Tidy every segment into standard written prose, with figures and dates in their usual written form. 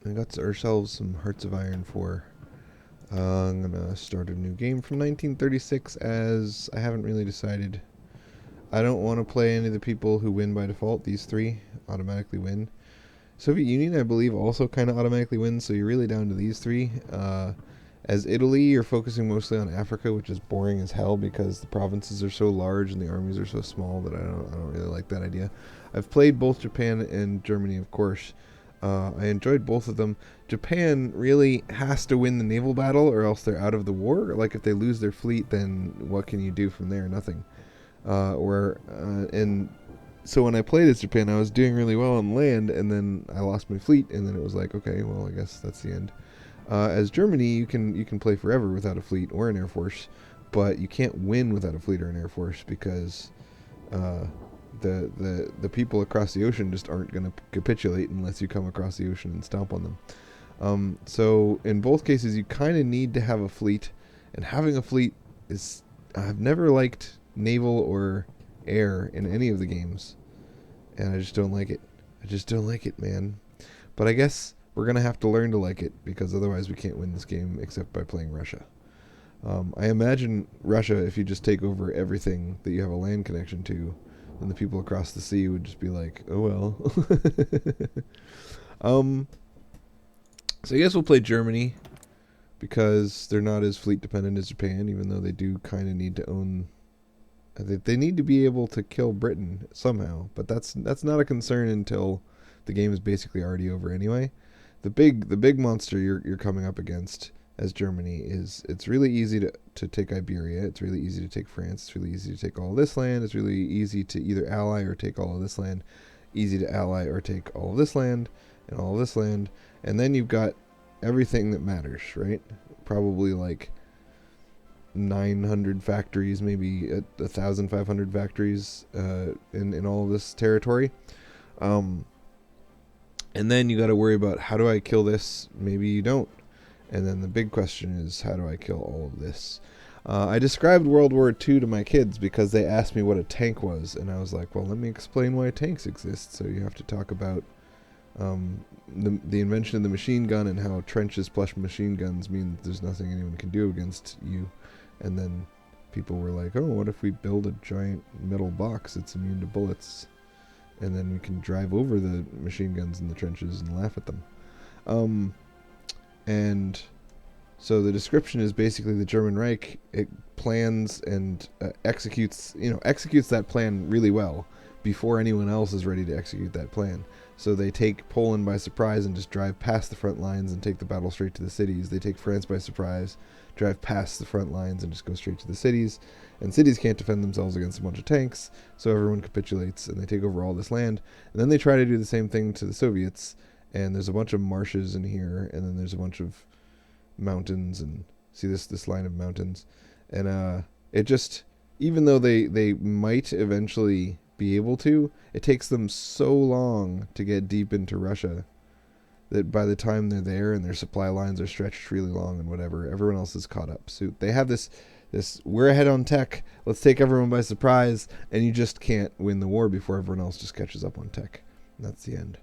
I got ourselves some Hearts of Iron 4. I'm gonna start a new game from 1936 as I haven't really decided. I don't want to play any of the people who win by default. These three automatically win. Soviet Union, I believe, also kind of automatically wins, so you're really down to these three. As Italy, you're focusing mostly on Africa, which is boring as hell because the provinces are so large and the armies are so small that I don't really like that idea. I've played both Japan and Germany, of course. I enjoyed both of them. Japan really has to win the naval battle or else they're out of the war. Like, if they lose their fleet, then what can you do from there? Nothing. And so when I played as Japan, I was doing really well on land, and then I lost my fleet, and then it was like, okay, well, I guess that's the end. As Germany, you can play forever without a fleet or an air force, but you can't win without a fleet or an air force because the people across the ocean just aren't going to capitulate unless you come across the ocean and stomp on them. So in both cases, you kind of need to have a fleet, and having a fleet is... I've never liked naval or air in any of the games, and I just don't like it. I just don't like it, man. But I guess we're going to have to learn to like it, because otherwise we can't win this game except by playing Russia. I imagine Russia, if you just take over everything that you have a land connection to, then the people across the sea would just be like, oh well. So I guess we'll play Germany, because they're not as fleet dependent as Japan, even though they do kind of need to own... They need to be able to kill Britain somehow, but that's not a concern until the game is basically already over anyway. The big monster you're coming up against as Germany is, it's really easy to take Iberia, it's really easy to take France, it's really easy to take all this land, it's really easy to either ally or take all of this land, easy to ally or take all of this land and all of this land, and then you've got everything that matters, right? Probably like 900 factories, maybe 1,500 factories in all of this territory. And then you got to worry about, how do I kill this? Maybe you don't. And then the big question is, how do I kill all of this? I described World War II to my kids because they asked me what a tank was, and I was like, well, let me explain why tanks exist. So you have to talk about the invention of the machine gun and how trenches plus machine guns mean that there's nothing anyone can do against you. And then people were like, oh, what if we build a giant metal box that's immune to bullets? And then we can drive over the machine guns in the trenches and laugh at them. And so the description is basically the German Reich, it plans and executes that plan really well before anyone else is ready to execute that plan. So they take Poland by surprise and just drive past the front lines and take the battle straight to the cities. They take France by surprise, drive past the front lines and just go straight to the cities. And cities can't defend themselves against a bunch of tanks, so everyone capitulates and they take over all this land. And then they try to do the same thing to the Soviets, and there's a bunch of marshes in here, and then there's a bunch of mountains, and see this line of mountains. And it just, even though they might eventually be able to, it takes them so long to get deep into Russia that by the time they're there and their supply lines are stretched really long and whatever, everyone else is caught up. So they have this we're ahead on tech, let's take everyone by surprise, and you just can't win the war before everyone else just catches up on tech. And that's the end.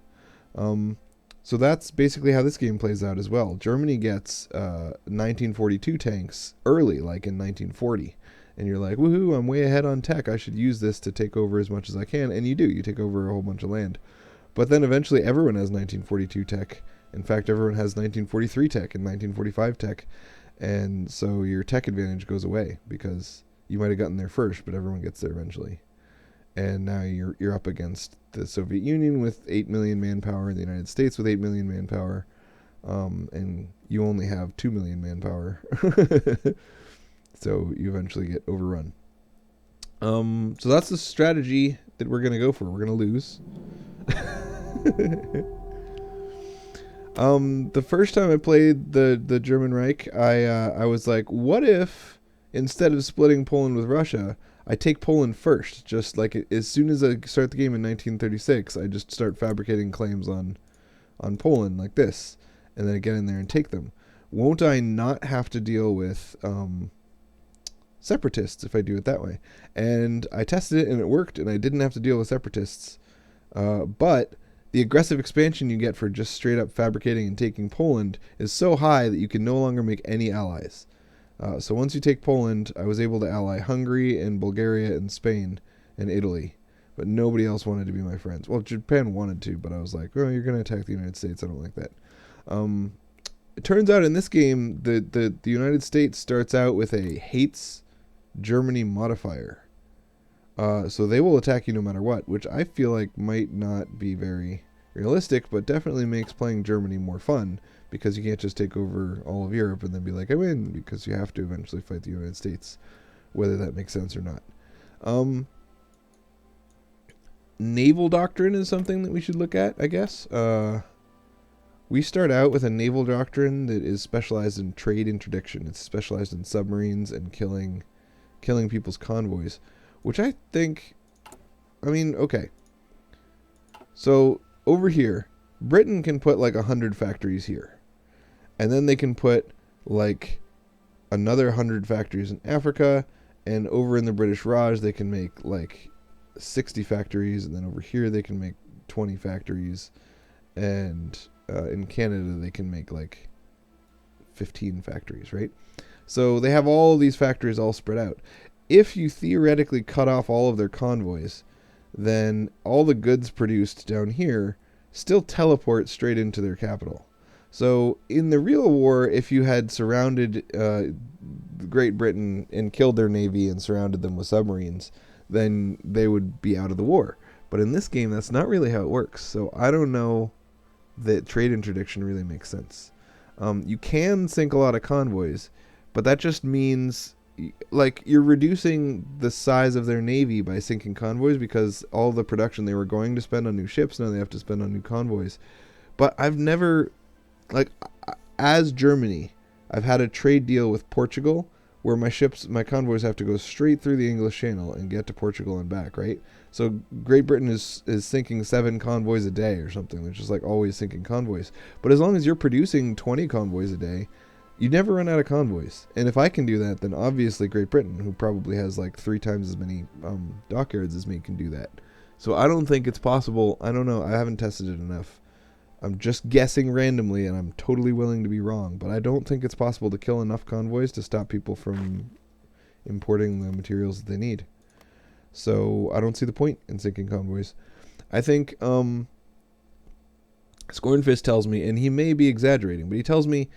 So that's basically how this game plays out as well. Germany gets 1942 tanks early, like in 1940. And you're like, woohoo, I'm way ahead on tech. I should use this to take over as much as I can. And you do. You take over a whole bunch of land. But then eventually everyone has 1942 tech. In fact, everyone has 1943 tech and 1945 tech. And so your tech advantage goes away because you might have gotten there first, but everyone gets there eventually. And now you're up against the Soviet Union with 8 million manpower and the United States with 8 million manpower. And you only have 2 million manpower. So you eventually get overrun. So that's the strategy that we're going to go for. We're going to lose. The first time I played the German Reich, I was like, what if instead of splitting Poland with Russia, I take Poland first? Just like as soon as I start the game in 1936, I just start fabricating claims on Poland like this, and then I get in there and take them. Won't I not have to deal with separatists if I do it that way? And I tested it and it worked, and I didn't have to deal with separatists. But The aggressive expansion you get for just straight up fabricating and taking Poland is so high that you can no longer make any allies. So once you take Poland, I was able to ally Hungary and Bulgaria and Spain and Italy. But nobody else wanted to be my friends. Well, Japan wanted to, but I was like, oh, you're going to attack the United States. I don't like that. It turns out in this game, the United States starts out with a hates Germany modifier. So they will attack you no matter what, which I feel like might not be very realistic, but definitely makes playing Germany more fun, because you can't just take over all of Europe and then be like, I win, because you have to eventually fight the United States, whether that makes sense or not. Naval doctrine is something that we should look at, I guess. We start out with a naval doctrine that is specialized in trade interdiction. It's specialized in submarines and killing people's convoys, which I think, I mean, okay. So over here, Britain can put like 100 factories here. And then they can put like another 100 factories in Africa. And over in the British Raj, they can make like 60 factories. And then over here, they can make 20 factories. And in Canada, they can make like 15 factories, right? So they have all these factories all spread out. If you theoretically cut off all of their convoys, then all the goods produced down here still teleport straight into their capital. So in the real war, if you had surrounded Great Britain and killed their navy and surrounded them with submarines, then they would be out of the war. But in this game, that's not really how it works. So I don't know that trade interdiction really makes sense. You can sink a lot of convoys, but that just means like you're reducing the size of their navy by sinking convoys, because all the production they were going to spend on new ships, now they have to spend on new convoys. But I've never, like, as Germany, I've had a trade deal with Portugal where my convoys have to go straight through the English Channel and get to Portugal and back, right? So Great Britain is sinking 7 convoys a day or something, which is like always sinking convoys. But as long as you're producing 20 convoys a day, you never run out of convoys. And if I can do that, then obviously Great Britain, who probably has like 3 times as many dockyards as me, can do that. So I don't think it's possible. I don't know. I haven't tested it enough. I'm just guessing randomly, and I'm totally willing to be wrong. But I don't think it's possible to kill enough convoys to stop people from importing the materials that they need. So I don't see the point in sinking convoys. I think Scornfist tells me, and he may be exaggerating, but he tells me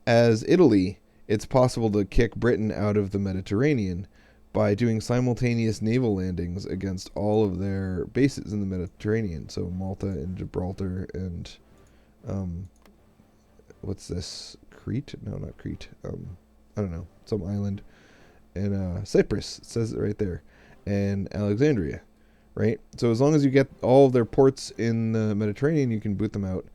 as Italy, it's possible to kick Britain out of the Mediterranean by doing simultaneous naval landings against all of their bases in the Mediterranean. So Malta and Gibraltar and what's this? Crete? No, not Crete. I don't know. Some island. And Cyprus, it says it right there. And Alexandria, right? So as long as you get all of their ports in the Mediterranean, you can boot them out.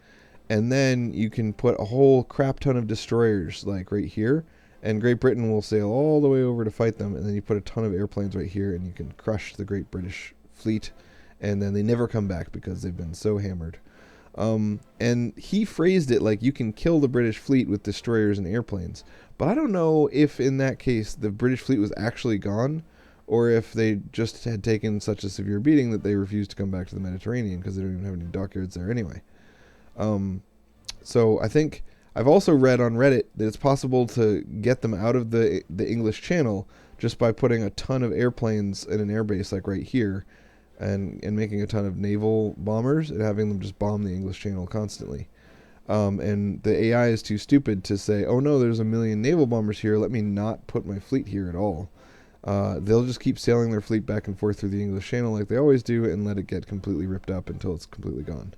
And then you can put a whole crap ton of destroyers like right here, and Great Britain will sail all the way over to fight them, and then you put a ton of airplanes right here, and you can crush the Great British fleet, and then they never come back because they've been so hammered. And he phrased it like you can kill the British fleet with destroyers and airplanes, but I don't know if in that case the British fleet was actually gone, or if they just had taken such a severe beating that they refused to come back to the Mediterranean because they don't even have any dockyards there anyway. So I think I've also read on Reddit that it's possible to get them out of the English Channel just by putting a ton of airplanes in an airbase like right here, and making a ton of naval bombers and having them just bomb the English Channel constantly. And the AI is too stupid to say, oh no, there's a million naval bombers here, let me not put my fleet here at all. They'll just keep sailing their fleet back and forth through the English Channel like they always do, and let it get completely ripped up until it's completely gone.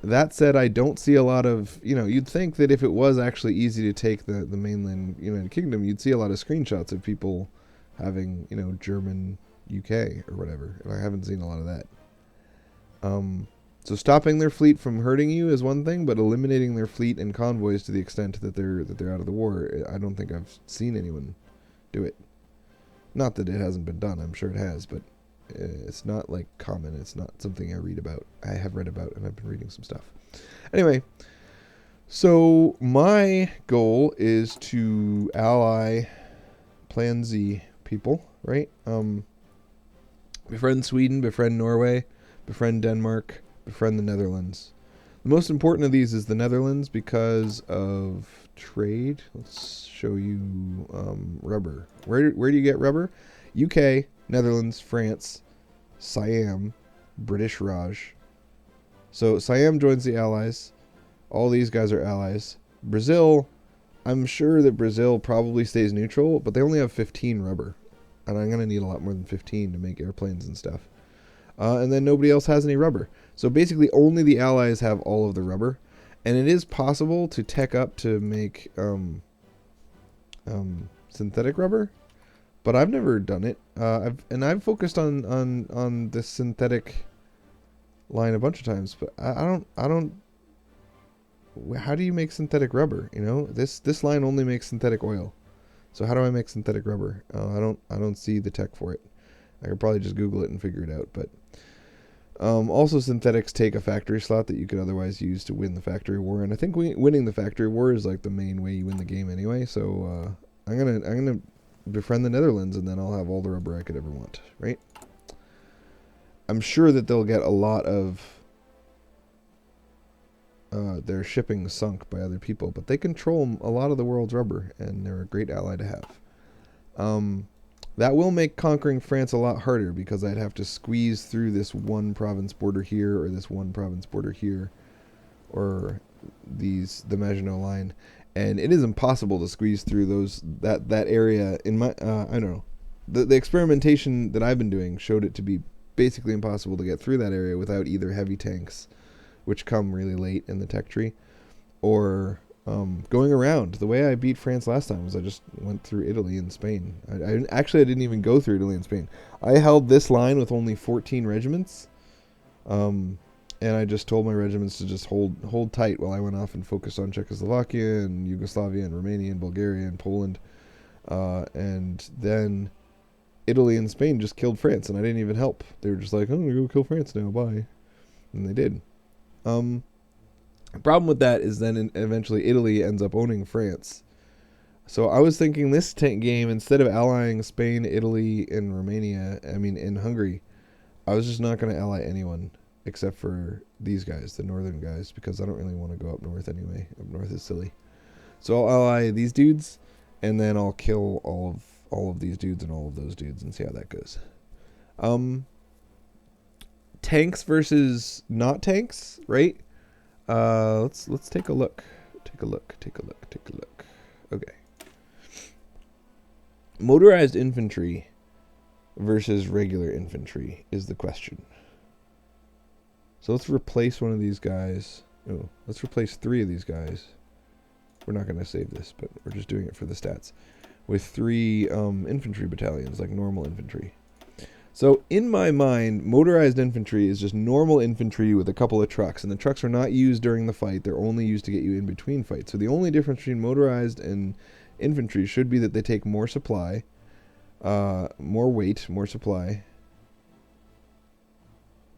That said, I don't see a lot of, you'd think that if it was actually easy to take the mainland United Kingdom, you'd see a lot of screenshots of people having, German UK or whatever. And I haven't seen a lot of that. So stopping their fleet from hurting you is one thing, but eliminating their fleet and convoys to the extent that they're out of the war, I don't think I've seen anyone do it. Not that it hasn't been done, I'm sure it has, but it's not like common. It's not something I read about. I have read about, and I've been reading some stuff. Anyway, so my goal is to ally Plan Z people, right? Befriend Sweden, befriend Norway, befriend Denmark, befriend the Netherlands. The most important of these is the Netherlands because of trade. Let's show you rubber. Where do you get rubber? UK, Netherlands, France, Siam, British Raj. So Siam joins the Allies. All these guys are allies. Brazil, I'm sure that Brazil probably stays neutral, but they only have 15 rubber. And I'm going to need a lot more than 15 to make airplanes and stuff. And then nobody else has any rubber. So basically only the Allies have all of the rubber. And it is possible to tech up to make synthetic rubber, but I've never done it. I've focused on this synthetic line a bunch of times, but I don't. How do you make synthetic rubber? You know, this line only makes synthetic oil. So how do I make synthetic rubber? I don't see the tech for it. I could probably just Google it and figure it out. But also synthetics take a factory slot that you could otherwise use to win the factory war, and I think winning the factory war is like the main way you win the game anyway. So I'm gonna befriend the Netherlands, and then I'll have all the rubber I could ever want. Right? I'm sure that they'll get a lot of their shipping sunk by other people, but they control a lot of the world's rubber, and they're a great ally to have. That will make conquering France a lot harder because I'd have to squeeze through this one province border here, or this one province border here, or the Maginot Line, and it is impossible to squeeze through that area. In my I don't know, the experimentation that I've been doing showed it to be basically impossible to get through that area without either heavy tanks, which come really late in the tech tree, or going around. The way I beat France last time was I just went through Italy and Spain. I didn't even go through Italy and Spain. I held this line with only 14 regiments, and I just told my regiments to just hold tight while I went off and focused on Czechoslovakia and Yugoslavia and Romania and Bulgaria and Poland, and then Italy and Spain just killed France, and I didn't even help. They were just like, "Oh, I'm gonna go kill France now, bye," and they did. The problem with that is then eventually Italy ends up owning France. So I was thinking this game, instead of allying Spain, Italy, and Romania, in Hungary, I was just not going to ally anyone except for these guys, the northern guys, because I don't really want to go up north anyway. Up north is silly. So I'll ally these dudes, and then I'll kill all of these dudes and all of those dudes and see how that goes. Tanks versus not tanks, right? Let's take a look. Take a look. Okay. Motorized infantry versus regular infantry is the question. So let's replace one of these guys. Oh, let's replace 3 of these guys. We're not going to save this, but we're just doing it for the stats. With 3 infantry battalions, like normal infantry. So in my mind, motorized infantry is just normal infantry with a couple of trucks, and the trucks are not used during the fight. They're only used to get you in between fights. So the only difference between motorized and infantry should be that they take more supply, more weight, more supply.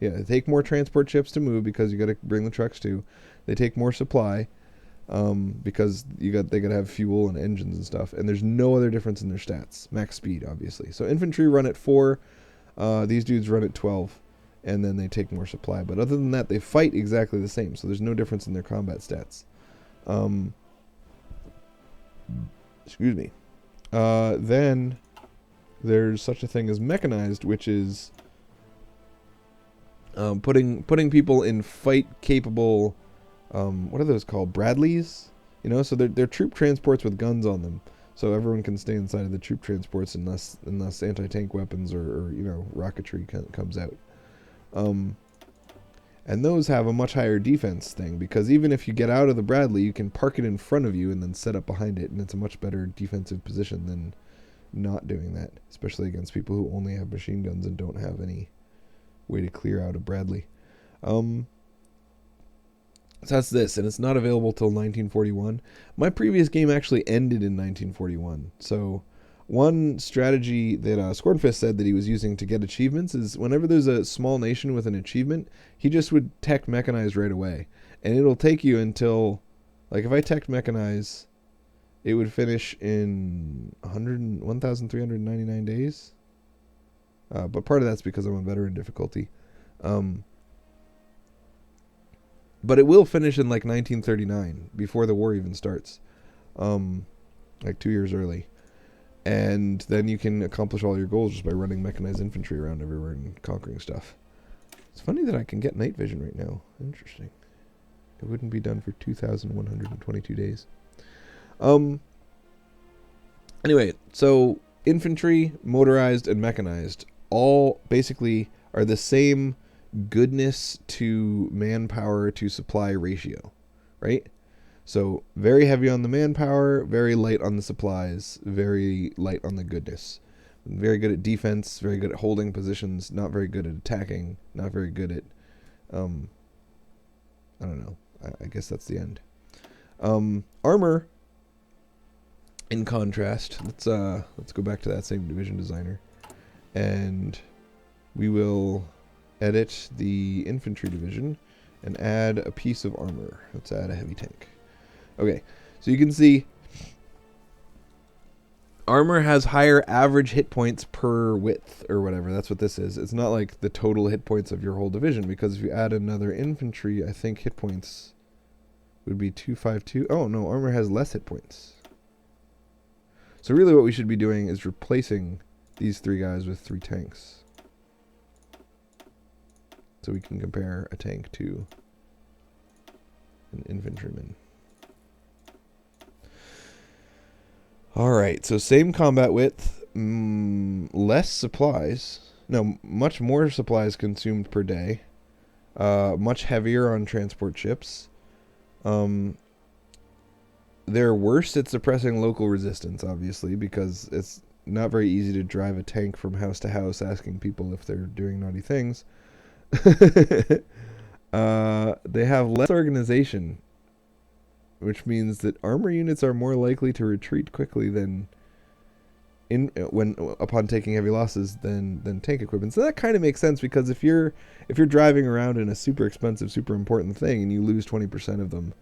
Yeah, they take more transport ships to move because you got to bring the trucks too. They take more supply because they got to have fuel and engines and stuff. And there's no other difference in their stats. Max speed, obviously. So infantry run at 4. These dudes run at 12, and then they take more supply. But other than that, they fight exactly the same, so there's no difference in their combat stats. Excuse me. Then there's such a thing as mechanized, which is putting people in fight-capable, what are those called? Bradleys? You know, so they're troop transports with guns on them. So everyone can stay inside of the troop transports unless anti-tank weapons or rocketry comes out. And those have a much higher defense thing, because even if you get out of the Bradley, you can park it in front of you and then set up behind it, and it's a much better defensive position than not doing that, especially against people who only have machine guns and don't have any way to clear out a Bradley. So that's this, and it's not available till 1941. My previous game actually ended in 1941. So one strategy that Scornfist said that he was using to get achievements is whenever there's a small nation with an achievement, he just would tech mechanize right away. And it'll take you until, like if I tech mechanize, it would finish in 1,399 days. But part of that's because I'm on veteran difficulty. But it will finish in like 1939 before the war even starts, like 2 years early. And then you can accomplish all your goals just by running mechanized infantry around everywhere and conquering stuff. It's funny that I can get night vision right now. Interesting. It wouldn't be done for 2,122 days. Anyway, so infantry, motorized, and mechanized all basically are the same goodness to manpower to supply ratio, right? So very heavy on the manpower, very light on the supplies, very light on the goodness. Very good at defense, very good at holding positions, not very good at attacking, not very good at, I don't know. I guess that's the end. Armor, in contrast, let's go back to that same division designer, and we will edit the infantry division and add a piece of armor. Let's add a heavy tank. Okay, so you can see armor has higher average hit points per width or whatever. That's what this is. It's not like the total hit points of your whole division, because if you add another infantry, I think hit points would be 252. Oh, no, armor has less hit points. So really what we should be doing is replacing these 3 guys with 3 tanks. So we can compare a tank to an infantryman. Alright, so same combat width, less supplies. No, much more supplies consumed per day. Much heavier on transport ships. They're worse at suppressing local resistance, obviously, because it's not very easy to drive a tank from house to house asking people if they're doing naughty things. They have less organization, which means that armor units are more likely to retreat quickly than upon taking heavy losses than tank equipment. So that kind of makes sense, because if you're driving around in a super expensive, super important thing and you lose 20% of them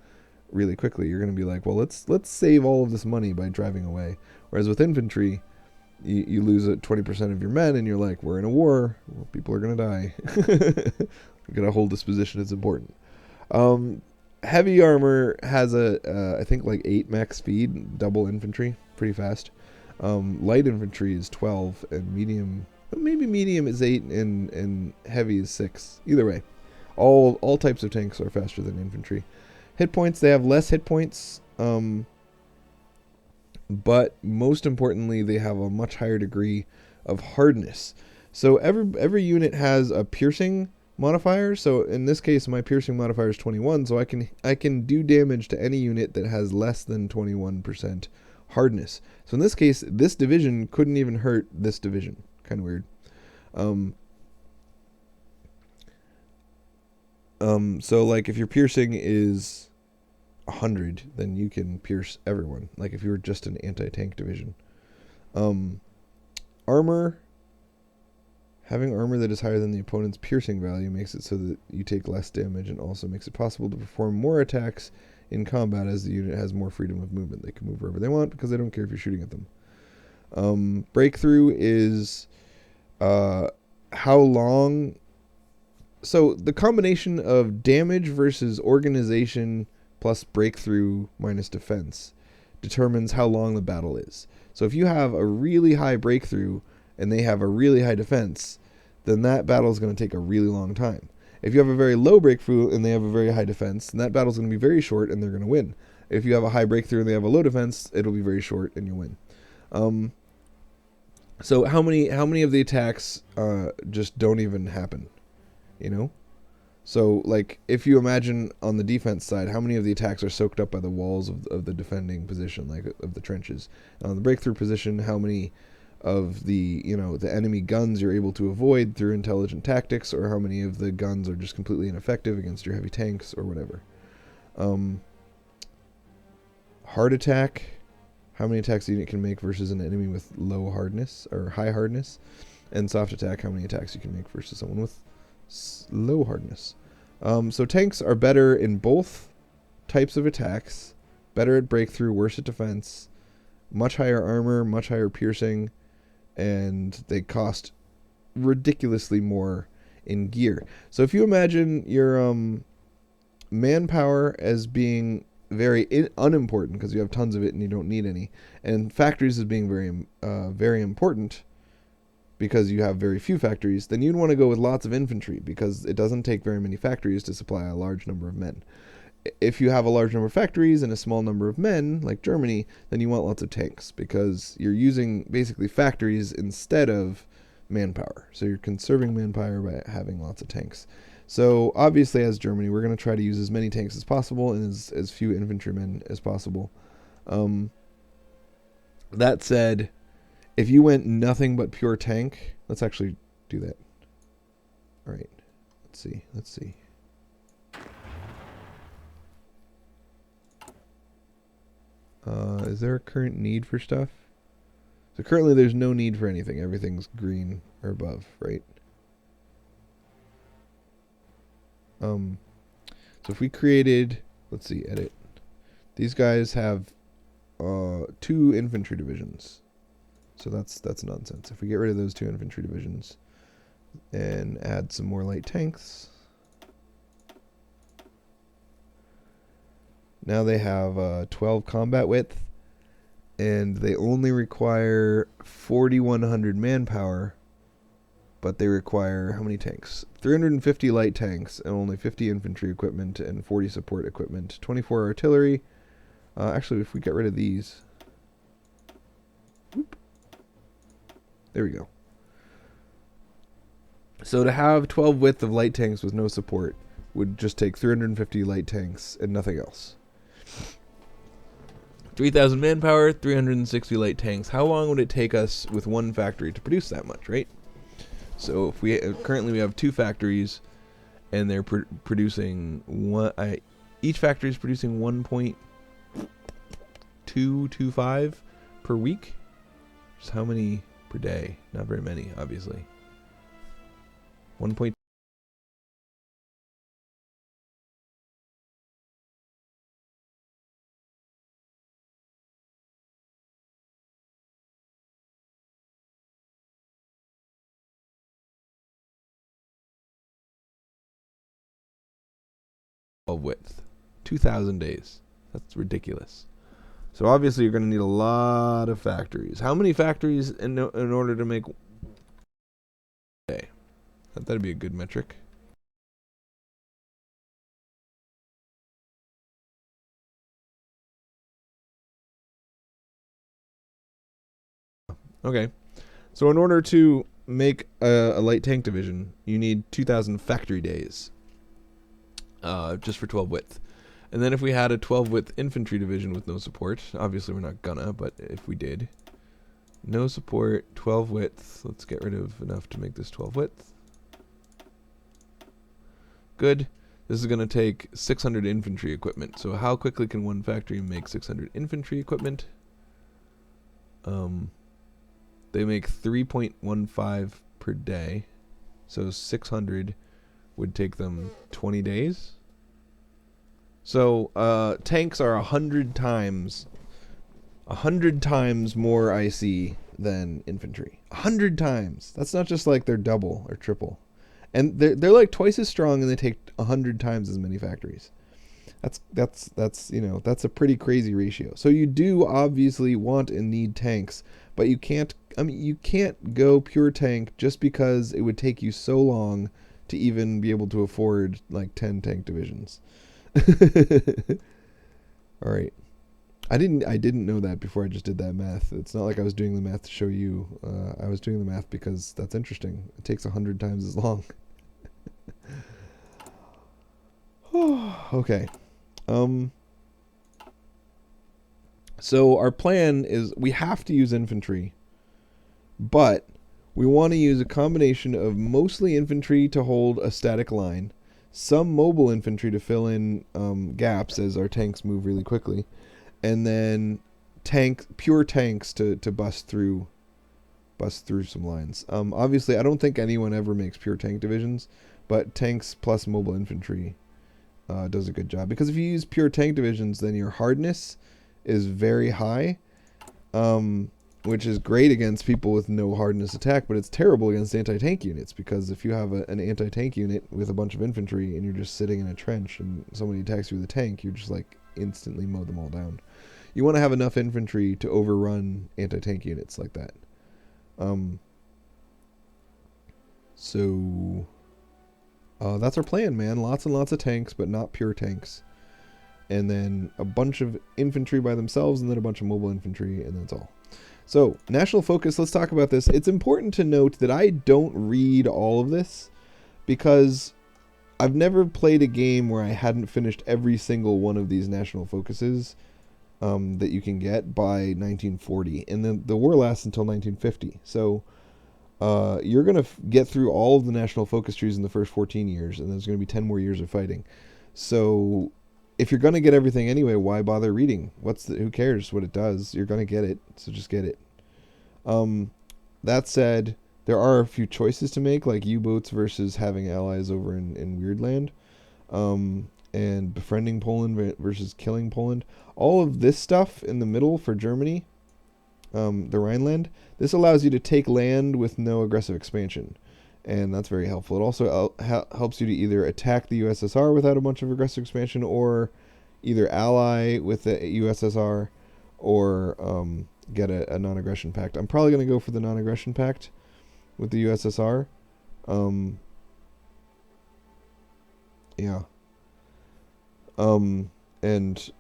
really quickly, you're going to be like, well, let's save all of this money by driving away. Whereas with infantry, you lose 20% of your men, and you're like, we're in a war. Well, people are going to die. We're going to hold this position. It's important. Heavy armor has I think like 8 max speed, double infantry, pretty fast. Light infantry is 12, and medium, maybe medium is 8, and heavy is 6. Either way, all types of tanks are faster than infantry. Hit points, they have less hit points, but most importantly, they have a much higher degree of hardness. So every unit has a piercing modifier. So in this case, my piercing modifier is 21, so I can do damage to any unit that has less than 21% hardness. So in this case, this division couldn't even hurt this division. Kind of weird. So like if your piercing is 100, then you can pierce everyone. Like if you were just an anti-tank division. Armor. Having armor that is higher than the opponent's piercing value makes it so that you take less damage, and also makes it possible to perform more attacks in combat, as the unit has more freedom of movement. They can move wherever they want because they don't care if you're shooting at them. Breakthrough is how long. So the combination of damage versus organization plus breakthrough minus defense determines how long the battle is. So if you have a really high breakthrough and they have a really high defense, then that battle is going to take a really long time. If you have a very low breakthrough and they have a very high defense, then that battle is going to be very short and they're going to win. If you have a high breakthrough and they have a low defense, it'll be very short and you'll win. So how many of the attacks just don't even happen? You know? So, like, if you imagine on the defense side, how many of the attacks are soaked up by the walls of the defending position, like of the trenches? And on the breakthrough position, how many of the enemy guns you're able to avoid through intelligent tactics, or how many of the guns are just completely ineffective against your heavy tanks or whatever? Hard attack, how many attacks the unit can make versus an enemy with low hardness or high hardness? And soft attack, how many attacks you can make versus someone with low hardness. So tanks are better in both types of attacks, better at breakthrough, worse at defense, much higher armor, much higher piercing, and they cost ridiculously more in gear. So if you imagine your manpower as being very unimportant because you have tons of it and you don't need any, and factories as being very important because you have very few factories, then you'd want to go with lots of infantry because it doesn't take very many factories to supply a large number of men. If you have a large number of factories and a small number of men, like Germany, then you want lots of tanks because you're using basically factories instead of manpower. So you're conserving manpower by having lots of tanks. So obviously, as Germany, we're going to try to use as many tanks as possible and as few infantrymen as possible. That said, if you went nothing but pure tank, let's actually do that. All right, let's see. Is there a current need for stuff? So currently there's no need for anything. Everything's green or above, right? So if we created, let's see, edit. These guys have 2 infantry divisions. So that's nonsense. If we get rid of those 2 infantry divisions and add some more light tanks, now they have 12 combat width, and they only require 4,100 manpower, but they require how many tanks? 350 light tanks and only 50 infantry equipment and 40 support equipment, 24 artillery. Actually, if we get rid of these, whoop, there we go. So to have 12 width of light tanks with no support would just take 350 light tanks and nothing else. 3,000 manpower, 360 light tanks. How long would it take us with one factory to produce that much, right? So if we currently we have 2 factories, and they're producing one. Each factory is producing 1.225 per week. Just how many per day? Not very many, obviously. 1. Width, 2,000 days. That's ridiculous. So obviously you're going to need a lot of factories. How many factories in order to make a day? That'd be a good metric. Okay, so in order to make a light tank division, you need 2,000 factory days. Just for 12 width. And then if we had a 12 width infantry division with no support, obviously we're not gonna, but if we did, no support, 12 width, let's get rid of enough to make this 12 width. Good. This is gonna take 600 infantry equipment. So how quickly can one factory make 600 infantry equipment? They make 3.15 per day. So 600 would take them 20 days. So tanks are 100 times more IC than infantry. 100 times. That's not just like they're double or triple, and they're like twice as strong, and they take 100 times as many factories. That's a pretty crazy ratio. So you do obviously want and need tanks, but you can't. You can't go pure tank just because it would take you so long to even be able to afford like 10 tank divisions. All right. I didn't know that before I just did that math. It's not like I was doing the math to show you. I was doing the math because that's interesting. It takes 100 times as long. Okay. So our plan is we have to use infantry, but we want to use a combination of mostly infantry to hold a static line, some mobile infantry to fill in gaps as our tanks move really quickly, and then pure tanks to bust through some lines. Obviously, I don't think anyone ever makes pure tank divisions, but tanks plus mobile infantry does a good job. Because if you use pure tank divisions, then your hardness is very high. which is great against people with no hardness attack, but it's terrible against anti-tank units, because if you have an anti-tank unit with a bunch of infantry and you're just sitting in a trench and somebody attacks you with a tank, you're just like instantly mow them all down. You want to have enough infantry to overrun anti-tank units like that. So that's our plan, man. Lots and lots of tanks, but not pure tanks. And then a bunch of infantry by themselves, and then a bunch of mobile infantry, and that's all. So, national focus, let's talk about this. It's important to note that I don't read all of this, because I've never played a game where I hadn't finished every single one of these national focuses that you can get by 1940. And then the war lasts until 1950. So, you're going to get through all of the national focus trees in the first 14 years, and there's going to be 10 more years of fighting. So, if you're going to get everything anyway, why bother reading? Who cares what it does? You're going to get it, so just get it. That said, there are a few choices to make, like U-boats versus having allies over in Weirdland, and befriending Poland versus killing Poland. All of this stuff in the middle for Germany, the Rhineland, this allows you to take land with no aggressive expansion. And that's very helpful. It also helps you to either attack the USSR without a bunch of aggressive expansion, or either ally with the USSR, or get a non-aggression pact. I'm probably going to go for the non-aggression pact with the USSR. Yeah. And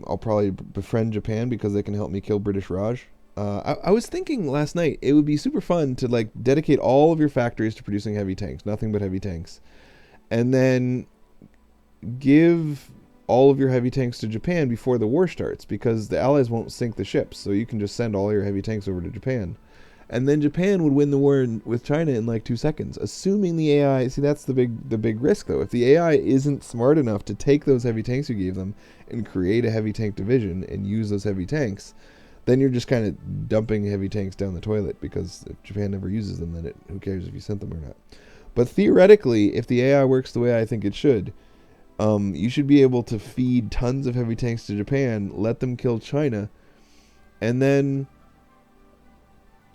I'll probably befriend Japan because they can help me kill British Raj. I was thinking last night it would be super fun to like dedicate all of your factories to producing heavy tanks, nothing but heavy tanks, and then give all of your heavy tanks to Japan before the war starts, because the Allies won't sink the ships, so you can just send all your heavy tanks over to Japan, and then Japan would win the war with China in like 2 seconds, assuming the AI. See, that's the big risk though. If the AI isn't smart enough to take those heavy tanks you gave them and create a heavy tank division and use those heavy tanks, then you're just kind of dumping heavy tanks down the toilet, because if Japan never uses them, then who cares if you sent them or not. But theoretically, if the AI works the way I think it should, you should be able to feed tons of heavy tanks to Japan, let them kill China, and then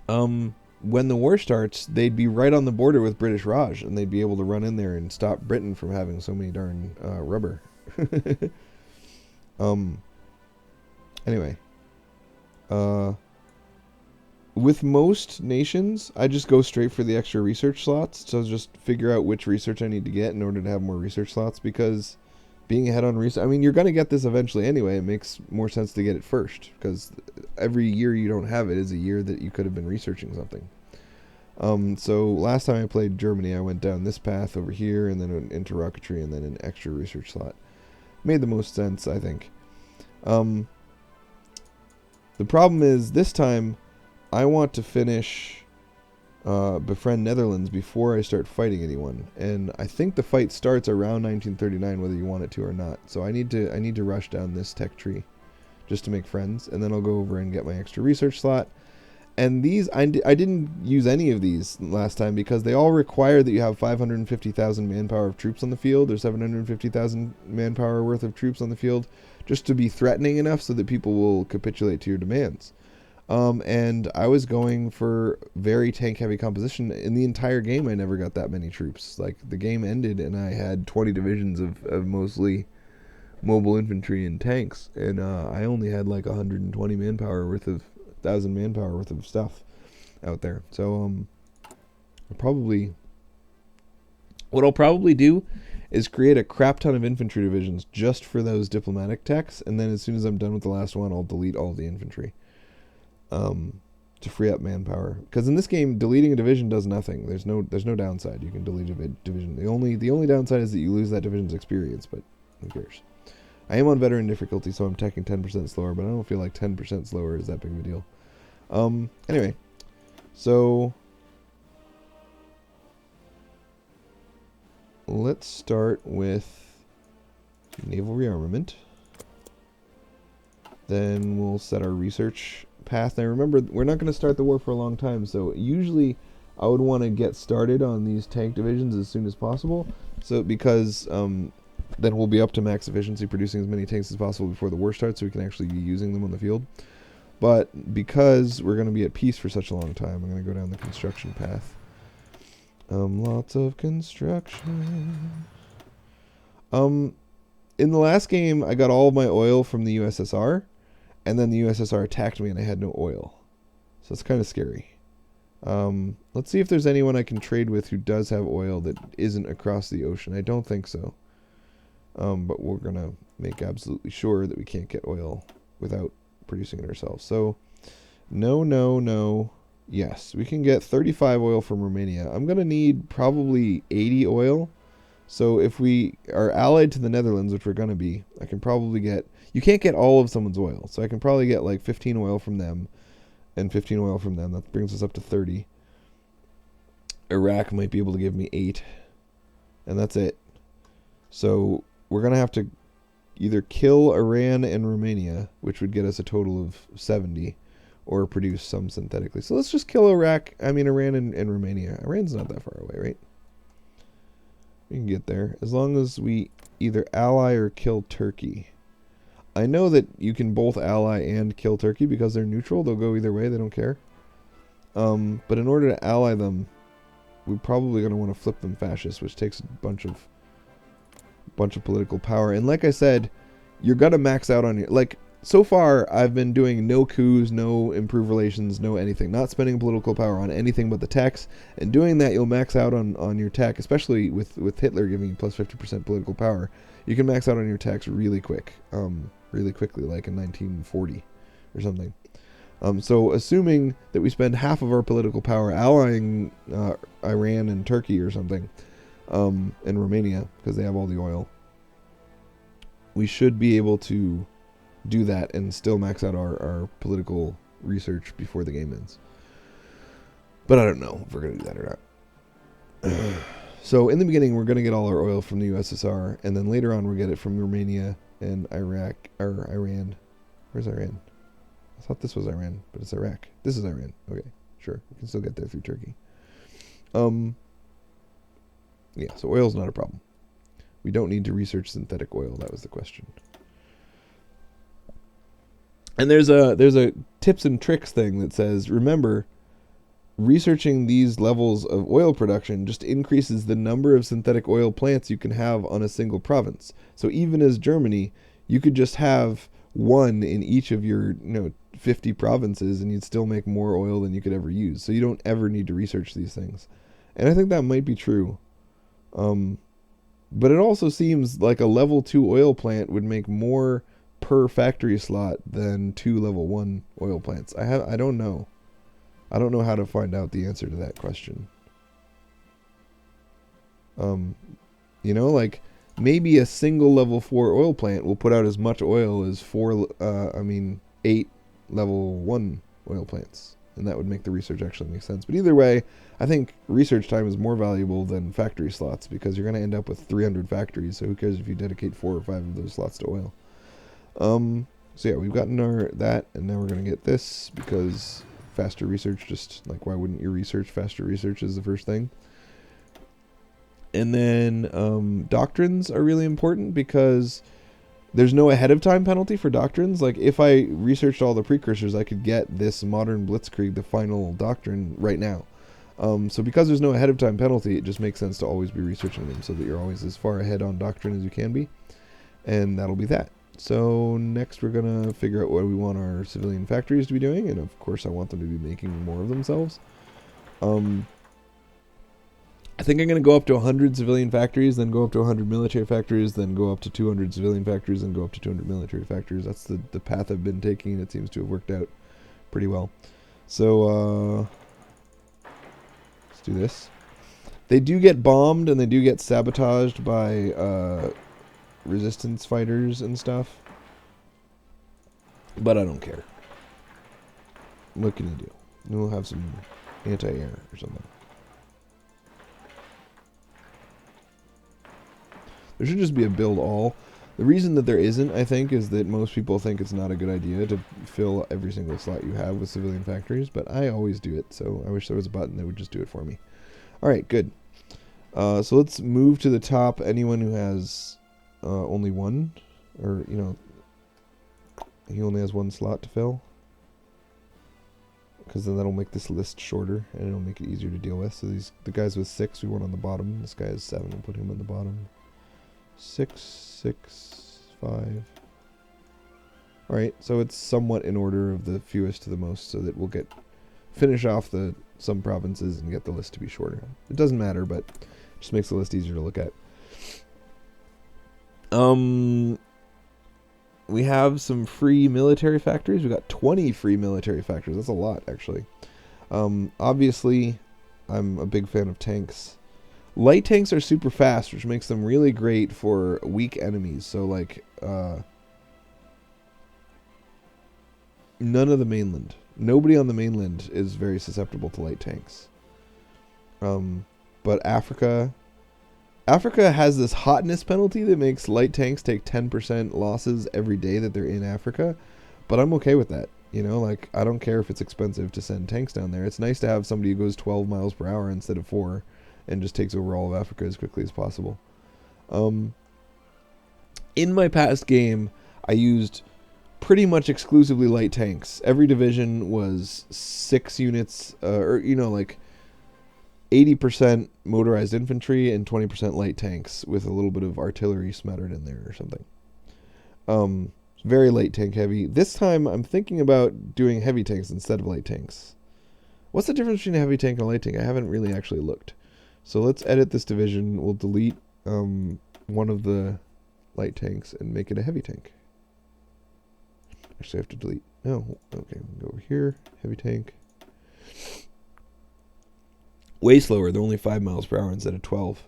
when the war starts, they'd be right on the border with British Raj, and they'd be able to run in there and stop Britain from having so many darn rubber. Anyway. With most nations, I just go straight for the extra research slots. So just figure out which research I need to get in order to have more research slots, because being ahead on research, I mean, you're going to get this eventually anyway. It makes more sense to get it first, because every year you don't have it is a year that you could have been researching something. So last time I played Germany, I went down this path over here, and then into rocketry, and then an extra research slot. Made the most sense, I think. The problem is, this time, I want to finish befriend Netherlands before I start fighting anyone, and I think the fight starts around 1939, whether you want it to or not. So I need to rush down this tech tree, just to make friends, and then I'll go over and get my extra research slot. And these, I didn't use any of these last time, because they all require that you have 550,000 manpower of troops on the field, or 750,000 manpower worth of troops on the field, just to be threatening enough so that people will capitulate to your demands. And I was going for very tank-heavy composition. In the entire game, I never got that many troops. Like, the game ended, and I had 20 divisions of mostly mobile infantry and tanks, and I only had like 120 manpower worth of 1,000 manpower worth of stuff out there. So what I'll probably do is create a crap ton of infantry divisions just for those diplomatic techs, and then as soon as I'm done with the last one, I'll delete all the infantry to free up manpower. Because in this game, deleting a division does nothing. There's no downside. You can delete a division. The only downside is that you lose that division's experience, but who cares? I am on veteran difficulty, so I'm teching 10% slower, but I don't feel like 10% slower is that big of a deal. Anyway, so let's start with naval rearmament. Then we'll set our research path. Now remember, we're not going to start the war for a long time, so usually I would want to get started on these tank divisions as soon as possible, so because then we'll be up to max efficiency, producing as many tanks as possible before the war starts, so we can actually be using them on the field. But because we're going to be at peace for such a long time, I'm going to go down the construction path. Lots of construction. In the last game, I got all of my oil from the USSR, and then the USSR attacked me and I had no oil. So it's kind of scary. Let's see if there's anyone I can trade with who does have oil that isn't across the ocean. I don't think so. But we're going to make absolutely sure that we can't get oil without producing it ourselves. So, no. Yes, we can get 35 oil from Romania. I'm going to need probably 80 oil. So if we are allied to the Netherlands, which we're going to be, I can probably get... You can't get all of someone's oil. So I can probably get like 15 oil from them and 15 oil from them. That brings us up to 30. Iraq might be able to give me 8. And that's it. So we're going to have to either kill Iran and Romania, which would get us a total of 70, or produce some synthetically. So let's just kill Iran and Romania. Iran's not that far away, right? We can get there. As long as we either ally or kill Turkey. I know that you can both ally and kill Turkey because they're neutral. They'll go either way. They don't care. But in order to ally them, we're probably going to want to flip them fascist, which takes a bunch of political power. And like I said, you're going to max out on your... Like, so far, I've been doing no coups, no improved relations, no anything. Not spending political power on anything but the tax. And doing that, you'll max out on your tax, especially with Hitler giving you plus 50% political power. You can max out on your tax really quick. Really quickly, like in 1940 or something. So assuming that we spend half of our political power allying Iran and Turkey or something, and Romania, because they have all the oil, we should be able to do that and still max out our political research before the game ends. But I don't know if we're going to do that or not. So in the beginning, we're going to get all our oil from the USSR, and then later on we'll get it from Romania and Iraq, or Iran. Where's Iran? I thought this was Iran, but it's Iraq. This is Iran. Okay, sure. We can still get there through Turkey. Yeah, so oil's not a problem. We don't need to research synthetic oil. That was the question. And there's a tips and tricks thing that says, remember, researching these levels of oil production just increases the number of synthetic oil plants you can have on a single province. So even as Germany, you could just have one in each of your 50 provinces and you'd still make more oil than you could ever use. So you don't ever need to research these things. And I think that might be true. But it also seems like a level 2 oil plant would make more per factory slot than 2 level 1 oil plants. I don't know. I don't know how to find out the answer to that question. Like maybe a single level 4 oil plant will put out as much oil as 8 level 1 oil plants. And that would make the research actually make sense. But either way, I think research time is more valuable than factory slots because you're going to end up with 300 factories. So who cares if you dedicate 4 or 5 of those slots to oil? So yeah, we've gotten that, and now we're going to get this because faster research, just like why wouldn't you research? Faster research is the first thing. And then doctrines are really important because there's no ahead of time penalty for doctrines. Like if I researched all the precursors, I could get this modern blitzkrieg, the final doctrine, right now. So because there's no ahead of time penalty, it just makes sense to always be researching them so that you're always as far ahead on doctrine as you can be. And that'll be that. So next we're going to figure out what we want our civilian factories to be doing. And of course I want them to be making more of themselves. I think I'm going to go up to 100 civilian factories, then go up to 100 military factories, then go up to 200 civilian factories, then go up to 200 military factories. That's the path I've been taking. It seems to have worked out pretty well. So let's do this. They do get bombed and they do get sabotaged by resistance fighters and stuff. But I don't care. What can you do? We'll have some anti-air or something. There should just be a build all. The reason that there isn't, I think, is that most people think it's not a good idea to fill every single slot you have with civilian factories, but I always do it, so I wish there was a button that would just do it for me. Alright, good. So let's move to the top. Anyone who has only one, or, he only has one slot to fill. because then that'll make this list shorter and it'll make it easier to deal with. So the guys with 6 we want on the bottom. This guy has 7. We'll put him on the bottom. 6, 6, 5. All right, so it's somewhat in order of the fewest to the most, so that we'll finish off some provinces and get the list to be shorter. It doesn't matter, but it just makes the list easier to look at. We have some free military factories. We got 20 free military factories. That's a lot, actually. Obviously, I'm a big fan of tanks. Light tanks are super fast, which makes them really great for weak enemies. So, like, none of the mainland. Nobody on the mainland is very susceptible to light tanks. But Africa has this hotness penalty that makes light tanks take 10% losses every day that they're in Africa. But I'm okay with that. You know, like, I don't care if it's expensive to send tanks down there. It's nice to have somebody who goes 12 miles per hour instead of 4 and just takes over all of Africa as quickly as possible. In my past game, I used pretty much exclusively light tanks. Every division was 6 units, or, you know, like 80% motorized infantry and 20% light tanks with a little bit of artillery smattered in there or something. Very light tank heavy. This time I'm thinking about doing heavy tanks instead of light tanks. What's the difference between a heavy tank and a light tank? I haven't really actually looked. So let's edit this division. We'll delete one of the light tanks and make it a heavy tank. Actually, I have to delete. No, okay, we'll go over here. Heavy tank. Way slower. They're only 5 miles per hour instead of 12.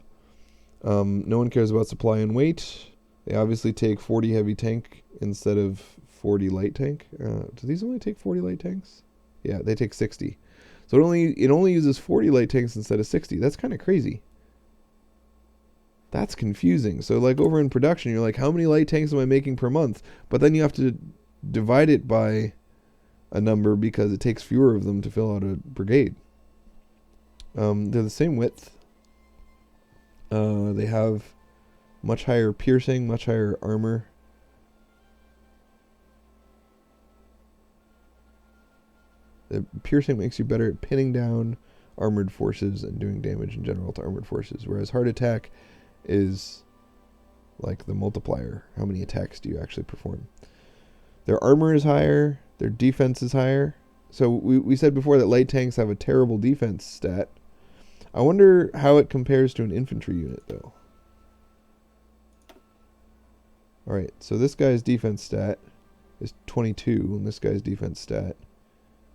No one cares about supply and weight. They obviously take 40 heavy tank instead of 40 light tank. Do these only take 40 light tanks? Yeah, they take 60. So it only uses 40 light tanks instead of 60. That's kind of crazy. That's confusing. So like over in production, you're like, how many light tanks am I making per month? But then you have to divide it by a number because it takes fewer of them to fill out a brigade. They're the same width. They have much higher piercing, much higher armor. The piercing makes you better at pinning down armored forces and doing damage in general to armored forces, whereas heart attack is like the multiplier. How many attacks do you actually perform? Their armor is higher, their defense is higher. So we said before that light tanks have a terrible defense stat. I wonder how it compares to an infantry unit, though. Alright, so this guy's defense stat is 22, and this guy's defense stat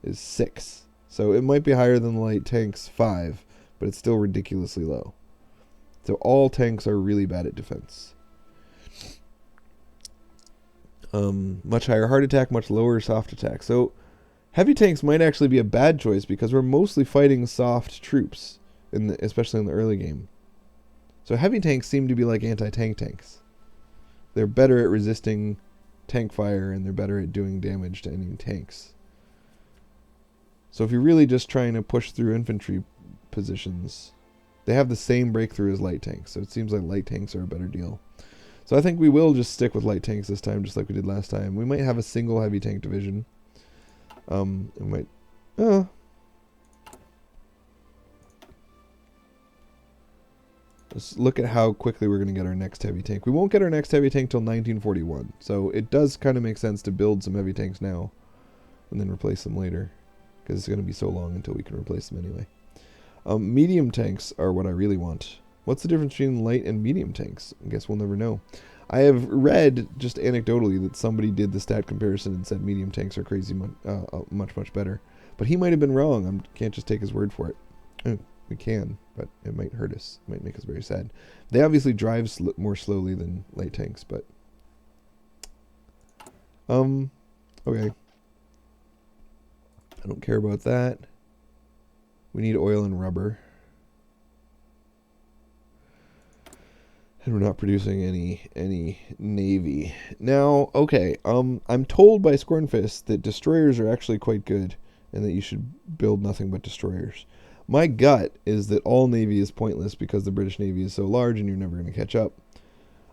is 6. So it might be higher than the light tank's 5, but it's still ridiculously low. So all tanks are really bad at defense. Much higher heart attack, much lower soft attack. So heavy tanks might actually be a bad choice because we're mostly fighting soft troops, especially in the early game. So heavy tanks seem to be like anti-tank tanks. They're better at resisting tank fire and they're better at doing damage to enemy tanks. So if you're really just trying to push through infantry positions, they have the same breakthrough as light tanks. So it seems like light tanks are a better deal. So I think we will just stick with light tanks this time, just like we did last time. We might have a single heavy tank division. It might... Let's look at how quickly we're going to get our next heavy tank. We won't get our next heavy tank till 1941. So it does kind of make sense to build some heavy tanks now and then replace them later, because it's going to be so long until we can replace them anyway. Medium tanks are what I really want. What's the difference between light and medium tanks? I guess we'll never know. I have read, just anecdotally, that somebody did the stat comparison and said medium tanks are crazy much better. But he might have been wrong. I can't just take his word for it. We can, but it might hurt us. It might make us very sad. They obviously drive more slowly than light tanks, but... okay. I don't care about that. We need oil and rubber. And we're not producing any navy. Now, okay, I'm told by Scornfist that destroyers are actually quite good and that you should build nothing but destroyers. My gut is that all navy is pointless because the British Navy is so large and you're never going to catch up.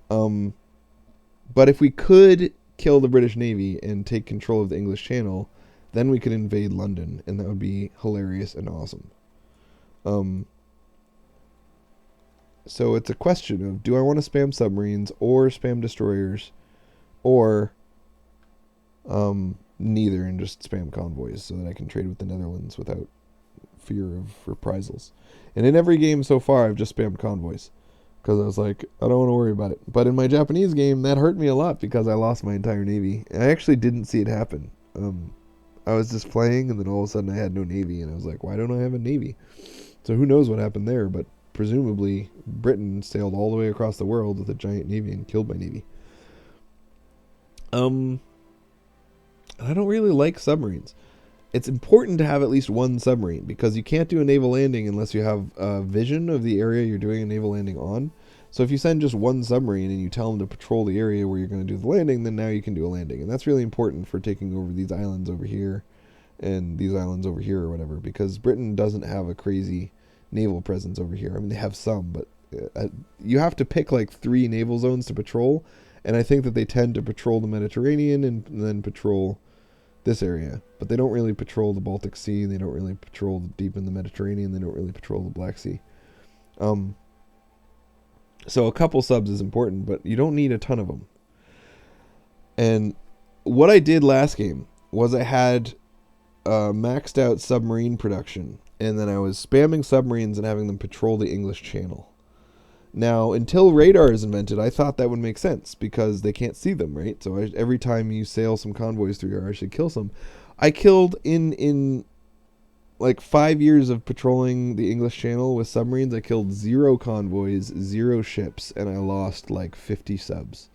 But if we could kill the British Navy and take control of the English Channel, then we could invade London, and that would be hilarious and awesome. So it's a question of, do I want to spam submarines or spam destroyers, or neither, and just spam convoys so that I can trade with the Netherlands without fear of reprisals. And in every game so far, I've just spammed convoys because I was like, I don't want to worry about it. But in my Japanese game, that hurt me a lot because I lost my entire navy. I actually didn't see it happen. I was just playing, and then all of a sudden I had no navy, and I was like, why don't I have a navy? So who knows what happened there, but presumably Britain sailed all the way across the world with a giant navy and killed my navy. I don't really like submarines. It's important to have at least one submarine because you can't do a naval landing unless you have a vision of the area you're doing a naval landing on. So if you send just one submarine and you tell them to patrol the area where you're going to do the landing, then now you can do a landing. And that's really important for taking over these islands over here and these islands over here or whatever, because Britain doesn't have a crazy naval presence over here. I mean, they have some, but you have to pick like 3 naval zones to patrol. And I think that they tend to patrol the Mediterranean and then patrol this area, but they don't really patrol the Baltic Sea. They don't really patrol deep in the Mediterranean. They don't really patrol the Black Sea. So a couple subs is important, but you don't need a ton of them. And what I did last game was I had maxed out submarine production, and then I was spamming submarines and having them patrol the English Channel. Now, until radar is invented, I thought that would make sense because they can't see them, right? So every time you sail some convoys through here, I should kill some. I killed in like 5 years of patrolling the English Channel with submarines, I killed 0 convoys, 0 ships, and I lost like 50 subs.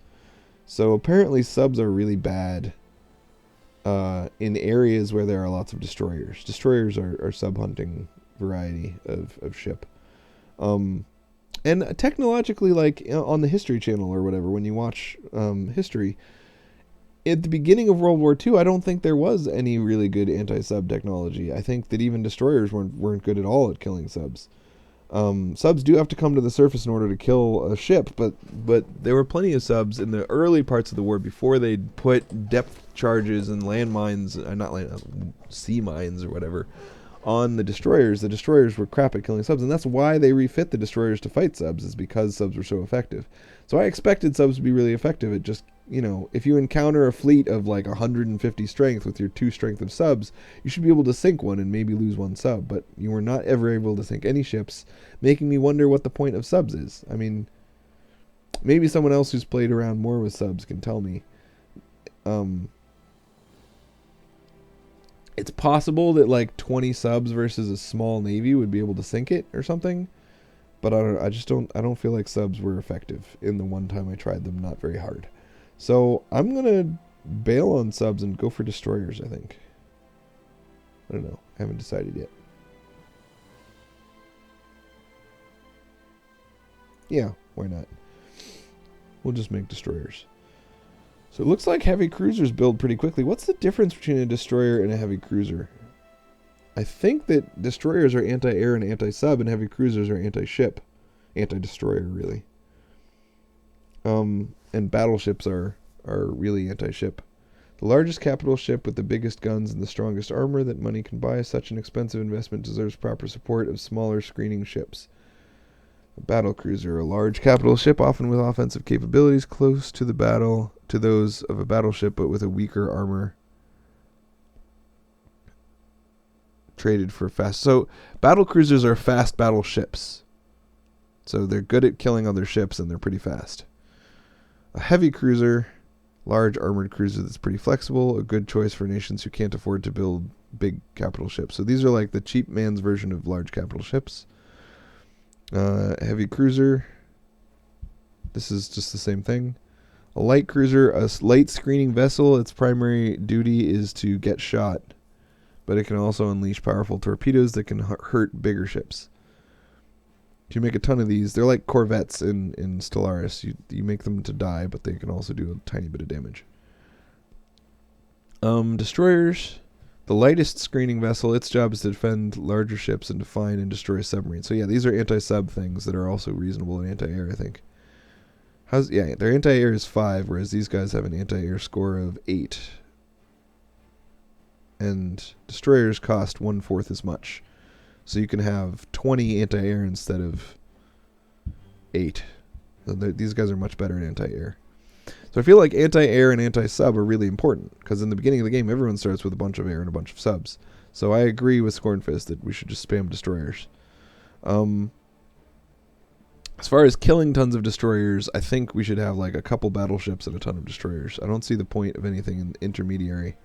So apparently subs are really bad in areas where there are lots of destroyers. Destroyers are sub-hunting variety of ship. And technologically, like on the History Channel or whatever, when you watch history, at the beginning of World War II, I don't think there was any really good anti-sub technology. I think that even destroyers weren't good at all at killing subs. Subs do have to come to the surface in order to kill a ship, but there were plenty of subs in the early parts of the war before they put depth charges and landmines, sea mines or whatever, on the destroyers. The destroyers were crap at killing subs, and that's why they refit the destroyers to fight subs, is because subs were so effective. So I expected subs to be really effective at just, if you encounter a fleet of like 150 strength with your 2 strength of subs, you should be able to sink one and maybe lose 1 sub, but you were not ever able to sink any ships, making me wonder what the point of subs is. I mean, maybe someone else who's played around more with subs can tell me. It's possible that like 20 subs versus a small navy would be able to sink it or something, but I don't feel like subs were effective in the one time I tried them, not very hard. So I'm gonna bail on subs and go for destroyers, I think. I don't know. I haven't decided yet. Yeah, why not? We'll just make destroyers. So it looks like heavy cruisers build pretty quickly. What's the difference between a destroyer and a heavy cruiser? I think that destroyers are anti-air and anti-sub, and heavy cruisers are anti-ship. Anti-destroyer, really. And battleships are really anti-ship. The largest capital ship with the biggest guns and the strongest armor that money can buy, such an expensive investment deserves proper support of smaller screening ships. A battle cruiser, a large capital ship, often with offensive capabilities close to those of a battleship, but with a weaker armor. Traded for fast. So battle cruisers are fast battleships. So they're good at killing other ships and they're pretty fast. A heavy cruiser, large armored cruiser that's pretty flexible, a good choice for nations who can't afford to build big capital ships. So these are like the cheap man's version of large capital ships. Heavy cruiser. This is just the same thing. A light cruiser, a light screening vessel. Its primary duty is to get shot, but it can also unleash powerful torpedoes that can hurt bigger ships. If you make a ton of these, they're like corvettes in Stellaris. You make them to die, but they can also do a tiny bit of damage. Destroyers. The lightest screening vessel, its job is to defend larger ships and to find and destroy submarines. So yeah, these are anti-sub things that are also reasonable in anti-air, I think. Their anti-air is 5, whereas these guys have an anti-air score of 8. and destroyers cost 1/4 as much. So you can have 20 anti-air instead of 8. So these guys are much better in anti-air. So I feel like anti-air and anti-sub are really important, because in the beginning of the game, everyone starts with a bunch of air and a bunch of subs. So I agree with Scornfist that we should just spam destroyers. As far as killing tons of destroyers, I think we should have like a couple battleships and a ton of destroyers. I don't see the point of anything in intermediary.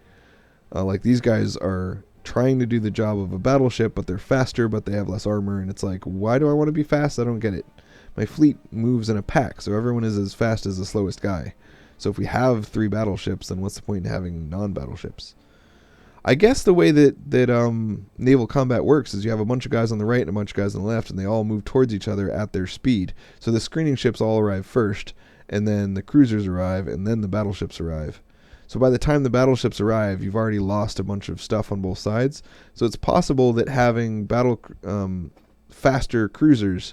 Like these guys are trying to do the job of a battleship, but they're faster, but they have less armor, and it's like, why do I want to be fast? I don't get it. My fleet moves in a pack, so everyone is as fast as the slowest guy. So if we have 3 battleships, then what's the point in having non-battleships? I guess the way that naval combat works is you have a bunch of guys on the right and a bunch of guys on the left, and they all move towards each other at their speed. So the screening ships all arrive first, and then the cruisers arrive, and then the battleships arrive. So by the time the battleships arrive, you've already lost a bunch of stuff on both sides. So it's possible that having faster cruisers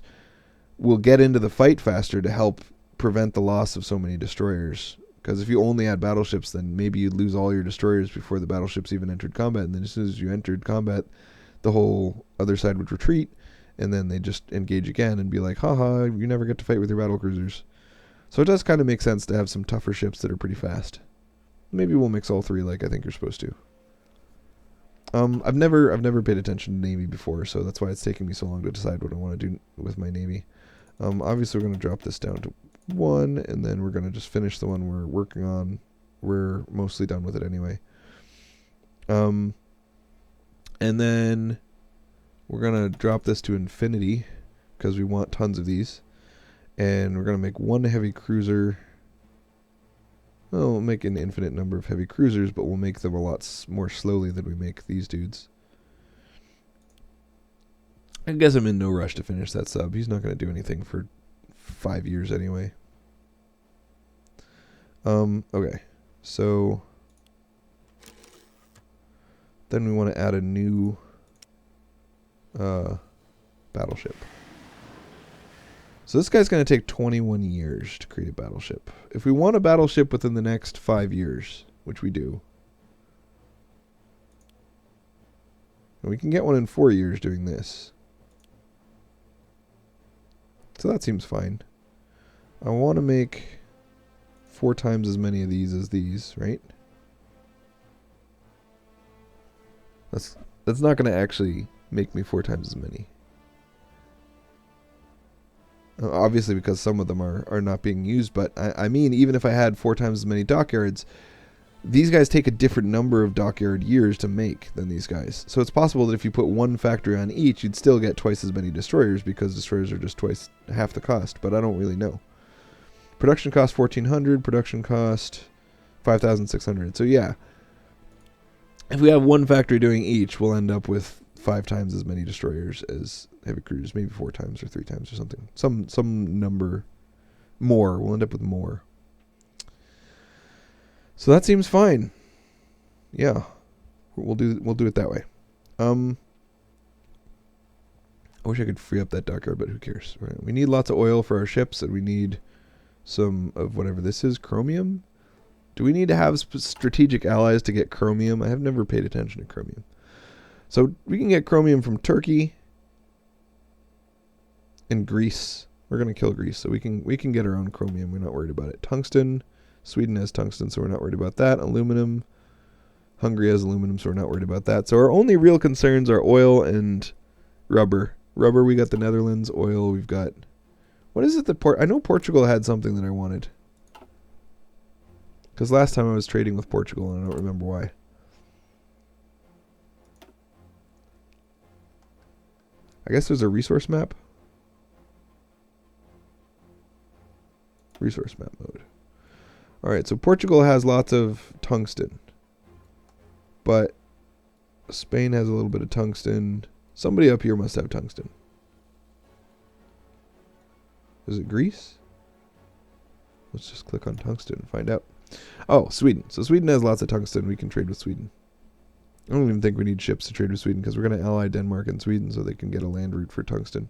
will get into the fight faster to help prevent the loss of so many destroyers. Because if you only had battleships, then maybe you'd lose all your destroyers before the battleships even entered combat. And then as soon as you entered combat, the whole other side would retreat. And then they just engage again and be like, haha, you never get to fight with your battle cruisers. So it does kind of make sense to have some tougher ships that are pretty fast. Maybe we'll mix all 3 like I think you're supposed to. I've never paid attention to Navy before, so that's why it's taking me so long to decide what I want to do with my Navy. Obviously we're going to drop this down to 1, and then we're going to just finish the one we're working on. We're mostly done with it anyway. And then we're going to drop this to infinity, because we want tons of these. And we're going to make 1 heavy cruiser. Well, we'll make an infinite number of heavy cruisers, but we'll make them a lot more slowly than we make these dudes. I guess I'm in no rush to finish that sub. He's not going to do anything for 5 years anyway. Okay. So then we want to add a new battleship. So this guy's going to take 21 years to create a battleship. If we want a battleship within the next 5 years, which we do, and we can get one in 4 years doing this. So that seems fine. I want to make 4 times as many of these as these, right? That's not going to actually make me 4 times as many. Obviously, because some of them are not being used, but I mean, even if I had 4 times as many dockyards, these guys take a different number of dockyard years to make than these guys. So it's possible that if you put 1 factory on each, you'd still get twice as many destroyers, because destroyers are just half the cost, but I don't really know. Production cost 1,400, production cost 5,600. So yeah, if we have 1 factory doing each, we'll end up with 5 times as many destroyers as heavy cruisers, maybe 4 times or 3 times or something. Some number more. We'll end up with more. So that seems fine. Yeah, we'll do it that way. I wish I could free up that dockyard, but who cares? Right. We need lots of oil for our ships, and we need some of whatever this is, chromium. Do we need to have strategic allies to get chromium? I have never paid attention to chromium. So we can get chromium from Turkey and Greece. We're going to kill Greece, so we can get our own chromium. We're not worried about it. Tungsten. Sweden has tungsten, so we're not worried about that. Aluminum. Hungary has aluminum, so we're not worried about that. So our only real concerns are oil and rubber. Rubber, we got the Netherlands. Oil, we've got... What is it that I know Portugal had something that I wanted. Because last time I was trading with Portugal, and I don't remember why. I guess there's a resource map. Resource map mode. Alright, so Portugal has lots of tungsten. But Spain has a little bit of tungsten. Somebody up here must have tungsten. Is it Greece? Let's just click on tungsten and find out. Oh, Sweden. So Sweden has lots of tungsten. We can trade with Sweden. I don't even think we need ships to trade with Sweden, because we're going to ally Denmark and Sweden so they can get a land route for tungsten.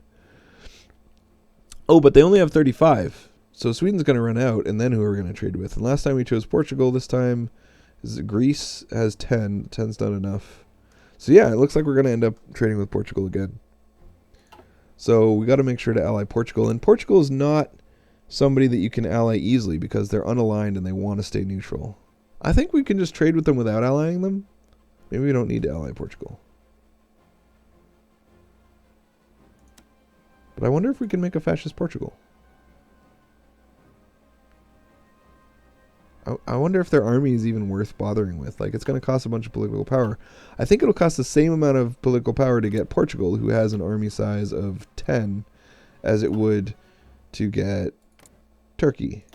Oh, but they only have 35. So Sweden's going to run out, and then who are we going to trade with? And last time we chose Portugal. This time Greece has 10. 10's not enough. So yeah, it looks like we're going to end up trading with Portugal again. So we got to make sure to ally Portugal. And Portugal is not somebody that you can ally easily because they're unaligned and they want to stay neutral. I think we can just trade with them without allying them. Maybe we don't need to ally Portugal. But I wonder if we can make a fascist Portugal. I wonder if their army is even worth bothering with. Like, it's going to cost a bunch of political power. I think it'll cost the same amount of political power to get Portugal, who has an army size of 10, as it would to get Turkey,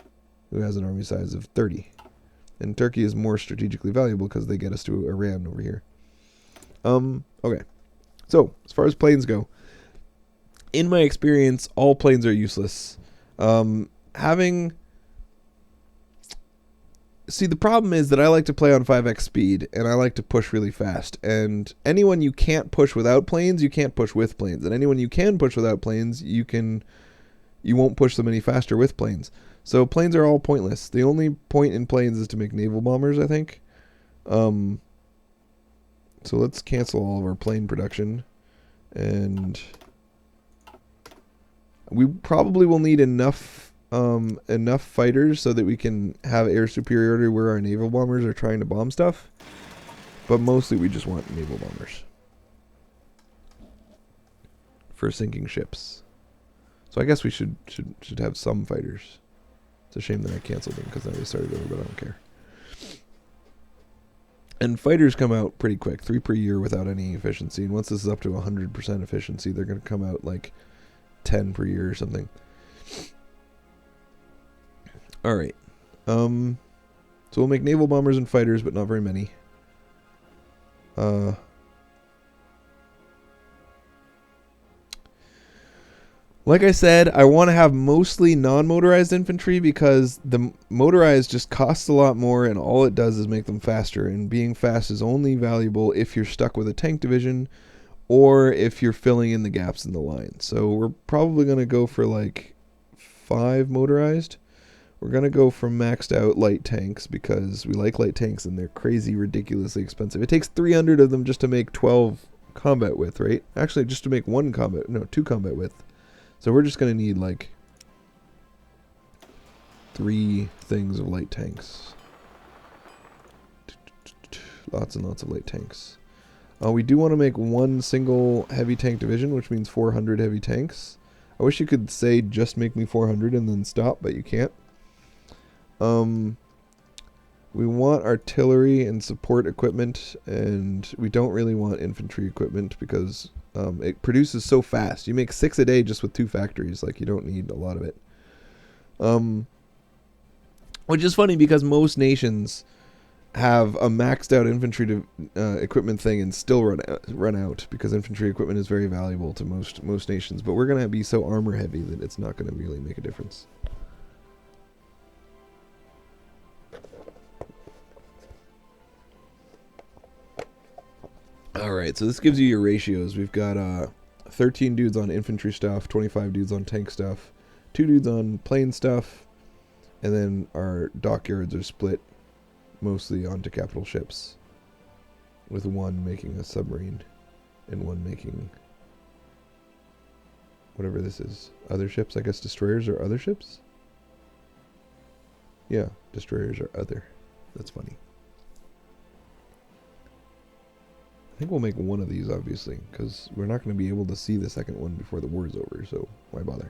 who has an army size of 30. And Turkey is more strategically valuable because they get us to Iran over here. Okay. So, as far as planes go, in my experience, all planes are useless. See, the problem is that I like to play on 5x speed, and I like to push really fast. And anyone you can't push without planes, you can't push with planes. And anyone you can push without planes, you won't push them any faster with planes. So planes are all pointless. The only point in planes is to make naval bombers, I think. So let's cancel all of our plane production. And we probably will need enough fighters so that we can have air superiority where our naval bombers are trying to bomb stuff. But mostly we just want naval bombers for sinking ships. So I guess we should have some fighters. It's a shame that I canceled them because now they started over, but I don't care. And fighters come out pretty quick, 3 per year without any efficiency. And once this is up to 100% efficiency, they're going to come out like 10 per year or something. All right. So we'll make naval bombers and fighters, but not very many. Like I said, I want to have mostly non-motorized infantry because the motorized just costs a lot more, and all it does is make them faster. And being fast is only valuable if you're stuck with a tank division or if you're filling in the gaps in the line. So we're probably going to go for like 5 motorized. We're going to go for maxed out light tanks because we like light tanks and they're crazy, ridiculously expensive. It takes 300 of them just to make 12 combat width, right? Actually, just to make 2 combat width. So we're just going to need like 3 things of light tanks. Lots and lots of light tanks. We do want to make 1 single heavy tank division, which means 400 heavy tanks. I wish you could say just make me 400 and then stop, but you can't. We want artillery and support equipment, and we don't really want infantry equipment because it produces so fast. You make 6 a day just with 2 factories. Like, you don't need a lot of it. Which is funny because most nations have a maxed out infantry equipment thing and still run out because infantry equipment is very valuable to most nations. But we're going to be so armor heavy that it's not going to really make a difference. Alright, so this gives you your ratios. We've got 13 dudes on infantry stuff, 25 dudes on tank stuff, 2 dudes on plane stuff, and then our dockyards are split mostly onto capital ships, with 1 making a submarine and 1 making whatever this is. Other ships? I guess destroyers are other ships? Yeah, destroyers are other. That's funny. I think we'll make 1 of these, obviously, because we're not going to be able to see the second one before the war is over, so why bother?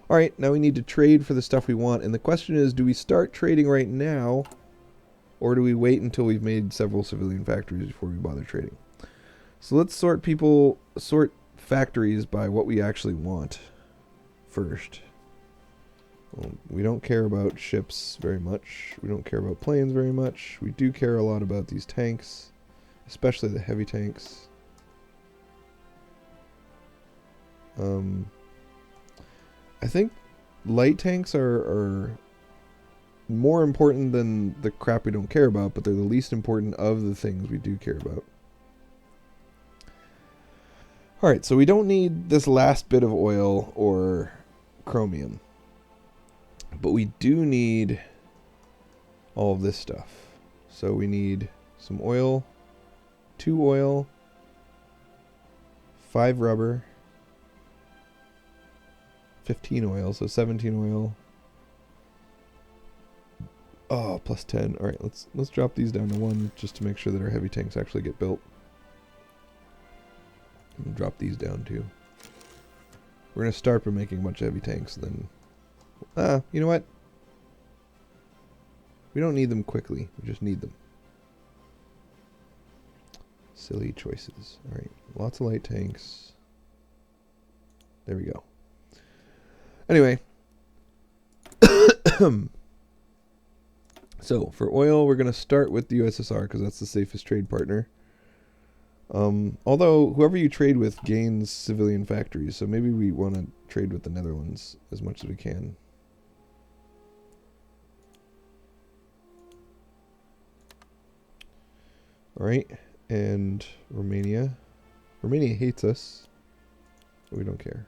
Alright, now we need to trade for the stuff we want, and the question is, do we start trading right now, or do we wait until we've made several civilian factories before we bother trading? So let's sort factories by what we actually want first. Well, we don't care about ships very much. We don't care about planes very much. We do care a lot about these tanks. Especially the heavy tanks. I think light tanks are more important than the crap we don't care about, but they're the least important of the things we do care about. Alright, so we don't need this last bit of oil or chromium. But we do need all of this stuff. So we need some oil, 2 oil, 5 rubber, 15 oil, so 17 oil. Oh, plus 10. All right, let's drop these down to 1 just to make sure that our heavy tanks actually get built. And drop these down too. We're gonna start by making a bunch of heavy tanks, then. You know what? We don't need them quickly. We just need them. Silly choices. All right, lots of light tanks. There we go. Anyway. So, for oil, we're going to start with the USSR because that's the safest trade partner. Although, whoever you trade with gains civilian factories, so maybe we want to trade with the Netherlands as much as we can. Alright, and Romania. Romania hates us, but we don't care.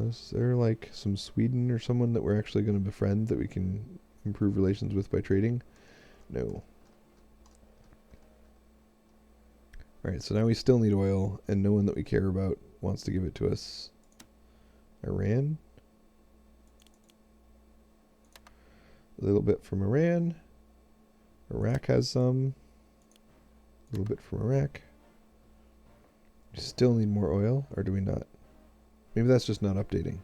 Is there like some Sweden or someone that we're actually going to befriend that we can improve relations with by trading? No. Alright, so now we still need oil, and no one that we care about wants to give it to us. Iran. A little bit from Iran. Iraq has some. A little bit from Iraq. We still need more oil, or do we not? Maybe that's just not updating.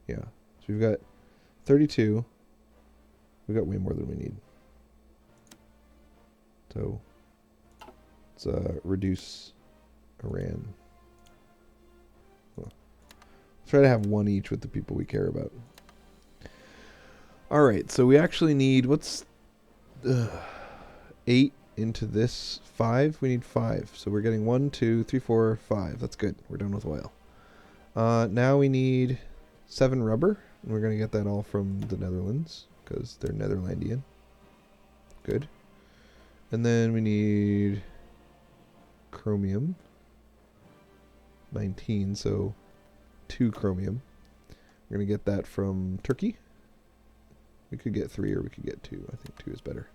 Yeah. So we've got 32. We've got way more than we need. So let's reduce Iran. Well, try to have 1 each with the people we care about. Alright, so we actually need, what's 8 into this 5? We need 5. So we're getting 1, 2, 3, 4, 5. That's good. We're done with oil. Now we need 7 rubber. And we're going to get that all from the Netherlands because they're Netherlandian. Good. And then we need chromium. 19, so 2 chromium. We're going to get that from Turkey. We could get 3 or we could get 2. I think 2 is better.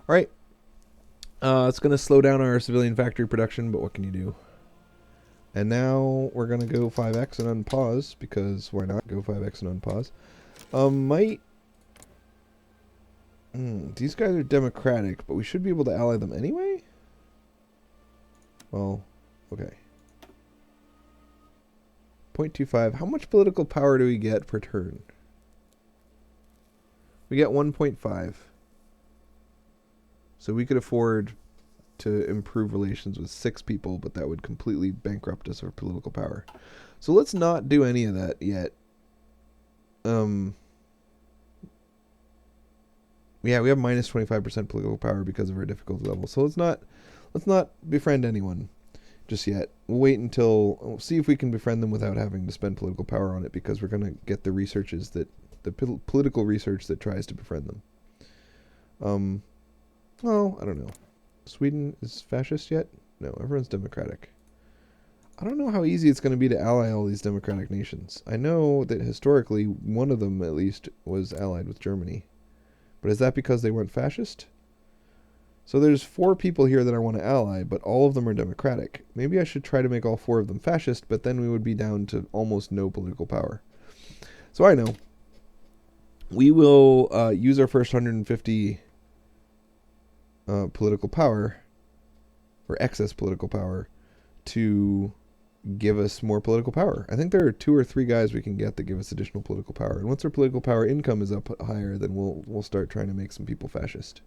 Alright. It's going to slow down our civilian factory production, but what can you do? And now we're going to go 5x and unpause, because why not go 5x and unpause? These guys are democratic, but we should be able to ally them anyway? Well, okay. 0.25. How much political power do we get per turn? We get 1.5. So we could afford to improve relations with 6 people, but that would completely bankrupt us of political power. So let's not do any of that yet. Yeah, we have minus 25% political power because of our difficulty level. So let's not befriend anyone just yet. We'll wait until we'll see if we can befriend them without having to spend political power on it, because we're going to get the researches that the political research that tries to befriend them. Well, I don't know. Sweden is fascist yet? No, everyone's democratic. I don't know how easy it's going to be to ally all these democratic nations. I know that historically one of them at least was allied with Germany. But is that because they weren't fascist? So there's 4 people here that I want to ally, but all of them are democratic. Maybe I should try to make all 4 of them fascist, but then we would be down to almost no political power. So I know. We will use our first 150 political power, or excess political power, to give us more political power. I think there are 2 or 3 guys we can get that give us additional political power. And once our political power income is up higher, then we'll start trying to make some people fascist.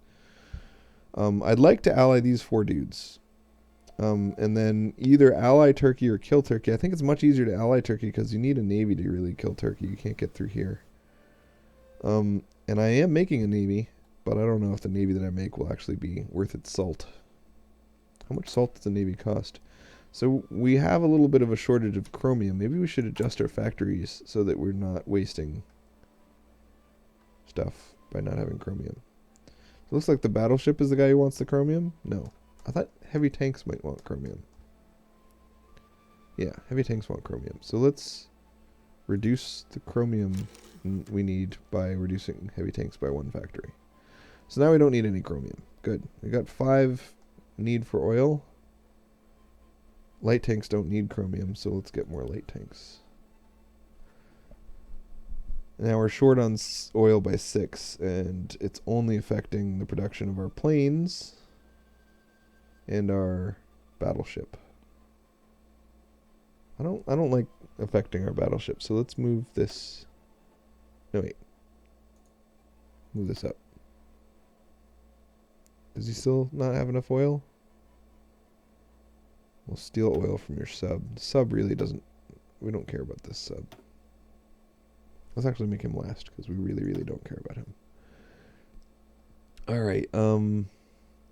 I'd like to ally these 4 dudes. And then either ally Turkey or kill Turkey. I think it's much easier to ally Turkey because you need a navy to really kill Turkey. You can't get through here. And I am making a navy, but I don't know if the navy that I make will actually be worth its salt. How much salt does the navy cost? So we have a little bit of a shortage of chromium. Maybe we should adjust our factories so that we're not wasting stuff by not having chromium. It looks like the battleship is the guy who wants the chromium. No. I thought heavy tanks might want chromium. Yeah, heavy tanks want chromium. So let's reduce the chromium we need by reducing heavy tanks by 1 factory. So now we don't need any chromium. Good. We got 5 need for oil. Light tanks don't need chromium, so let's get more light tanks. Now we're short on oil by 6, and it's only affecting the production of our planes and our battleship. I don't like affecting our battleship, so let's move this. No, wait. Move this up. Does he still not have enough oil? We'll steal oil from your sub. The sub really doesn't... We don't care about this sub. Let's actually make him last, because we really, really don't care about him. Alright,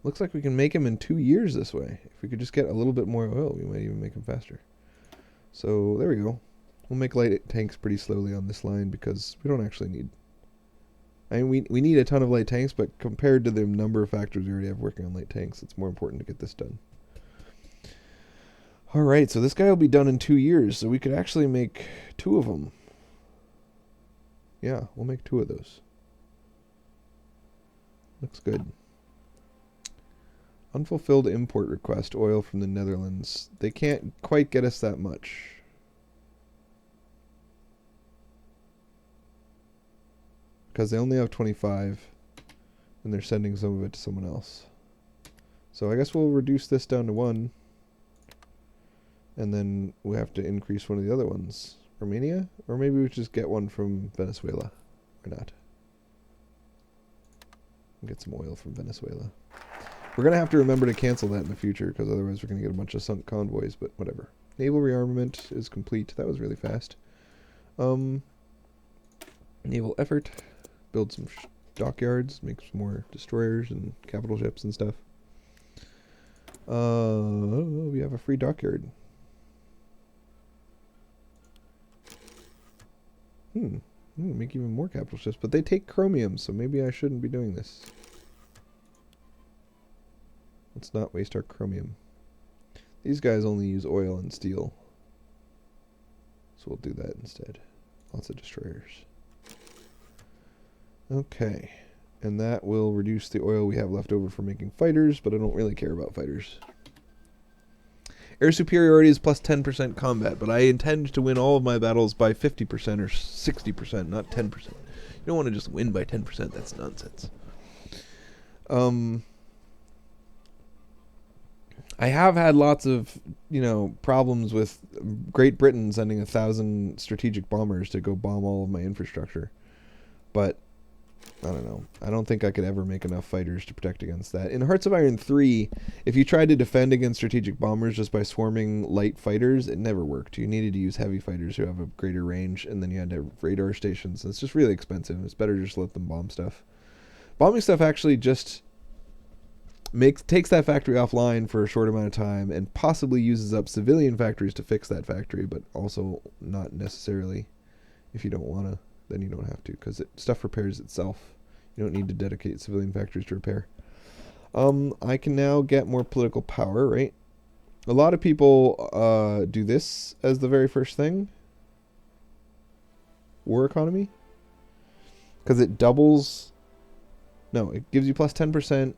looks like we can make him in 2 years this way. If we could just get a little bit more oil, we might even make him faster. So, there we go. We'll make light tanks pretty slowly on this line, because we don't actually need... I mean, we need a ton of light tanks, but compared to the number of factories we already have working on light tanks, it's more important to get this done. Alright, so this guy will be done in 2 years, so we could actually make 2 of them. Yeah, we'll make 2 of those. Looks good. Unfulfilled import request, oil from the Netherlands. They can't quite get us that much. Because they only have 25, and they're sending some of it to someone else. So I guess we'll reduce this down to 1. And then we have to increase one of the other ones. Romania? Or maybe we just get one from Venezuela. Or not. Get some oil from Venezuela. We're going to have to remember to cancel that in the future, because otherwise we're going to get a bunch of sunk convoys, but whatever. Naval rearmament is complete. That was really fast. Naval effort. Build some dockyards. Make some more destroyers and capital ships and stuff. We have a free dockyard. Make even more capital ships, but they take chromium, so maybe I shouldn't be doing this. Let's not waste our chromium. These guys only use oil and steel, so we'll do that instead. Lots of destroyers. Okay, and that will reduce the oil we have left over for making fighters, but I don't really care about fighters. Air superiority is plus 10% combat, but I intend to win all of my battles by 50% or 60%, not 10%. You don't want to just win by 10%, that's nonsense. I have had lots of, problems with Great Britain sending 1,000 strategic bombers to go bomb all of my infrastructure. But I don't know. I don't think I could ever make enough fighters to protect against that. In Hearts of Iron 3, if you tried to defend against strategic bombers just by swarming light fighters, it never worked. You needed to use heavy fighters who have a greater range, and then you had to have radar stations. It's just really expensive. It's better to just let them bomb stuff. Bombing stuff actually just takes that factory offline for a short amount of time and possibly uses up civilian factories to fix that factory, but also not necessarily. If you don't want to, then you don't have to, because stuff repairs itself. You don't need to dedicate civilian factories to repair. I can now get more political power, right? A lot of people do this as the very first thing. War economy. Because it doubles... No, it gives you plus 10%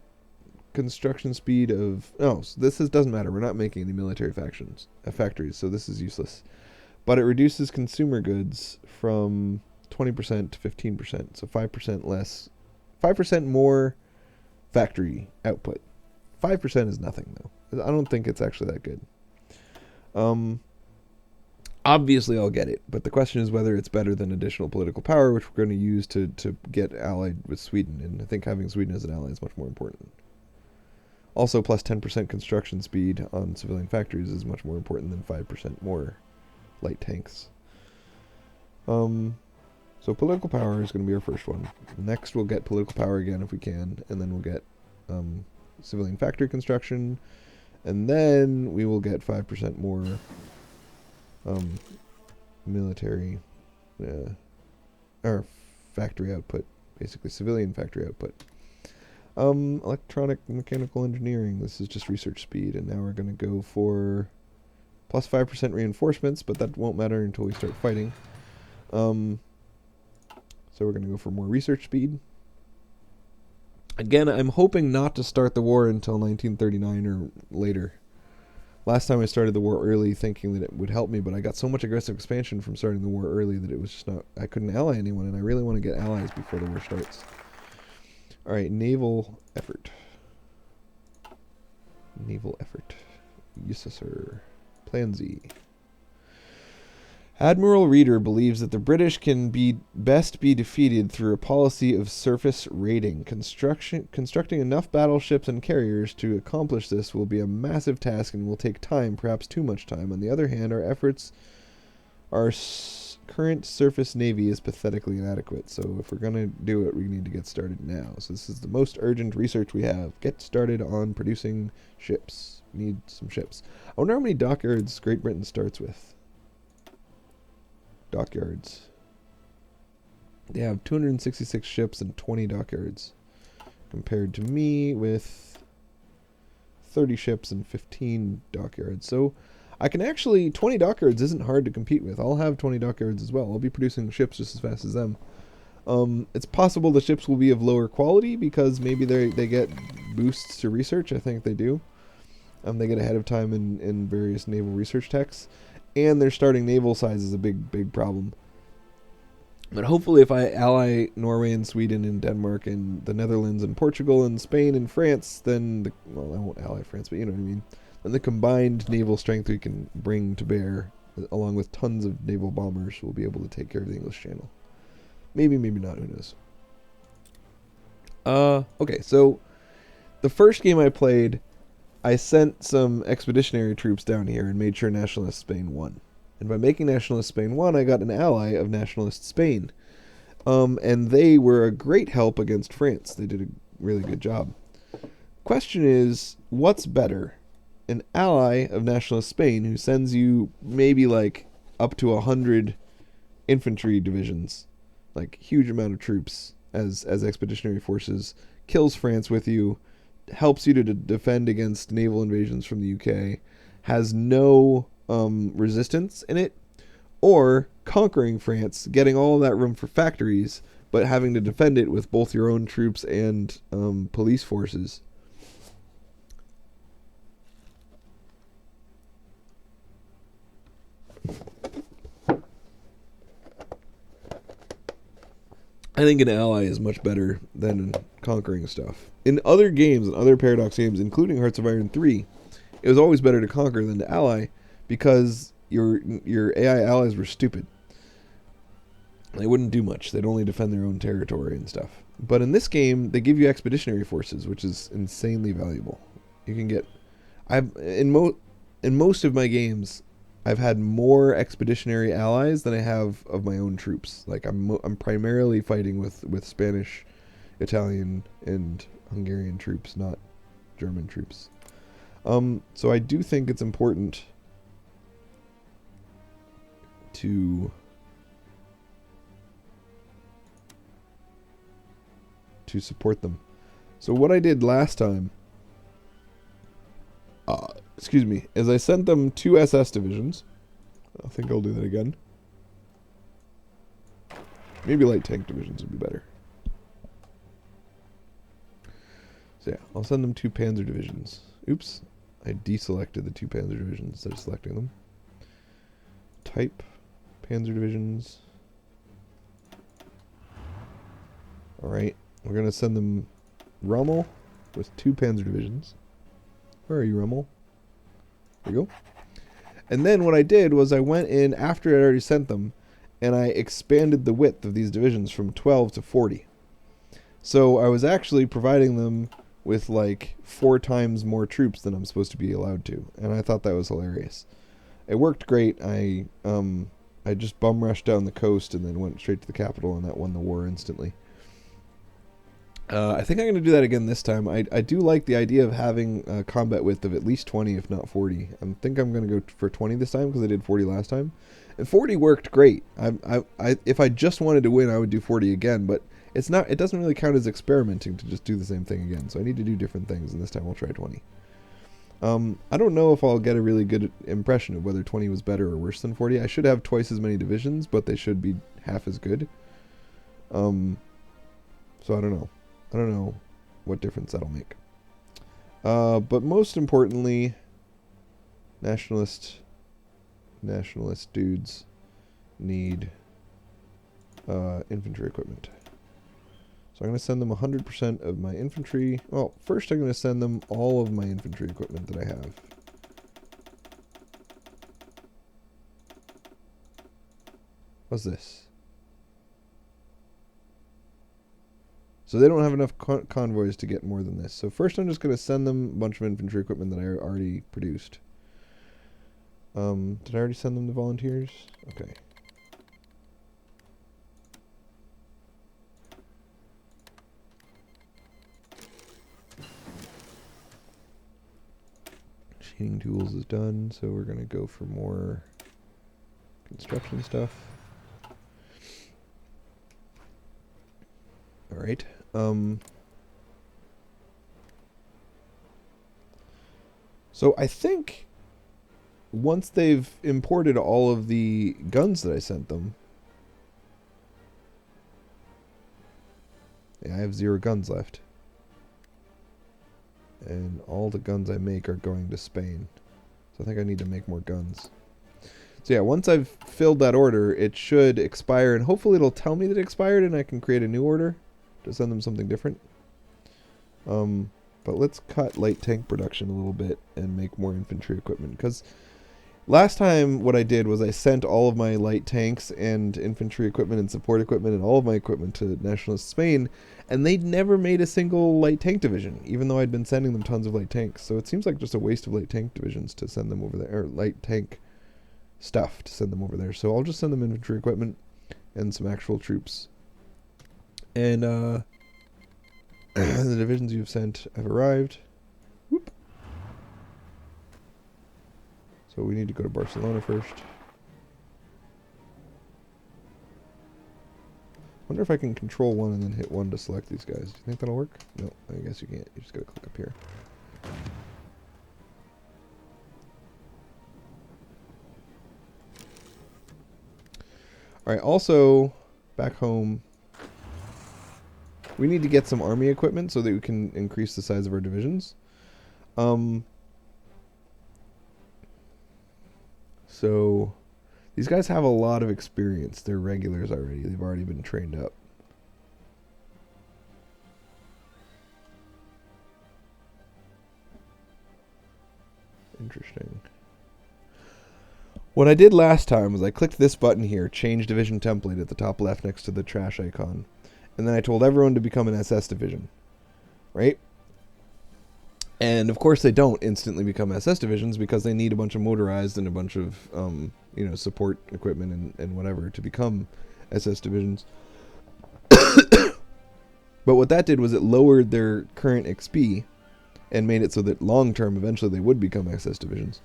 construction speed of... No, so this doesn't matter. We're not making any military factories, so this is useless. But it reduces consumer goods from 20% to 15%, so 5% less. 5% more factory output. 5% is nothing, though. I don't think it's actually that good. Obviously, I'll get it, but the question is whether it's better than additional political power, which we're going to use to get allied with Sweden, and I think having Sweden as an ally is much more important. Also, plus 10% construction speed on civilian factories is much more important than 5% more light tanks. So political power is going to be our first one. Next, we'll get political power again if we can, and then we'll get civilian factory construction, and then we will get 5% more military or factory output, basically civilian factory output. Electronic and mechanical engineering, this is just research speed, and now we're going to go for plus 5% reinforcements, but that won't matter until we start fighting. So we're going to go for more research speed. Again, I'm hoping not to start the war until 1939 or later. Last time I started the war early thinking that it would help me, but I got so much aggressive expansion from starting the war early that it was just not... I couldn't ally anyone, and I really want to get allies before the war starts. Alright, naval effort. Naval effort. Yes, sir. Plan Z. Admiral Reeder believes that the British can best be defeated through a policy of surface raiding. Constructing enough battleships and carriers to accomplish this will be a massive task and will take time, perhaps too much time. On the other hand, our current surface navy is pathetically inadequate. So if we're going to do it, we need to get started now. So this is the most urgent research we have. Get started on producing ships. Need some ships. I wonder how many dockyards Great Britain starts with. Dockyards. They have 266 ships and 20 dockyards, compared to me with 30 ships and 15 dockyards. So I can actually... 20 dockyards isn't hard to compete with. I'll have 20 dockyards as well. I'll be producing ships just as fast as them. It's possible the ships will be of lower quality because maybe they get boosts to research. I think they do. They get ahead of time in various naval research techs. And their starting naval size is a big problem. But hopefully if I ally Norway and Sweden and Denmark and the Netherlands and Portugal and Spain and France, then... well, I won't ally France, but you know what I mean. Then the combined naval strength we can bring to bear, along with tons of naval bombers, will be able to take care of the English Channel. Maybe, maybe not, who knows. Okay, so the first game I played... I sent some expeditionary troops down here and made sure Nationalist Spain won. And by making Nationalist Spain won, I got an ally of Nationalist Spain. And they were a great help against France. They did a really good job. Question is, what's better? An ally of Nationalist Spain who sends you maybe like up to 100 infantry divisions, like huge amount of troops as expeditionary forces, kills France with you, helps you to defend against naval invasions from the UK, has no resistance in it, or conquering France, getting all of that room for factories, but having to defend it with both your own troops and police forces. I think an ally is much better than conquering stuff. In other games, in other Paradox games, including Hearts of Iron 3, it was always better to conquer than to ally because your AI allies were stupid. They wouldn't do much. They'd only defend their own territory and stuff. But in this game, they give you expeditionary forces, which is insanely valuable. You can get... in most of my games, I've had more expeditionary allies than I have of my own troops. Like I'm primarily fighting with Spanish, Italian, and Hungarian troops, not German troops. So I do think it's important to support them. So what I did last time, is I sent them 2 SS divisions. I think I'll do that again. Maybe light tank divisions would be better. So yeah, I'll send them 2 Panzer divisions. Oops, I deselected the 2 Panzer divisions instead of selecting them. Type, Panzer divisions. Alright, we're going to send them Rommel with 2 Panzer divisions. Where are you, Rommel? There you go. And then what I did was I went in after I already sent them, and I expanded the width of these divisions from 12 to 40. So I was actually providing them with like 4 times more troops than I'm supposed to be allowed to, and I thought that was hilarious. It worked great. I just bum rushed down the coast and then went straight to the capital, and that won the war instantly. I think I'm going to do that again this time. I do like the idea of having a combat width of at least 20, if not 40. I think I'm going to go for 20 this time because I did 40 last time. And 40 worked great. If I just wanted to win, I would do 40 again, but it's not. It doesn't really count as experimenting to just do the same thing again. So I need to do different things, and this time I'll try 20. I don't know if I'll get a really good impression of whether 20 was better or worse than 40. I should have twice as many divisions, but they should be half as good. So I don't know. I don't know what difference that'll make. But most importantly, nationalist dudes need infantry equipment. So I'm going to send them 100% of my infantry. Well, first I'm going to send them all of my infantry equipment that I have. What's this? So they don't have enough convoys to get more than this. So first I'm just going to send them a bunch of infantry equipment that I already produced. Did I already send them the volunteers? Okay. Machining tools is done, so we're going to go for more construction stuff. Alright. So I think once they've imported all of the guns that I sent them, yeah, I have 0 guns left. And all the guns I make are going to Spain. So I think I need to make more guns. So yeah, once I've filled that order, it should expire, and hopefully it'll tell me that it expired and I can create a new order to send them something different. But let's cut light tank production a little bit and make more infantry equipment, because last time what I did was I sent all of my light tanks and infantry equipment and support equipment and all of my equipment to Nationalist Spain, and they'd never made a single light tank division, even though I'd been sending them tons of light tanks. So it seems like just a waste of light tank divisions to send them over there, or light tank stuff to send them over there. So I'll just send them infantry equipment and some actual troops. And the divisions you've sent have arrived. Whoop. So we need to go to Barcelona first. Wonder if I can control 1 and then hit 1 to select these guys. Do you think that'll work? No, I guess you can't. You just gotta click up here. Alright, also, back home, we need to get some army equipment so that we can increase the size of our divisions. So these guys have a lot of experience. They're regulars already. They've already been trained up. Interesting. What I did last time was I clicked this button here, change division template at the top left next to the trash icon. And then I told everyone to become an SS division. Right? And of course they don't instantly become SS divisions because they need a bunch of motorized and a bunch of support equipment and whatever to become SS divisions. But what that did was it lowered their current XP and made it so that long term eventually they would become SS divisions.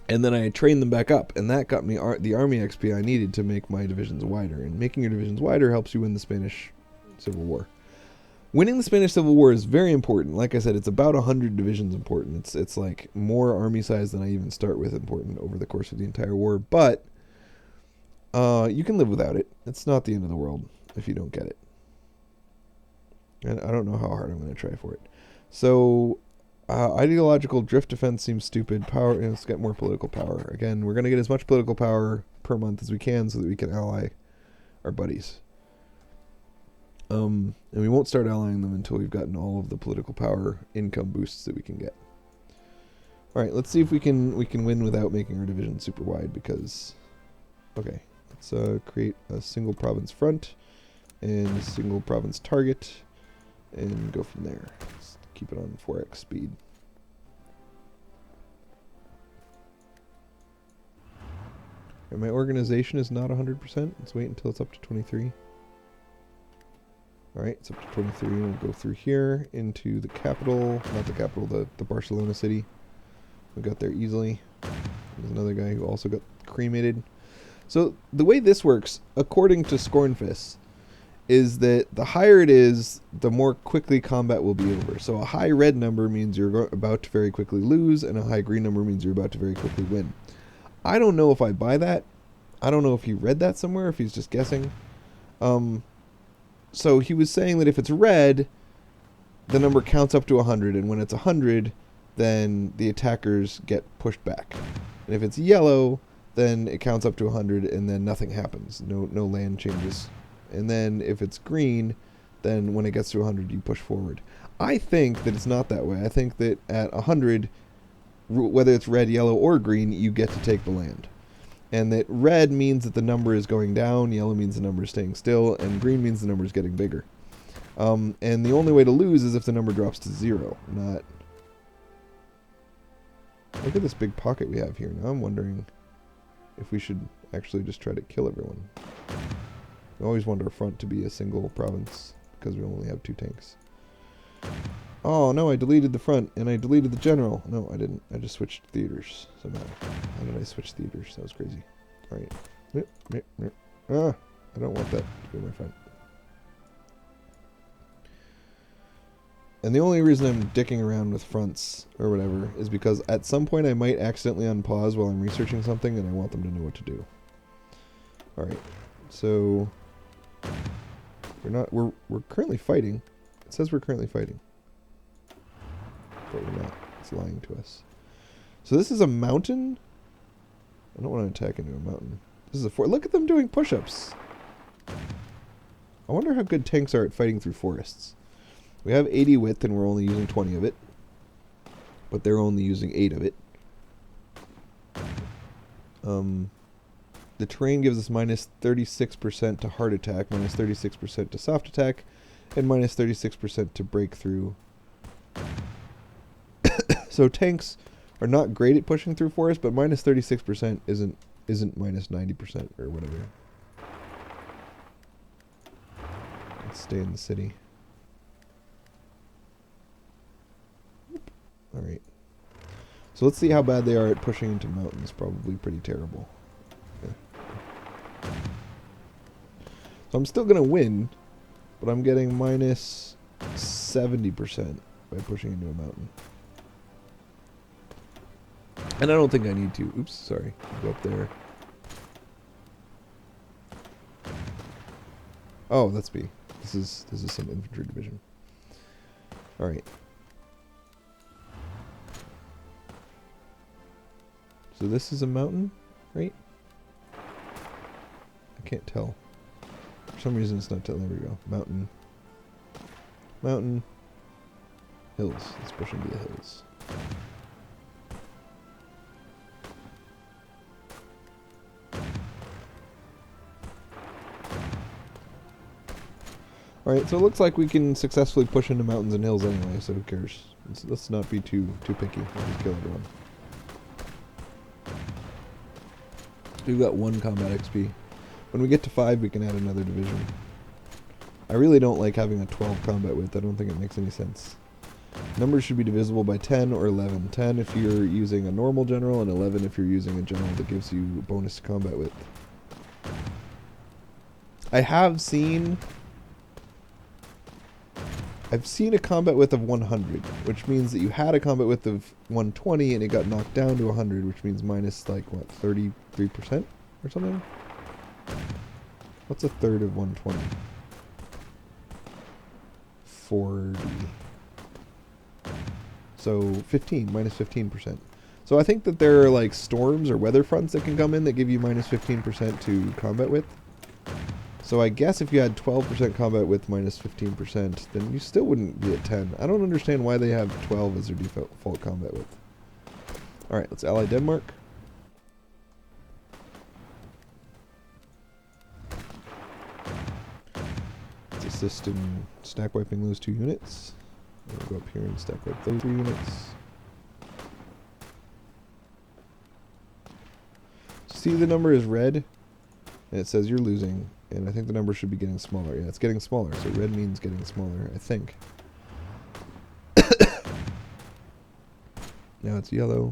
And then I trained them back up, and that got me the army XP I needed to make my divisions wider. And making your divisions wider helps you win the Spanish Civil War. Winning the Spanish Civil War is very important. Like I said, it's about 100 divisions important. It's like more army size than I even start with important over the course of the entire war. But you can live without it. It's not the end of the world if you don't get it. And I don't know how hard I'm going to try for it. So ideological drift defense seems stupid. Power, let's get more political power. Again, we're going to get as much political power per month as we can so that we can ally our buddies. And we won't start allying them until we've gotten all of the political power income boosts that we can get. All right, let's see if we can win without making our division super wide. Because, okay, let's create a single province front and a single province target, and go from there. Let's keep it on 4x speed. And my organization is not 100%. Let's wait until it's up to 23. Alright, it's up to 23. We'll go through here into the capital. Not the capital, the Barcelona city. We got there easily. There's another guy who also got cremated. So the way this works, according to Scornfist, is that the higher it is, the more quickly combat will be over. So a high red number means you're about to very quickly lose, and a high green number means you're about to very quickly win. I don't know if I buy that. I don't know if he read that somewhere, if he's just guessing. So he was saying that if it's red, the number counts up to 100, and when it's 100, then the attackers get pushed back. And if it's yellow, then it counts up to 100, and then nothing happens. No land changes. And then if it's green, then when it gets to 100, you push forward. I think that it's not that way. I think that at 100, whether it's red, yellow, or green, you get to take the land. And that red means that the number is going down, yellow means the number is staying still, and green means the number is getting bigger. And the only way to lose is if the number drops to 0, not... Look at this big pocket we have here. Now I'm wondering if we should actually just try to kill everyone. We always want our front to be a single province, because we only have 2 tanks. Oh no, I deleted the front, and I deleted the general. No, I didn't. I just switched theaters somehow. How did I switch theaters? That was crazy. Alright. I don't want that to be my front. And the only reason I'm dicking around with fronts, or whatever, is because at some point I might accidentally unpause while I'm researching something, and I want them to know what to do. Alright. So... We're currently fighting. It says we're currently fighting. But we're not. It's lying to us. So this is a mountain? I don't want to attack into a mountain. This is a fort. Look at them doing push-ups. I wonder how good tanks are at fighting through forests. We have 80 width and we're only using 20 of it. But they're only using 8 of it. The terrain gives us minus 36% to hard attack, minus 36% to soft attack, and minus 36% to breakthrough. So tanks are not great at pushing through forests, but minus 36% isn't minus 90% or whatever. Let's stay in the city. Alright. So let's see how bad they are at pushing into mountains. Probably pretty terrible. Yeah. So I'm still going to win, but I'm getting minus 70% by pushing into a mountain. And I don't think I need to. Oops, sorry. Go up there. Oh, that's B. This is some infantry division. Alright. So this is a mountain, right? I can't tell. For some reason it's not telling. There we go. Mountain. Mountain. Hills. Let's push into the hills. Alright, so it looks like we can successfully push into mountains and hills anyway, so who cares? Let's not be too picky. We'll just kill everyone. We've got 1 combat XP. When we get to 5, we can add another division. I really don't like having a 12 combat width. I don't think it makes any sense. Numbers should be divisible by 10 or 11. 10 if you're using a normal general, and 11 if you're using a general that gives you bonus to combat width. I've seen a combat width of 100, which means that you had a combat width of 120 and it got knocked down to 100, which means minus, like, what, 33% or something? What's a third of 120? 40. So 15, minus 15%. So I think that there are, like, storms or weather fronts that can come in that give you minus 15% to combat width. So I guess if you had 12% combat width minus 15%, then you still wouldn't be at 10. I don't understand why they have 12 as their default combat width. Alright, let's ally Denmark. Let's assist in stack wiping those 2 units. We'll go up here and stack wipe those 3 units. See, the number is red, and it says you're losing. And I think the number should be getting smaller. Yeah, it's getting smaller. So red means getting smaller, I think. Now it's yellow.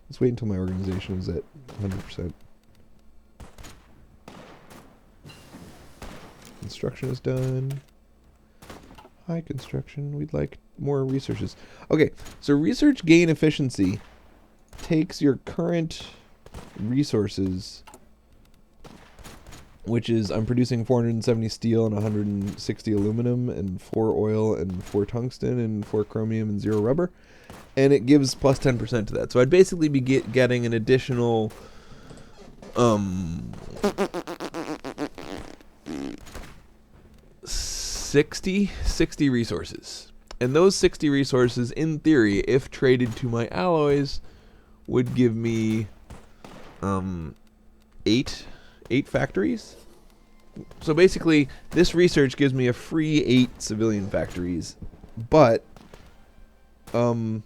Let's wait until my organization is at 100%. Construction is done. High construction. We'd like more researches. Okay, so research gain efficiency takes your current resources, which is I'm producing 470 steel and 160 aluminum and 4 oil and 4 tungsten and 4 chromium and 0 rubber, and it gives plus 10% to that. So I'd basically be getting an additional 60 resources. And those 60 resources, in theory, if traded to my alloys, would give me 8 factories. So basically, this research gives me a free 8 civilian factories. But then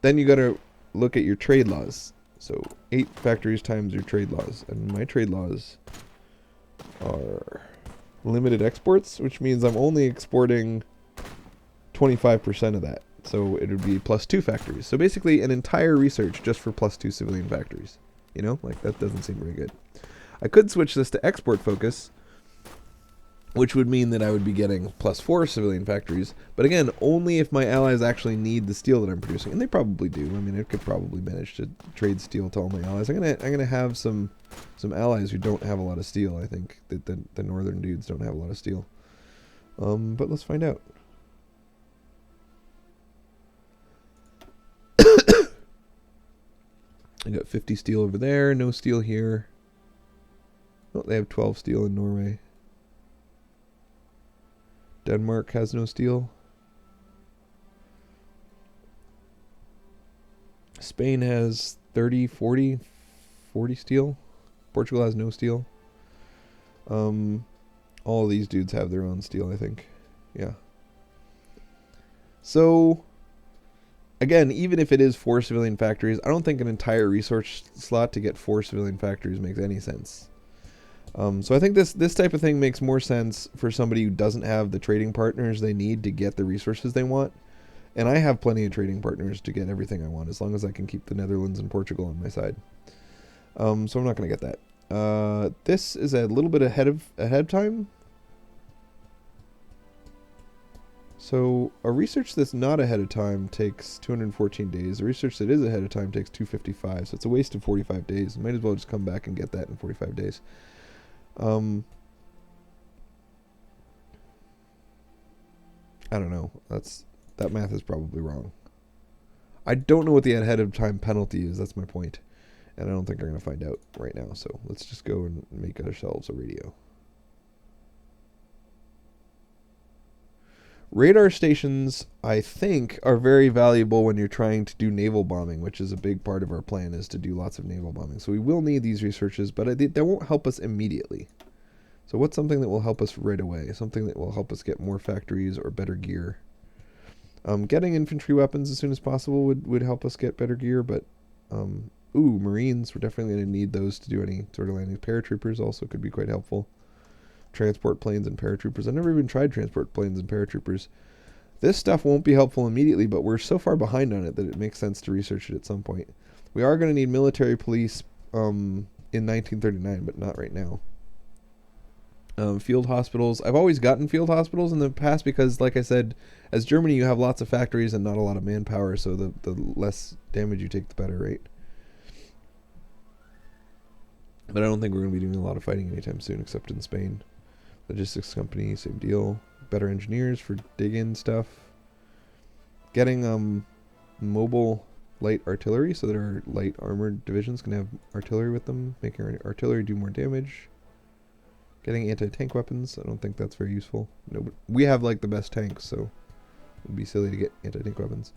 you gotta look at your trade laws. So 8 factories times your trade laws. And my trade laws are limited exports, which means I'm only exporting 25% of that. So it would be plus 2 factories. So basically an entire research just for plus 2 civilian factories. You know, like that doesn't seem very good. I could switch this to export focus, which would mean that I would be getting plus 4 civilian factories. But again, only if my allies actually need the steel that I'm producing. And they probably do. I mean, I could probably manage to trade steel to all my allies. I'm gonna have some allies who don't have a lot of steel. I think that the northern dudes don't have a lot of steel. But let's find out. I got 50 steel over there, no steel here. Oh, they have 12 steel in Norway. Denmark has no steel. Spain has 30, 40 steel. Portugal has no steel. All of these dudes have their own steel, I think. Yeah. So again, even if it is 4 civilian factories, I don't think an entire research slot to get 4 civilian factories makes any sense. So I think this type of thing makes more sense for somebody who doesn't have the trading partners they need to get the resources they want. And I have plenty of trading partners to get everything I want, as long as I can keep the Netherlands and Portugal on my side. So I'm not going to get that. This is a little bit ahead of time. So a research that's not ahead of time takes 214 days. A research that is ahead of time takes 255. So it's a waste of 45 days. Might as well just come back and get that in 45 days. I don't know. That math is probably wrong. I don't know what the ahead of time penalty is. That's my point. And I don't think we're going to find out right now. So let's just go and make ourselves a radio. Radar stations, I think, are very valuable when you're trying to do naval bombing, which is a big part of our plan, is to do lots of naval bombing. So we will need these researches, but they won't help us immediately. So what's something that will help us right away? Something that will help us get more factories or better gear. Getting infantry weapons as soon as possible would help us get better gear, but Marines, we're definitely going to need those to do any sort of landings. Paratroopers also could be quite helpful. Transport planes and paratroopers. I've never even tried transport planes and paratroopers. This stuff won't be helpful immediately, but we're so far behind on it that it makes sense to research it at some point. We are going to need military police in 1939, but not right now. Field hospitals. I've always gotten field hospitals in the past because, like I said, as Germany, you have lots of factories and not a lot of manpower, so the less damage you take, the better, right? But I don't think we're going to be doing a lot of fighting anytime soon, except in Spain. Logistics company, same deal. Better engineers for dig-in stuff. Getting mobile light artillery so that our light armored divisions can have artillery with them, making our artillery do more damage. Getting anti-tank weapons. I don't think that's very useful. No, but we have like the best tanks, so it'd be silly to get anti-tank weapons.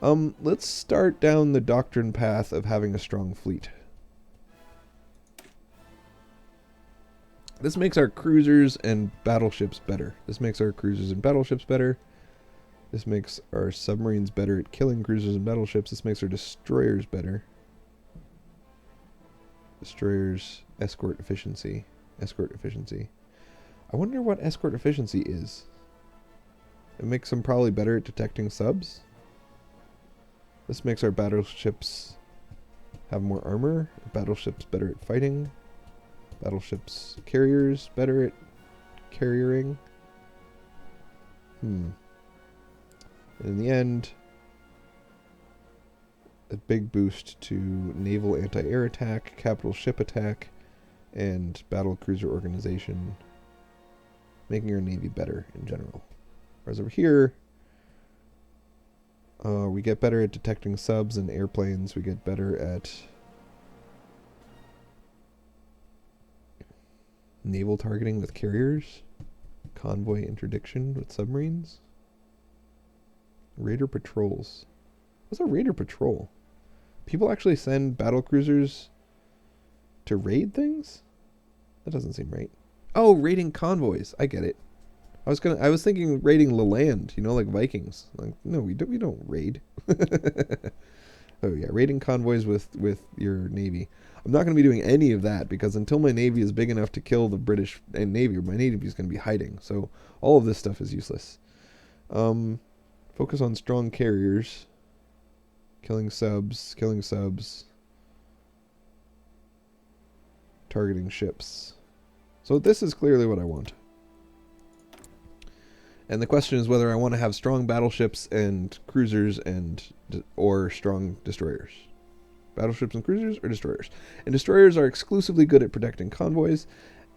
Let's start down the doctrine path of having a strong fleet. This makes our cruisers and battleships better. This makes our cruisers and battleships better. This makes our submarines better at killing cruisers and battleships. This makes our destroyers better. Destroyers, escort efficiency. Escort efficiency. I wonder what escort efficiency is. It makes them probably better at detecting subs. This makes our battleships have more armor. Battleships better at fighting. Battleships carriers better at carriering. And in the end, a big boost to naval anti-air attack, capital ship attack, and battle cruiser organization, making our navy better in general. Whereas over here, we get better at detecting subs and airplanes. We get better at naval targeting with carriers, convoy interdiction with submarines, raider patrols. What's a raider patrol? People actually send battle cruisers to raid things? That doesn't seem right. Oh, raiding convoys. I get it. I was thinking raiding the land, like Vikings. Like, no, we don't raid. Oh yeah, raiding convoys with your navy. I'm not going to be doing any of that because until my navy is big enough to kill the British navy, my navy is going to be hiding. So all of this stuff is useless. Focus on strong carriers. Killing subs. Targeting ships. So this is clearly what I want. And the question is whether I want to have strong battleships and cruisers or strong destroyers. Battleships and cruisers or destroyers. And destroyers are exclusively good at protecting convoys.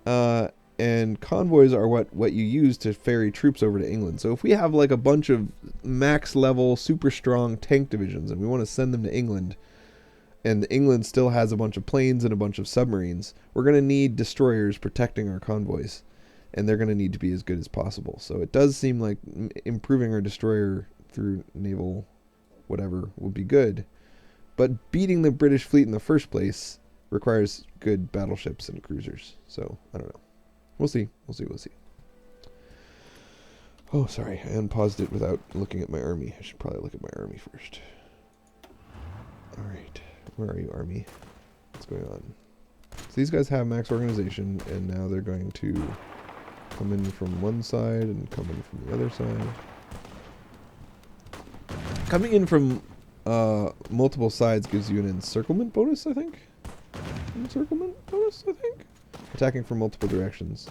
And convoys are what you use to ferry troops over to England. So if we have like a bunch of max level, super strong tank divisions and we want to send them to England, and England still has a bunch of planes and a bunch of submarines, we're going to need destroyers protecting our convoys. And they're going to need to be as good as possible. So it does seem like improving our destroyer through naval whatever would be good. But beating the British fleet in the first place requires good battleships and cruisers. So, I don't know. We'll see. Oh, sorry. I unpaused it without looking at my army. I should probably look at my army first. Alright. Where are you, army? What's going on? So these guys have max organization, and now they're going to come in from one side and come in from the other side. Coming in from multiple sides gives you an encirclement bonus, I think. Attacking from multiple directions.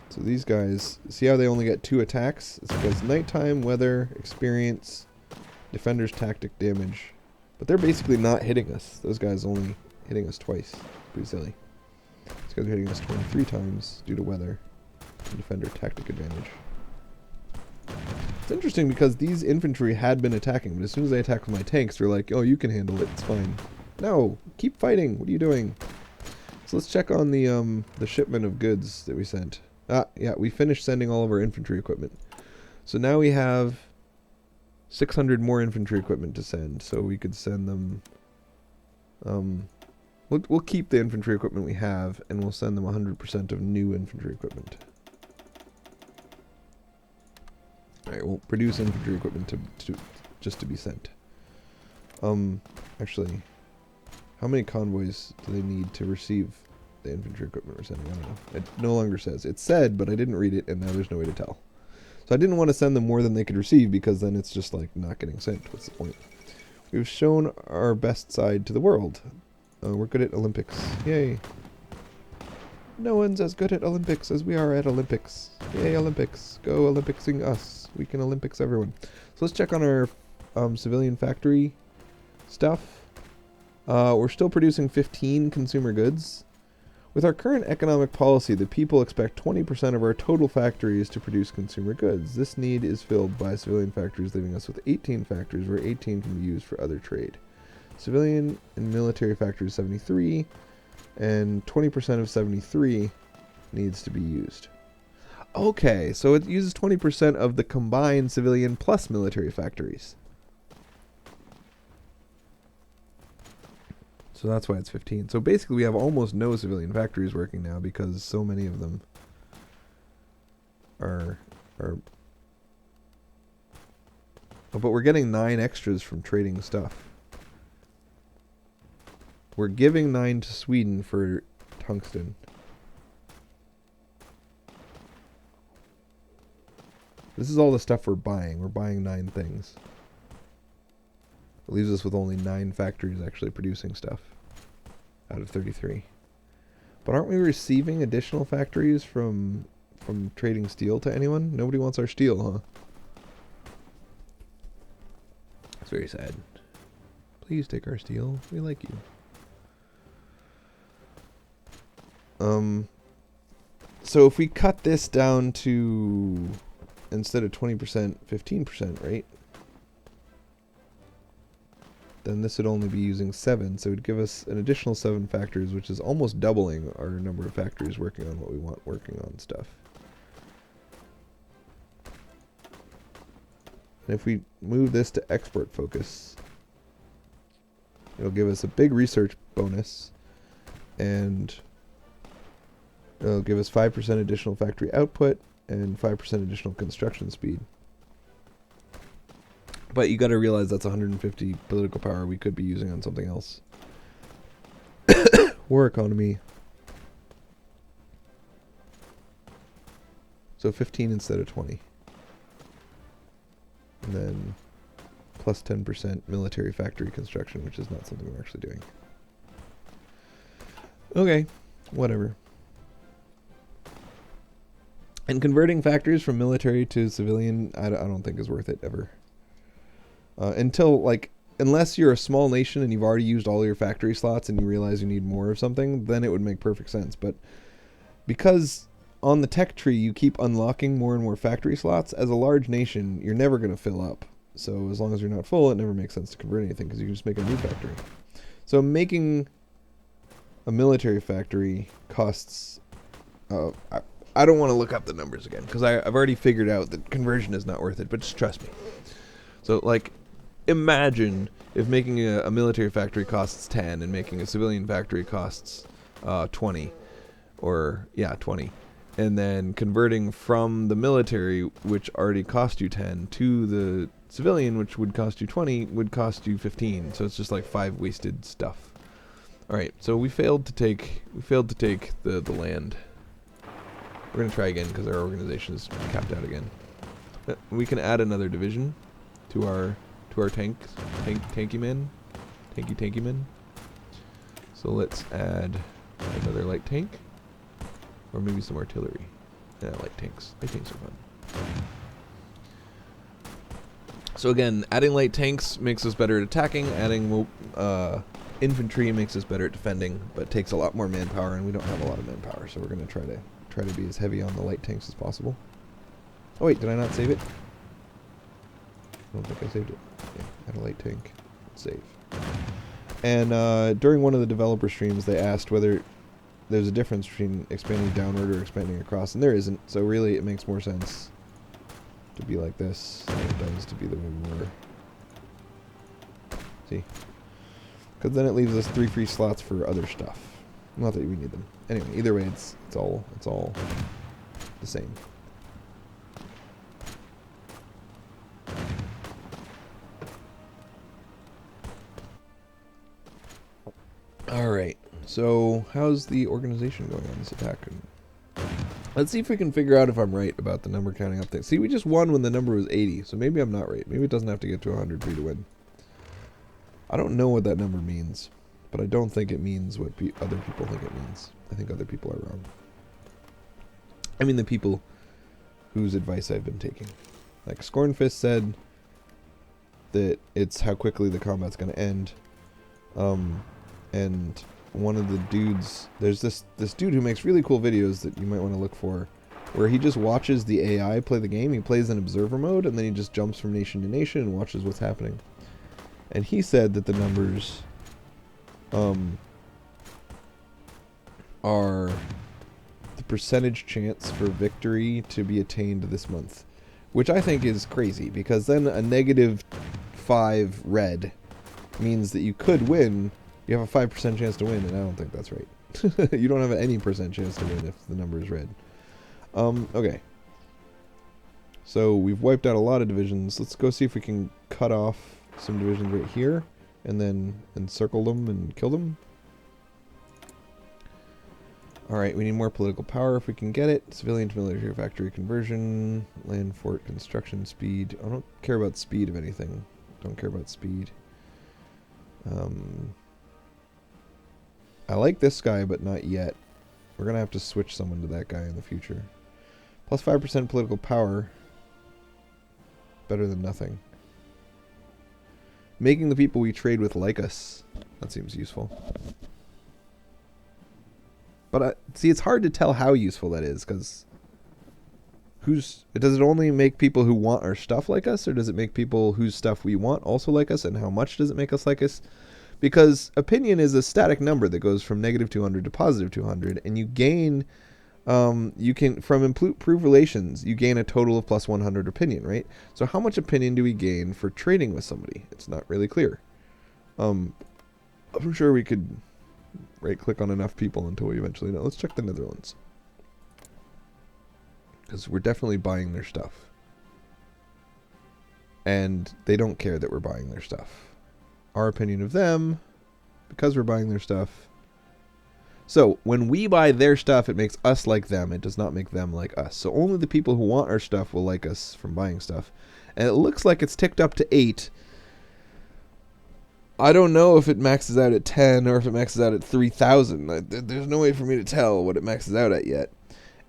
So these guys, see how they only get 2 attacks? It's because nighttime, weather, experience, defender's tactic damage. But they're basically not hitting us. Those guys only hitting us twice. Pretty silly. These guys are hitting us 23 times due to weather and defender tactic advantage. It's interesting because these infantry had been attacking, but as soon as I attack with my tanks, they're like, oh, you can handle it, it's fine. No, keep fighting, what are you doing? So let's check on the shipment of goods that we sent. Yeah, we finished sending all of our infantry equipment. So now we have 600 more infantry equipment to send, so we could send them... We'll keep the infantry equipment we have, and we'll send them 100% of new infantry equipment. Alright, we'll produce infantry equipment just to be sent. Actually, how many convoys do they need to receive the infantry equipment we're sending? I don't know. It no longer says. It said, but I didn't read it, and now there's no way to tell. So I didn't want to send them more than they could receive, because then it's just like not getting sent. What's the point? We've shown our best side to the world. We're good at Olympics. Yay. No one's as good at Olympics as we are at Olympics. Yay, Olympics. Go Olympicsing us. We can Olympics everyone. So let's check on our civilian factory stuff. We're still producing 15 consumer goods. With our current economic policy, the people expect 20% of our total factories to produce consumer goods. This need is filled by civilian factories, leaving us with 18 factories, where 18 can be used for other trade. Civilian and military factories 73, and 20% of 73 needs to be used. Okay, so it uses 20% of the combined civilian plus military factories. So that's why it's 15. So basically we have almost no civilian factories working now because so many of them are but we're getting 9 extras from trading stuff. We're giving 9 to Sweden for tungsten. This is all the stuff we're buying. We're buying 9 things. It leaves us with only 9 factories actually producing stuff out of 33. But aren't we receiving additional factories from trading steel to anyone? Nobody wants our steel, huh? It's very sad. Please take our steel. We like you. So if we cut this down to, instead of 20%, 15%, right? Then this would only be using 7, so it would give us an additional 7 factories, which is almost doubling our number of factories working on what we want working on stuff. And if we move this to export focus, it'll give us a big research bonus, and it'll give us 5% additional factory output and 5% additional construction speed. But you got to realize that's 150 political power we could be using on something else. War economy. So 15 instead of 20. And then plus 10% military factory construction, which is not something we're actually doing. Okay, whatever. And converting factories from military to civilian, I don't think is worth it ever. Until, like, unless you're a small nation and you've already used all your factory slots and you realize you need more of something, then it would make perfect sense. But because on the tech tree you keep unlocking more and more factory slots, as a large nation, you're never going to fill up. So as long as you're not full, it never makes sense to convert anything because you can just make a new factory. So making a military factory costs... I don't want to look up the numbers again because I've already figured out that conversion is not worth it, but just trust me. So, like, imagine if making a military factory costs 10 and making a civilian factory costs 20. Or, yeah, 20. And then converting from the military, which already cost you 10, to the civilian, which would cost you 20, would cost you 15. So it's just like 5 wasted stuff. Alright, so we failed to take the land. We're going to try again because our organization is capped out again. We can add another division to our tanky men. So let's add another light tank. Or maybe some artillery. Yeah, light tanks. Light tanks are fun. So again, adding light tanks makes us better at attacking. Adding infantry makes us better at defending, but takes a lot more manpower, and we don't have a lot of manpower. So we're going to try to be as heavy on the light tanks as possible. Oh wait, did I not save it? I don't think I saved it. Yeah, add a light tank. Save. And during one of the developer streams, they asked whether there's a difference between expanding downward or expanding across, and there isn't. So really, it makes more sense to be like this than it does to be the way we were. See? Because then it leaves us 3 free slots for other stuff. Not that we need them. Anyway, either way, it's all the same. Alright, so how's the organization going on this attack? Let's see if we can figure out if I'm right about the number counting up thing. See, we just won when the number was 80, so maybe I'm not right. Maybe it doesn't have to get to 100 for you to win. I don't know what that number means, but I don't think it means what other people think it means. I think other people are wrong. I mean the people whose advice I've been taking. Like Scornfist said that it's how quickly the combat's going to end. And one of the dudes, there's this dude who makes really cool videos that you might want to look for, where he just watches the AI play the game. He plays in observer mode, and then he just jumps from nation to nation and watches what's happening. And he said that the numbers are the percentage chance for victory to be attained this month, which I think is crazy, because then a -5 red means that you could win. You have a 5% chance to win, and I don't think that's right. You don't have any % chance to win if the number is red. Okay. So we've wiped out a lot of divisions. Let's go see if we can cut off some divisions right here, and then encircle them and kill them. Alright, we need more political power if we can get it. Civilian to military factory conversion. Land fort construction speed. I don't care about speed of anything. Don't care about speed. I like this guy, but not yet. We're going to have to switch someone to that guy in the future. Plus 5% political power. Better than nothing. Making the people we trade with like us. That seems useful. But see, it's hard to tell how useful that is, because does it only make people who want our stuff like us, or does it make people whose stuff we want also like us, and how much does it make us like us? Because opinion is a static number that goes from negative 200 to positive 200, and you gain, you can, from improved relations, you gain a total of plus 100 opinion, right? So how much opinion do we gain for trading with somebody? It's not really clear. I'm sure we could right-click on enough people until we eventually know. Let's check the Netherlands. Because we're definitely buying their stuff. And they don't care that we're buying their stuff. Our opinion of them, because we're buying their stuff. So, when we buy their stuff, it makes us like them. It does not make them like us. So only the people who want our stuff will like us from buying stuff. And it looks like it's ticked up to 8. I don't know if it maxes out at 10 or if it maxes out at 3,000. There's no way for me to tell what it maxes out at yet.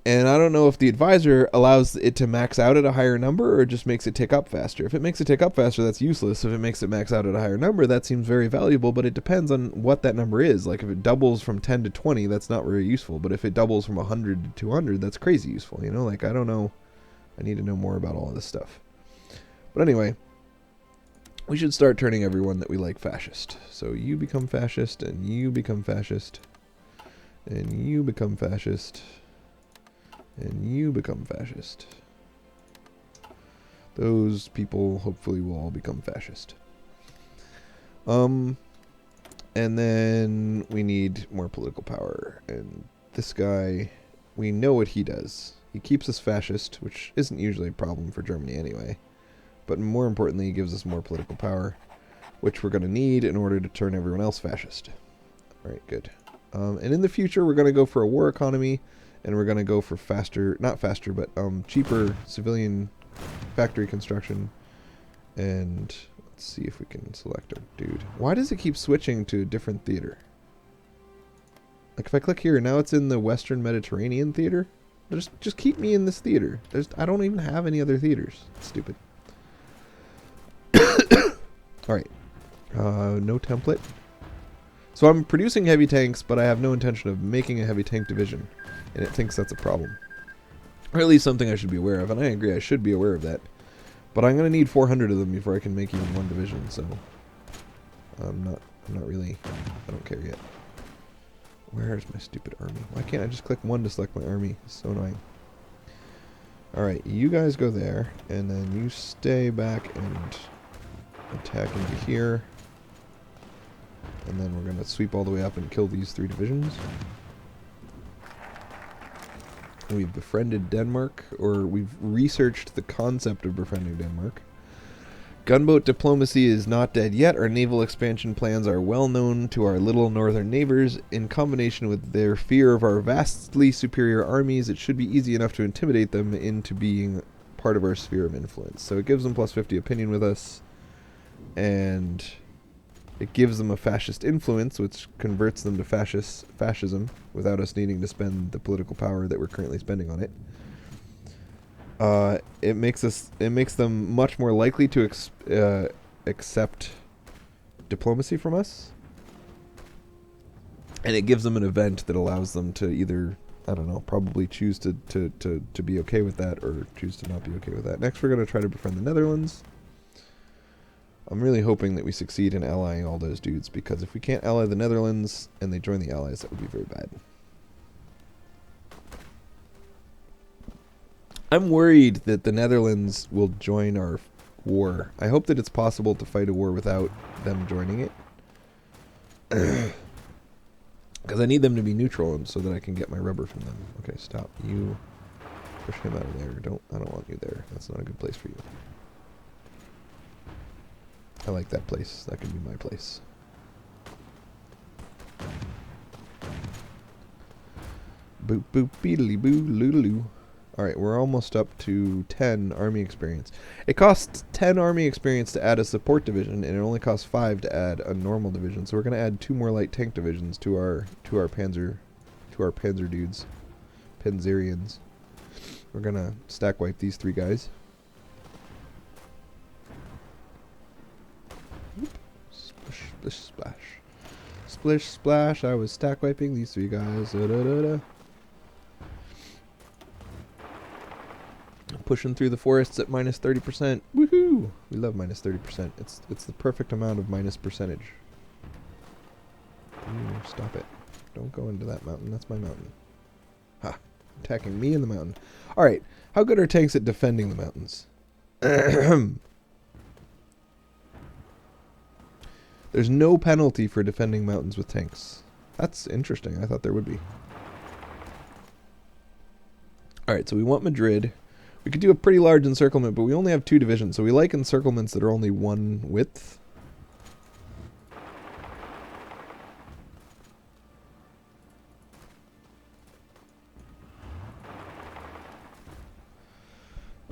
And I don't know if the advisor allows it to max out at a higher number or just makes it tick up faster. If it makes it tick up faster, that's useless. If it makes it max out at a higher number, that seems very valuable, but it depends on what that number is. Like if it doubles from 10 to 20, that's not very useful. But if it doubles from 100 to 200, that's crazy useful. You know, like I don't know. I need to know more about all of this stuff. But anyway, we should start turning everyone that we like fascist. So you become fascist, and you become fascist, and you become fascist. And you become fascist. Those people hopefully will all become fascist. And then we need more political power. And this guy, we know what he does. He keeps us fascist, which isn't usually a problem for Germany anyway. But more importantly, he gives us more political power, which we're going to need in order to turn everyone else fascist. Alright, good. And in the future, we're going to go for a war economy. And we're going to go for faster, not faster, but cheaper civilian factory construction. And let's see if we can select our dude. Why does it keep switching to a different theater? Like if I click here, now it's in the Western Mediterranean theater. Just keep me in this theater. I don't even have any other theaters. It's stupid. Alright. No template. So I'm producing heavy tanks, but I have no intention of making a heavy tank division. And it thinks that's a problem. Or at least something I should be aware of. And I agree, I should be aware of that. But I'm going to need 400 of them before I can make even one division, so... I'm not really... I don't care yet. Where's my stupid army? Why can't I just click 1 to select my army? It's so annoying. Alright, you guys go there. And then you stay back and attack into here. And then we're going to sweep all the way up and kill these 3 divisions. We've befriended Denmark, or we've researched the concept of befriending Denmark. Gunboat diplomacy is not dead yet. Our naval expansion plans are well known to our little northern neighbors. In combination with their fear of our vastly superior armies, it should be easy enough to intimidate them into being part of our sphere of influence. So it gives them plus 50 opinion with us, and it gives them a fascist influence, which converts them to fascism without us needing to spend the political power that we're currently spending on it. It makes them much more likely to accept diplomacy from us, and it gives them an event that allows them to either, I don't know, probably choose to be okay with that or choose to not be okay with that. Next, we're going to try to befriend the Netherlands. I'm really hoping that we succeed in allying all those dudes, because if we can't ally the Netherlands and they join the Allies, that would be very bad. I'm worried that the Netherlands will join our war. I hope that it's possible to fight a war without them joining it. Because I need them to be neutral and so that I can get my rubber from them. Okay, stop. You push him out of there. I don't want you there. That's not a good place for you. I like that place. That can be my place. Boop boop beedly boo loo. Alright, we're almost up to 10 army experience. It costs 10 army experience to add a support division, and it only costs 5 to add a normal division. So we're going to add 2 more light tank divisions to our panzer to our Panzer dudes. Panzerians. We're gonna stack wipe these 3 guys. Splish, splish, splash. Splish, splash. I was stack wiping these 3 guys. Da, da, da, da. Pushing through the forests at minus 30%. Woohoo! We love minus 30%. It's the perfect amount of minus percentage. Ooh, stop it. Don't go into that mountain. That's my mountain. Ha! Attacking me in the mountain. Alright. How good are tanks at defending the mountains? There's no penalty for defending mountains with tanks. That's interesting. I thought there would be. Alright, so we want Madrid. We could do a pretty large encirclement, but we only have 2 divisions, so we like encirclements that are only 1 width.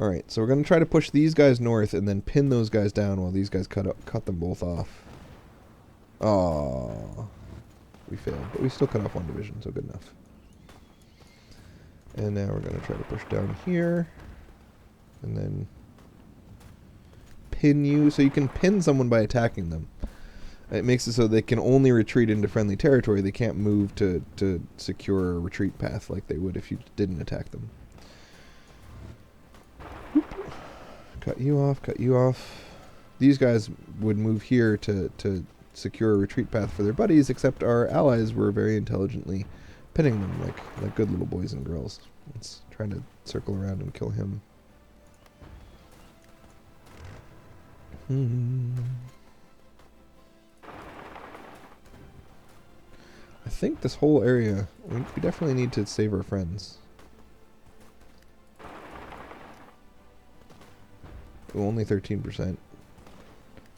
Alright, so we're going to try to push these guys north and then pin those guys down while these guys cut them both off. Aww. We failed, but we still cut off 1 division, so good enough. And now we're going to try to push down here. And then pin you. So you can pin someone by attacking them. It makes it so they can only retreat into friendly territory. They can't move to secure a retreat path like they would if you didn't attack them. Whoop. Cut you off, cut you off. These guys would move here to secure a retreat path for their buddies, except our allies were very intelligently pinning them like good little boys and girls. Let's try to circle around and kill him. I think this whole area, we definitely need to save our friends. Ooh, only 13%.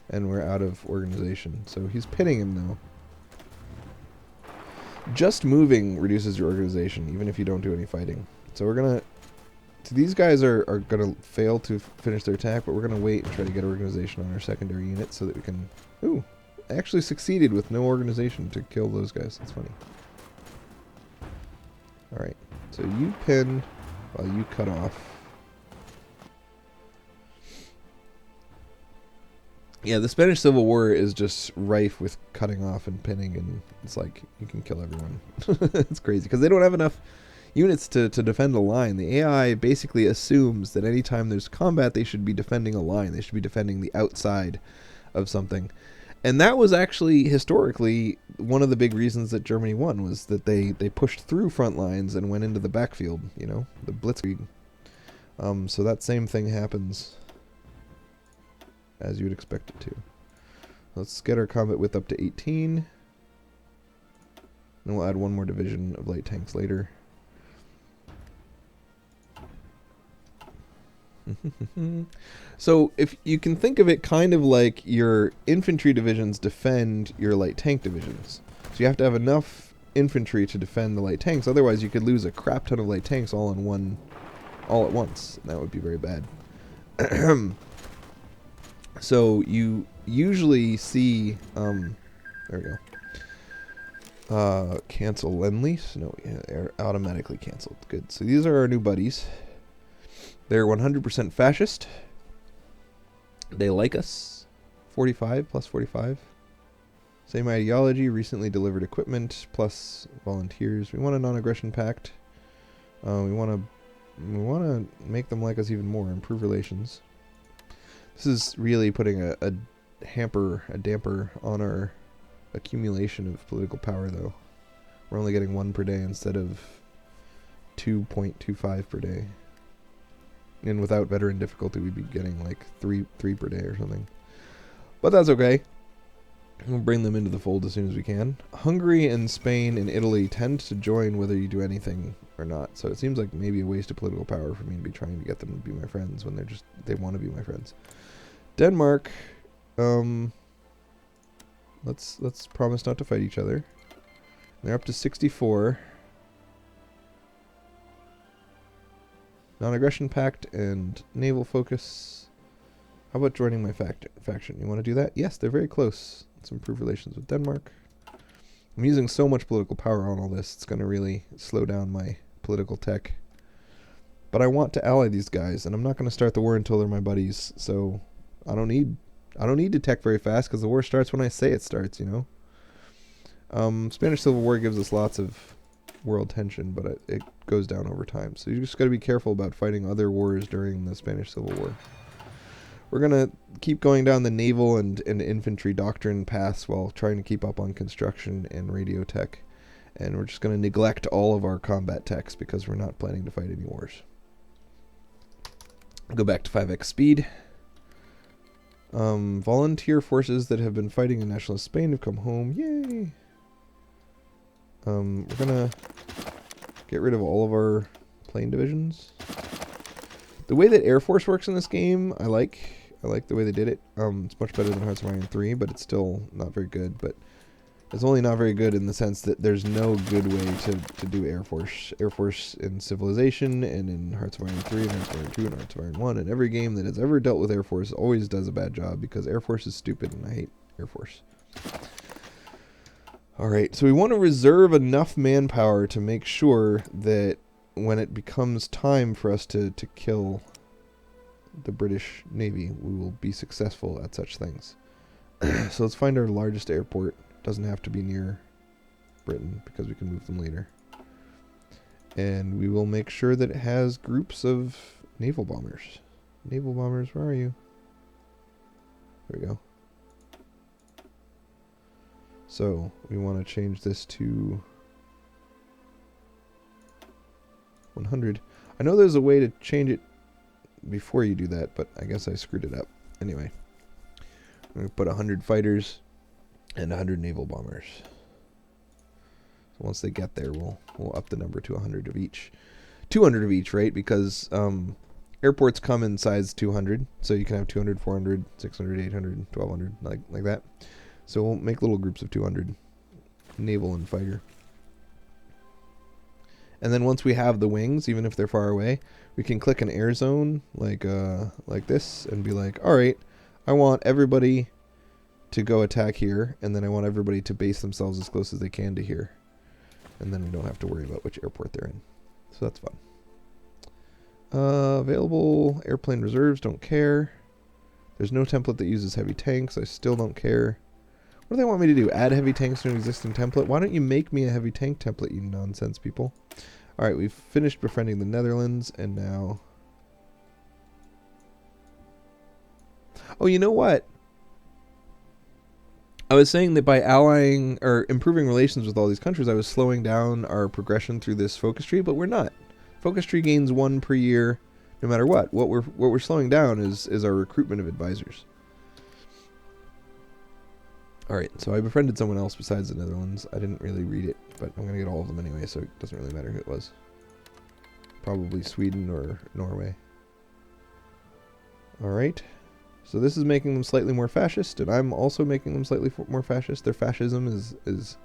And we're out of organization. So he's pinning him though. Just moving reduces your organization, even if you don't do any fighting. So we're gonna... So these guys are going to fail to finish their attack, but we're going to wait and try to get organization on our secondary unit so that we can... Ooh, actually succeeded with no organization to kill those guys. That's funny. Alright, so you pin while you cut off. Yeah, the Spanish Civil War is just rife with cutting off and pinning, and it's like, you can kill everyone. It's crazy, because they don't have enough units to defend a line. The AI basically assumes that anytime there's combat, they should be defending a line. They should be defending the outside of something. And that was actually, historically, one of the big reasons that Germany won, was that they pushed through front lines and went into the backfield, you know, the blitzkrieg. So that same thing happens as you would expect it to. Let's get our combat width up to 18. And we'll add 1 more division of light tanks later. So if you can think of it kind of like your infantry divisions defend your light tank divisions. So you have to have enough infantry to defend the light tanks, otherwise you could lose a crap ton of light tanks all at once, and that would be very bad. So you usually see there we go. Cancel Lend-Lease. No, yeah, they're automatically canceled. Good. So these are our new buddies. They're 100% fascist. They like us. 45 plus 45. Same ideology, recently delivered equipment, plus volunteers. We want a non-aggression pact. We want to make them like us even more, improve relations. This is really putting a damper on our accumulation of political power, though. We're only getting 1 per day instead of 2.25 per day. And without veteran difficulty, we'd be getting like 3 per day or something. But that's okay. We'll bring them into the fold as soon as we can. Hungary and Spain and Italy tend to join whether you do anything or not. So it seems like maybe a waste of political power for me to be trying to get them to be my friends when they want to be my friends. Denmark, let's promise not to fight each other. They're up to 64. Non-aggression pact and naval focus. How about joining my faction? You want to do that? Yes, they're very close. Let's improve relations with Denmark. I'm using so much political power on all this, it's going to really slow down my political tech. But I want to ally these guys, and I'm not going to start the war until they're my buddies. So I don't need to tech very fast because the war starts when I say it starts. You know. Spanish Civil War gives us lots of world tension, but it goes down over time. So you just got to be careful about fighting other wars during the Spanish Civil War. We're gonna keep going down the naval and infantry doctrine paths while trying to keep up on construction and radio tech, and we're just gonna neglect all of our combat techs because we're not planning to fight any wars. Go back to 5x speed. Volunteer forces that have been fighting in nationalist Spain have come home. Yay! We're gonna get rid of all of our plane divisions. The way that Air Force works in this game, I like the way they did it. It's much better than Hearts of Iron 3, but it's still not very good. But it's only not very good in the sense that there's no good way to do Air Force. Air Force in Civilization and in Hearts of Iron 3 and Hearts of Iron 2 and Hearts of Iron 1 and every game that has ever dealt with Air Force always does a bad job because Air Force is stupid and I hate Air Force. Alright, so we want to reserve enough manpower to make sure that when it becomes time for us to kill the British Navy, we will be successful at such things. So let's find our largest airport. Doesn't have to be near Britain because we can move them later. And we will make sure that it has groups of naval bombers. Naval bombers, where are you? There we go. So we want to change this to 100. I know there's a way to change it before you do that, but I guess I screwed it up. Anyway, I'm going to put 100 fighters and 100 naval bombers. So once they get there, we'll up the number to 100 of each. 200 of each, right? Because airports come in size 200, so you can have 200, 400, 600, 800, 1200, like that. So we'll make little groups of 200, naval and fighter. And then once we have the wings, even if they're far away, we can click an air zone like this and be like, all right, I want everybody to go attack here, and then I want everybody to base themselves as close as they can to here. And then we don't have to worry about which airport they're in. So that's fun. Available airplane reserves, don't care. There's no template that uses heavy tanks, I still don't care. What do they want me to do? Add heavy tanks to an existing template? Why don't you make me a heavy tank template, you nonsense people? Alright, we've finished befriending the Netherlands, and now... Oh, you know what? I was saying that by allying, or improving relations with all these countries, I was slowing down our progression through this focus tree, but we're not. Focus tree gains 1 per year, no matter what. What we're slowing down is our recruitment of advisors. Alright, so I befriended someone else besides the Netherlands. I didn't really read it, but I'm going to get all of them anyway, so it doesn't really matter who it was. Probably Sweden or Norway. Alright, so this is making them slightly more fascist, and I'm also making them slightly more fascist. Their fascism is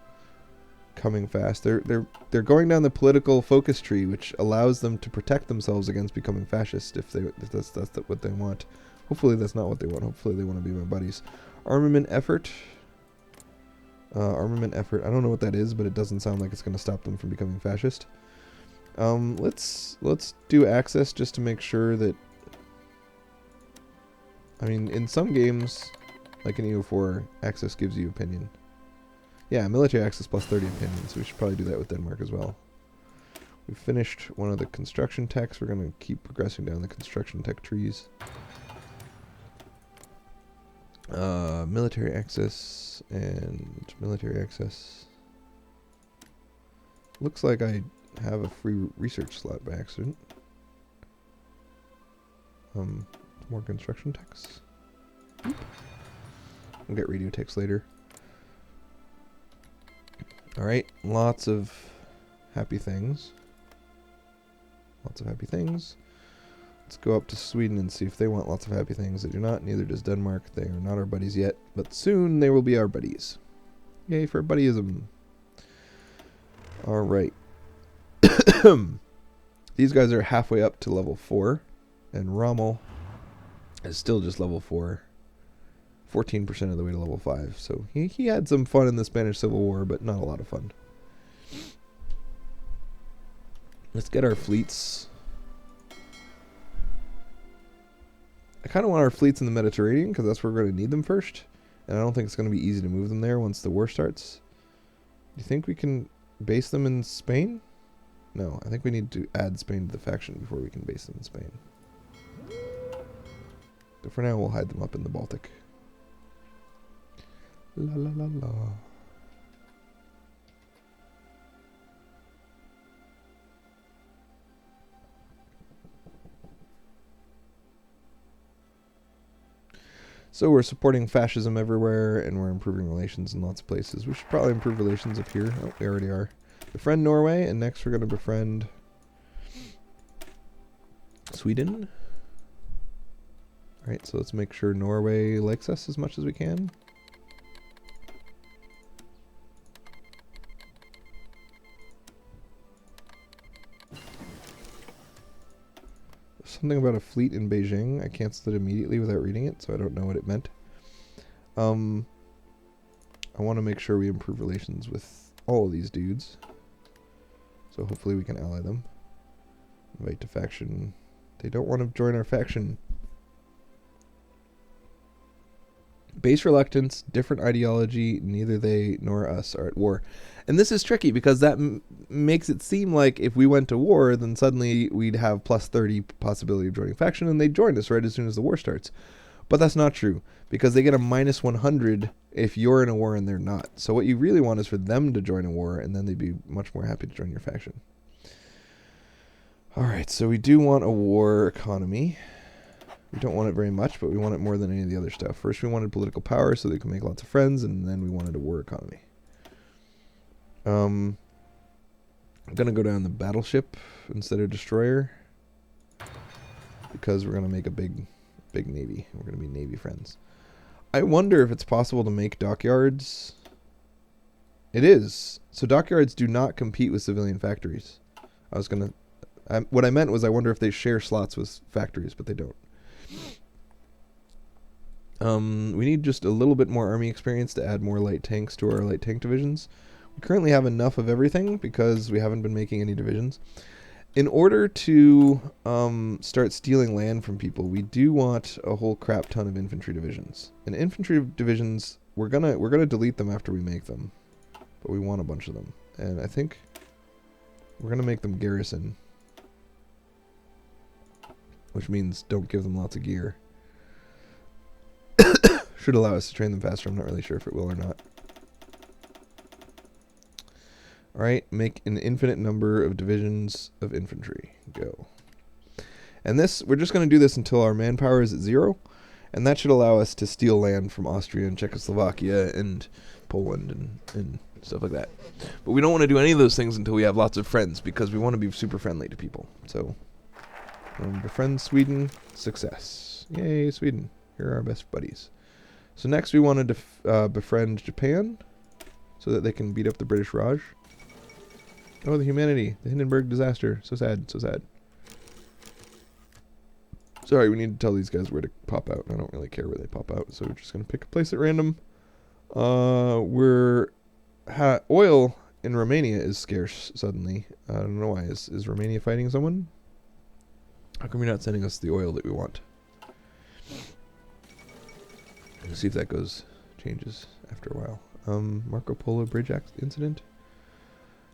coming fast. They're going down the political focus tree, which allows them to protect themselves against becoming fascist if that's what they want. Hopefully that's not what they want. Hopefully they want to be my buddies. Armament effort. Armament effort. I don't know what that is, but it doesn't sound like it's going to stop them from becoming fascist. Let's do access just to make sure that... I mean, in some games, like in HO4, access gives you opinion. Yeah, military access plus 30 opinion, so we should probably do that with Denmark as well. We've finished one of the construction techs. We're going to keep progressing down the construction tech trees. Military access and military access. Looks like I have a free research slot by accident. More construction techs. We'll get radio techs later. Alright, lots of happy things. Lots of happy things. Let's go up to Sweden and see if they want lots of happy things. They do not, neither does Denmark. They are not our buddies yet, but soon they will be our buddies. Yay for buddyism. Alright. These guys are halfway up to level 4, and Rommel is still just level 4. 14% of the way to level 5. So he had some fun in the Spanish Civil War, but not a lot of fun. Let's get our fleets. I kind of want our fleets in the Mediterranean because that's where we're going to need them first. And I don't think it's going to be easy to move them there once the war starts. Do you think we can base them in Spain? No, I think we need to add Spain to the faction before we can base them in Spain. But for now, we'll hide them up in the Baltic. La la la la. So we're supporting fascism everywhere, and we're improving relations in lots of places. We should probably improve relations up here. Oh, we already are. Befriend Norway, and next we're going to befriend Sweden. Alright, so let's make sure Norway likes us as much as we can. Something about a fleet in Beijing. I canceled it immediately without reading it, so I don't know what it meant. I want to make sure we improve relations with all of these dudes. So hopefully we can ally them. Invite to faction. They don't want to join our faction. Base reluctance, different ideology, neither they nor us are at war. And this is tricky because that makes it seem like if we went to war, then suddenly we'd have plus 30 possibility of joining faction and they'd join us right as soon as the war starts. But that's not true because they get a minus 100 if you're in a war and they're not. So what you really want is for them to join a war and then they'd be much more happy to join your faction. Alright, so we do want a war economy. We don't want it very much, but we want it more than any of the other stuff. First, we wanted political power so they can make lots of friends, and then we wanted a war economy. I'm going to go down the battleship instead of destroyer because we're going to make a big navy. We're going to be navy friends. I wonder if it's possible to make dockyards. It is. So dockyards do not compete with civilian factories. What I meant was I wonder if they share slots with factories, but they don't. We need just a little bit more army experience to add more light tanks to our light tank divisions. We currently have enough of everything because we haven't been making any divisions. In order to start stealing land from people, we do want a whole crap ton of infantry divisions. And infantry divisions, we're gonna delete them after we make them, but we want a bunch of them. And I think we're gonna make them garrison, which means don't give them lots of gear. Should allow us to train them faster. I'm not really sure if it will or not. Alright, make an infinite number of divisions of infantry. Go. And this, we're just going to do this until our manpower is at 0. And that should allow us to steal land from Austria and Czechoslovakia and Poland and stuff like that. But we don't want to do any of those things until we have lots of friends because we want to be super friendly to people. So, befriend Sweden, success. Yay, Sweden. Here are our best buddies. So next we wanted to befriend Japan so that they can beat up the British Raj. Oh, the humanity. The Hindenburg disaster. So sad, so sad. Sorry, we need to tell these guys where to pop out. I don't really care where they pop out, so we're just going to pick a place at random. Oil in Romania is scarce suddenly. I don't know why. Is Romania fighting someone? How come you're not sending us the oil that we want? Let's see if that changes after a while. Marco Polo bridge incident.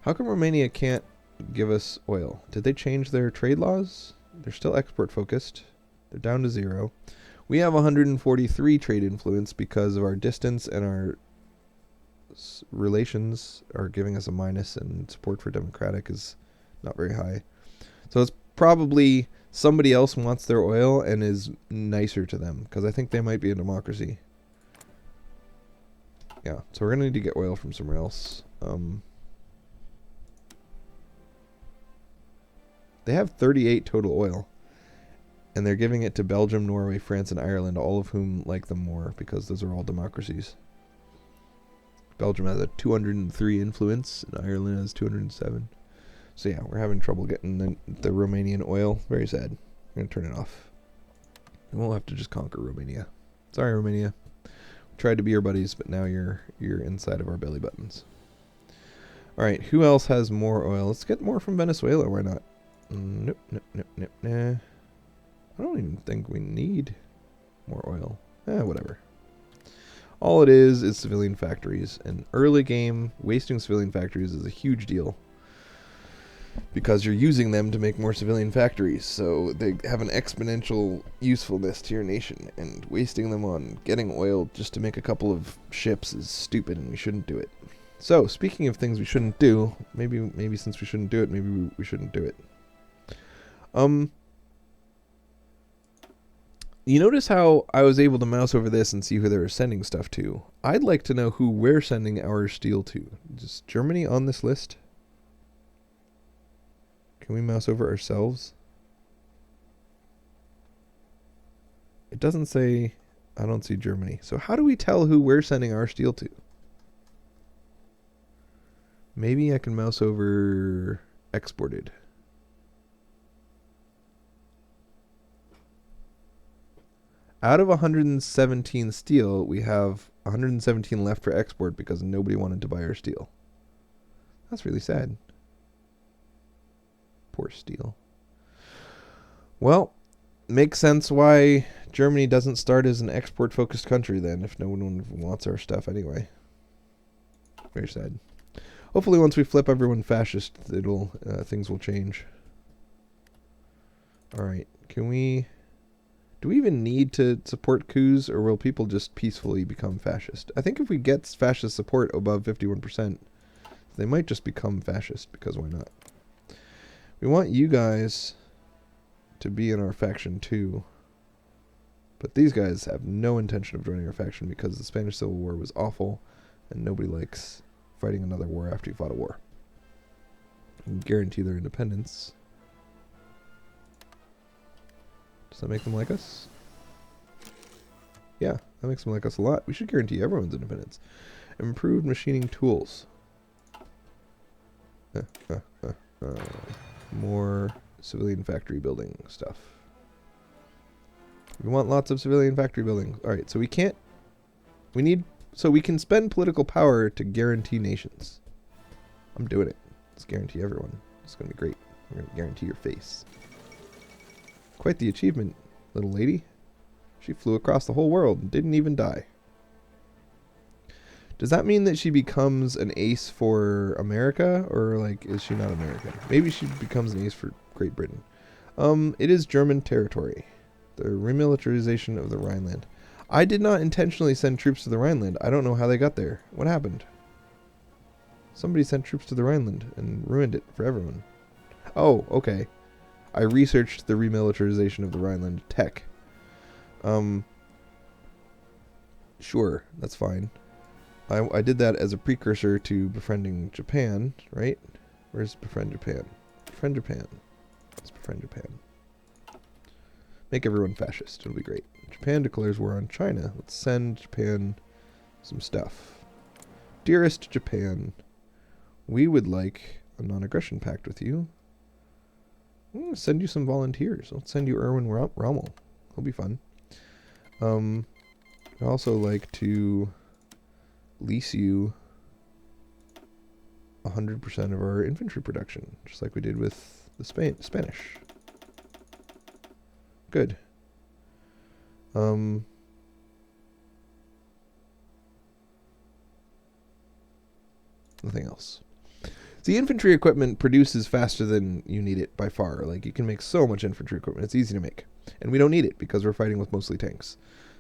How come Romania can't give us oil? Did they change their trade laws? They're still export focused. They're down to 0. We have 143 trade influence because of our distance and our relations are giving us a minus, and support for democratic is not very high. So it's probably somebody else wants their oil and is nicer to them because I think they might be a democracy. Yeah, so we're going to need to get oil from somewhere else. They have 38 total oil, and they're giving it to Belgium, Norway, France, and Ireland, all of whom like them more because those are all democracies. Belgium has a 203 influence, and Ireland has 207. So yeah, we're having trouble getting the Romanian oil. Very sad. I'm going to turn it off. And we'll have to just conquer Romania. Sorry, Romania. tried to be our buddies, but now you're inside of our belly buttons. All right, who else has more oil? Let's get more from Venezuela. Why not? Nope, nope, nope, nope, nah. I don't even think we need more oil. Whatever. All it is civilian factories. And early game, wasting civilian factories is a huge deal, because you're using them to make more civilian factories. So they have an exponential usefulness to your nation, and wasting them on getting oil just to make a couple of ships is stupid, and we shouldn't do it. So, speaking of things we shouldn't do, maybe since we shouldn't do it, maybe we shouldn't do it. You notice how I was able to mouse over this and see who they were sending stuff to. I'd like to know who we're sending our steel to. Is Germany on this list? Can we mouse over ourselves? It doesn't say. I don't see Germany. So how do we tell who we're sending our steel to? Maybe I can mouse over exported. Out of 117 steel, we have 117 left for export because nobody wanted to buy our steel. That's really sad. Poor steel. Well, makes sense why Germany doesn't start as an export-focused country then, if no one wants our stuff anyway. Very sad. Hopefully once we flip everyone fascist, things will change. Alright, can we... Do we even need to support coups, or will people just peacefully become fascist? I think if we get fascist support above 51%, they might just become fascist, because why not? We want you guys to be in our faction too. But these guys have no intention of joining our faction because the Spanish Civil War was awful, and nobody likes fighting another war after you fought a war. And guarantee their independence. Does that make them like us? Yeah, that makes them like us a lot. We should guarantee everyone's independence. Improved machining tools. More civilian factory building stuff. We want lots of civilian factory buildings. Alright, so we can't... So we can spend political power to guarantee nations. I'm doing it. Let's guarantee everyone. It's going to be great. We're going to guarantee your face. Quite the achievement, little lady. She flew across the whole world and didn't even die. Does that mean that she becomes an ace for America, or like is she not American? Maybe she becomes an ace for Great Britain. It is German territory. The remilitarization of the Rhineland. I did not intentionally send troops to the Rhineland. I don't know how they got there. What happened? Somebody sent troops to the Rhineland and ruined it for everyone. Oh, okay. I researched the remilitarization of the Rhineland tech. Sure, that's fine. I did that as a precursor to befriending Japan, right? Where's befriend Japan? Befriend Japan. Let's befriend Japan. Make everyone fascist. It'll be great. Japan declares war on China. Let's send Japan some stuff. Dearest Japan, we would like a non-aggression pact with you. I'm going to send you some volunteers. I'll send you Erwin Rommel. It'll be fun. I'd also like to lease you 100% of our infantry production, just like we did with the Spanish. Good. Nothing else. The infantry equipment produces faster than you need it by far. Like, you can make so much infantry equipment. It's easy to make. And we don't need it because we're fighting with mostly tanks.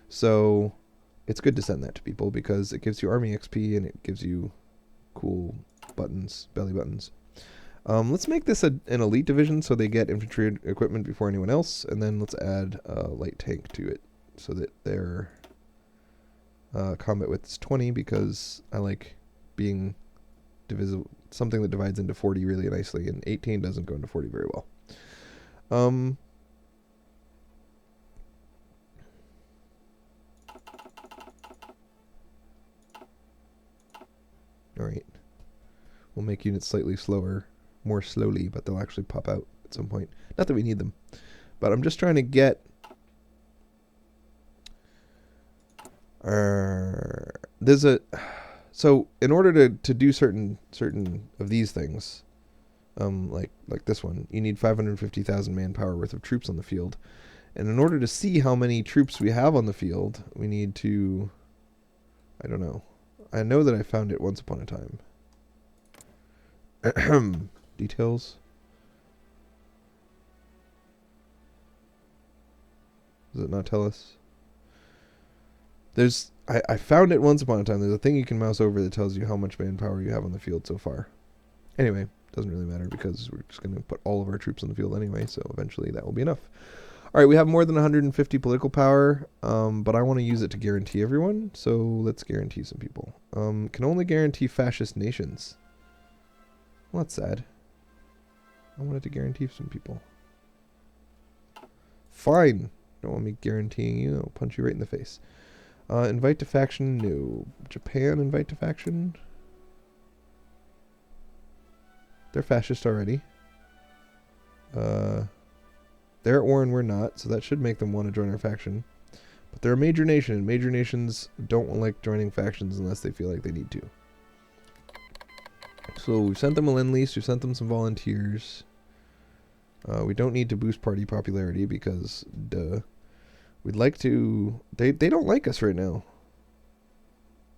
So it's good to send that to people because it gives you army XP and it gives you cool buttons, belly buttons. Let's make this an elite division so they get infantry equipment before anyone else. And then let's add a light tank to it so that their combat width is 20 because I like being divisible. Something that divides into 40 really nicely, and 18 doesn't go into 40 very well. Alright. We'll make units slightly slower, more slowly, but they'll actually pop out at some point. Not that we need them, but I'm just trying to get... There's a so in order to do certain of these things, like this one, you need 550,000 manpower worth of troops on the field. And in order to see how many troops we have on the field, we need to, I don't know. I know that I found it once upon a time. Details. Does it not tell us? I found it once upon a time. There's a thing you can mouse over that tells you how much manpower you have on the field so far. Anyway, doesn't really matter because we're just going to put all of our troops on the field anyway, so eventually that will be enough. All right, we have more than 150 political power, but I want to use it to guarantee everyone, so let's guarantee some people. Can only guarantee fascist nations. Well, that's sad. I wanted to guarantee some people. Fine. Don't want me guaranteeing you. I'll punch you right in the face. Invite to faction? No. Japan, invite to faction? They're fascist already. They're at war and we're not, so that should make them want to join our faction. But they're a major nation, and major nations don't like joining factions unless they feel like they need to. So we've sent them a lend-lease, we've sent them some volunteers. We don't need to boost party popularity because, duh. We'd like to... They don't like us right now.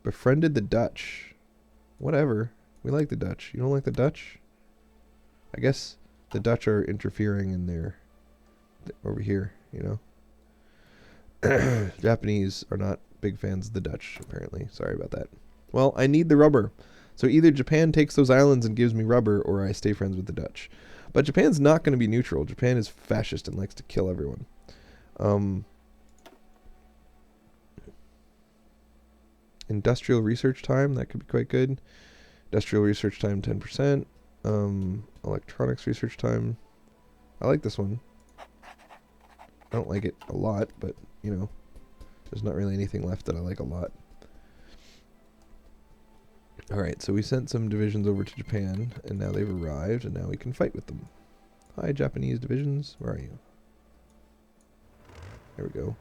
Befriended the Dutch. Whatever. We like the Dutch. You don't like the Dutch? I guess the Dutch are interfering in their... over here, you know. Japanese are not big fans of the Dutch, apparently. Sorry about that. Well, I need the rubber. So either Japan takes those islands and gives me rubber, or I stay friends with the Dutch. But Japan's not going to be neutral. Japan is fascist and likes to kill everyone. Industrial research time, that could be quite good. Industrial research time, 10%. Electronics research time. I like this one. I don't like it a lot, but, you know, there's not really anything left that I like a lot. Alright, so we sent some divisions over to Japan, and now they've arrived, and now we can fight with them. Hi, Japanese divisions. Where are you? There we go.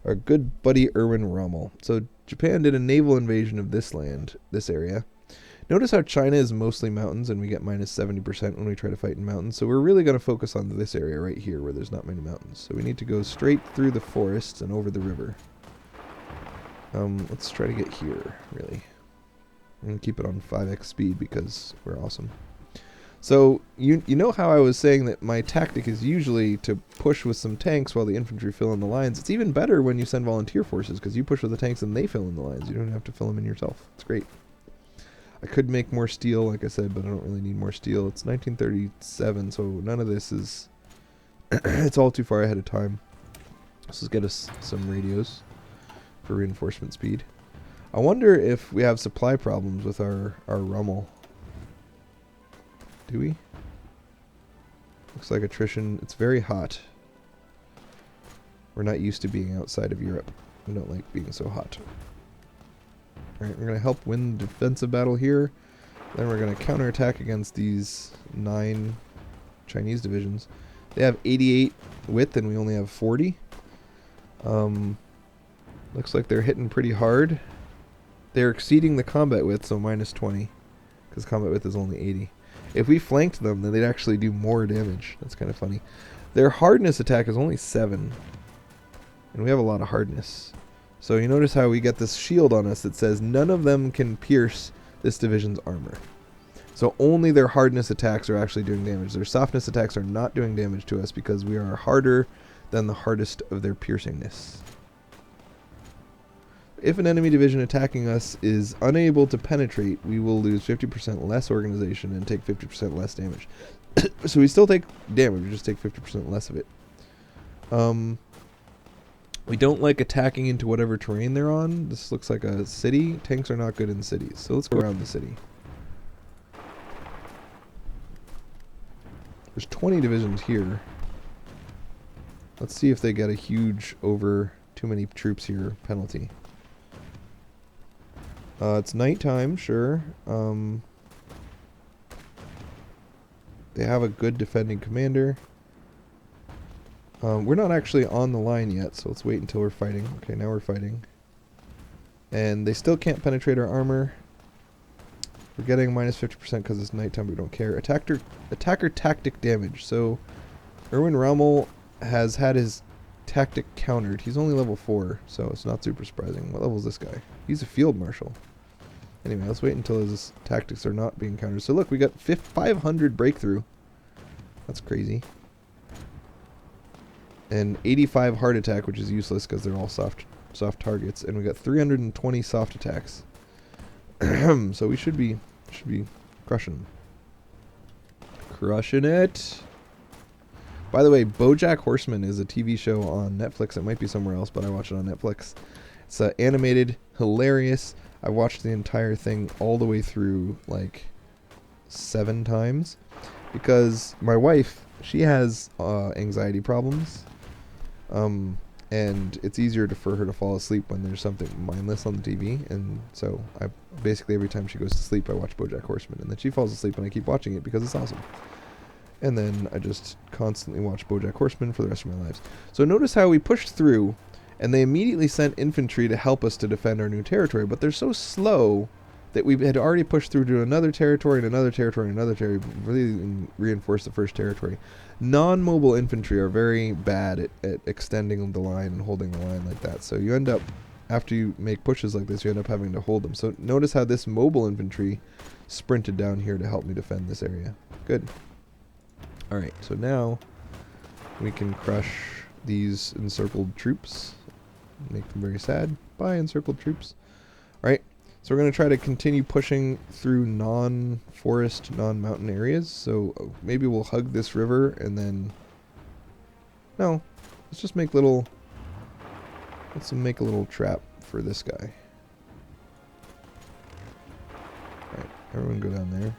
Our good buddy Erwin Rommel. So Japan did a naval invasion of this land, this area. Notice how China is mostly mountains, and we get minus 70% when we try to fight in mountains. So we're really going to focus on this area right here where there's not many mountains. So we need to go straight through the forests and over the river. Let's try to get here, really. I'm going to keep it on 5x speed because we're awesome. So you know how I was saying that my tactic is usually to push with some tanks while the infantry fill in the lines. It's even better when you send volunteer forces because you push with the tanks and they fill in the lines. You don't have to fill them in yourself. It's great. I could make more steel, like I said, but I don't really need more steel. It's 1937, so none of this is... it's all too far ahead of time. Let's just get us some radios for reinforcement speed. I wonder if we have supply problems with our Rommel. Do we? Looks like attrition. It's very hot. We're not used to being outside of Europe. We don't like being so hot. Alright, we're going to help win the defensive battle here. Then we're going to counterattack against these 9 Chinese divisions. They have 88 width and we only have 40. Looks like they're hitting pretty hard. They're exceeding the combat width, so minus 20. Because combat width is only 80. If we flanked them, then they'd actually do more damage. That's kind of funny. Their hardness attack is only 7. And we have a lot of hardness. So you notice how we get this shield on us that says none of them can pierce this division's armor. So only their hardness attacks are actually doing damage. Their softness attacks are not doing damage to us because we are harder than the hardest of their piercingness. If an enemy division attacking us is unable to penetrate, we will lose 50% less organization and take 50% less damage. So we still take damage, we just take 50% less of it. We don't like attacking into whatever terrain they're on. This looks like a city. Tanks are not good in cities, so let's go around the city. There's 20 divisions here. Let's see if they get a huge over too many troops here penalty. It's nighttime, sure. They have a good defending commander. We're not actually on the line yet, so let's wait until we're fighting. Okay, now we're fighting. And they still can't penetrate our armor. We're getting minus 50% because it's nighttime, we don't care. Attacker tactic damage. So, Erwin Rommel has had his tactic countered. He's only level 4, so it's not super surprising. What level is this guy? He's a field marshal. Anyway, let's wait until his tactics are not being countered. So look, we got 500 breakthrough. That's crazy. And 85 heart attack, which is useless because they're all soft targets. And we got 320 soft attacks. So we should be crushing them. Crushing it. By the way, BoJack Horseman is a TV show on Netflix. It might be somewhere else, but I watch it on Netflix. It's animated, hilarious. I watched the entire thing all the way through like 7 times because my wife, she has anxiety problems, and it's easier for her to fall asleep when there's something mindless on the TV. And so I basically every time she goes to sleep, I watch BoJack Horseman, and then she falls asleep, and I keep watching it because it's awesome. And then I just constantly watch BoJack Horseman for the rest of my lives. So notice how we pushed through. And they immediately sent infantry to help us to defend our new territory. But they're so slow that we had already pushed through to another territory and another territory and another territory, really reinforce the first territory. Non-mobile infantry are very bad at extending the line and holding the line like that. So you end up, after you make pushes like this, you end up having to hold them. So notice how this mobile infantry sprinted down here to help me defend this area. Good. Alright, so now we can crush these encircled troops. Make them very sad. Bye, encircled troops. Alright, so we're going to try to continue pushing through non-forest, non-mountain areas. So maybe we'll hug this river and then... No, let's just make little... Let's make a little trap for this guy. Alright, everyone go down there.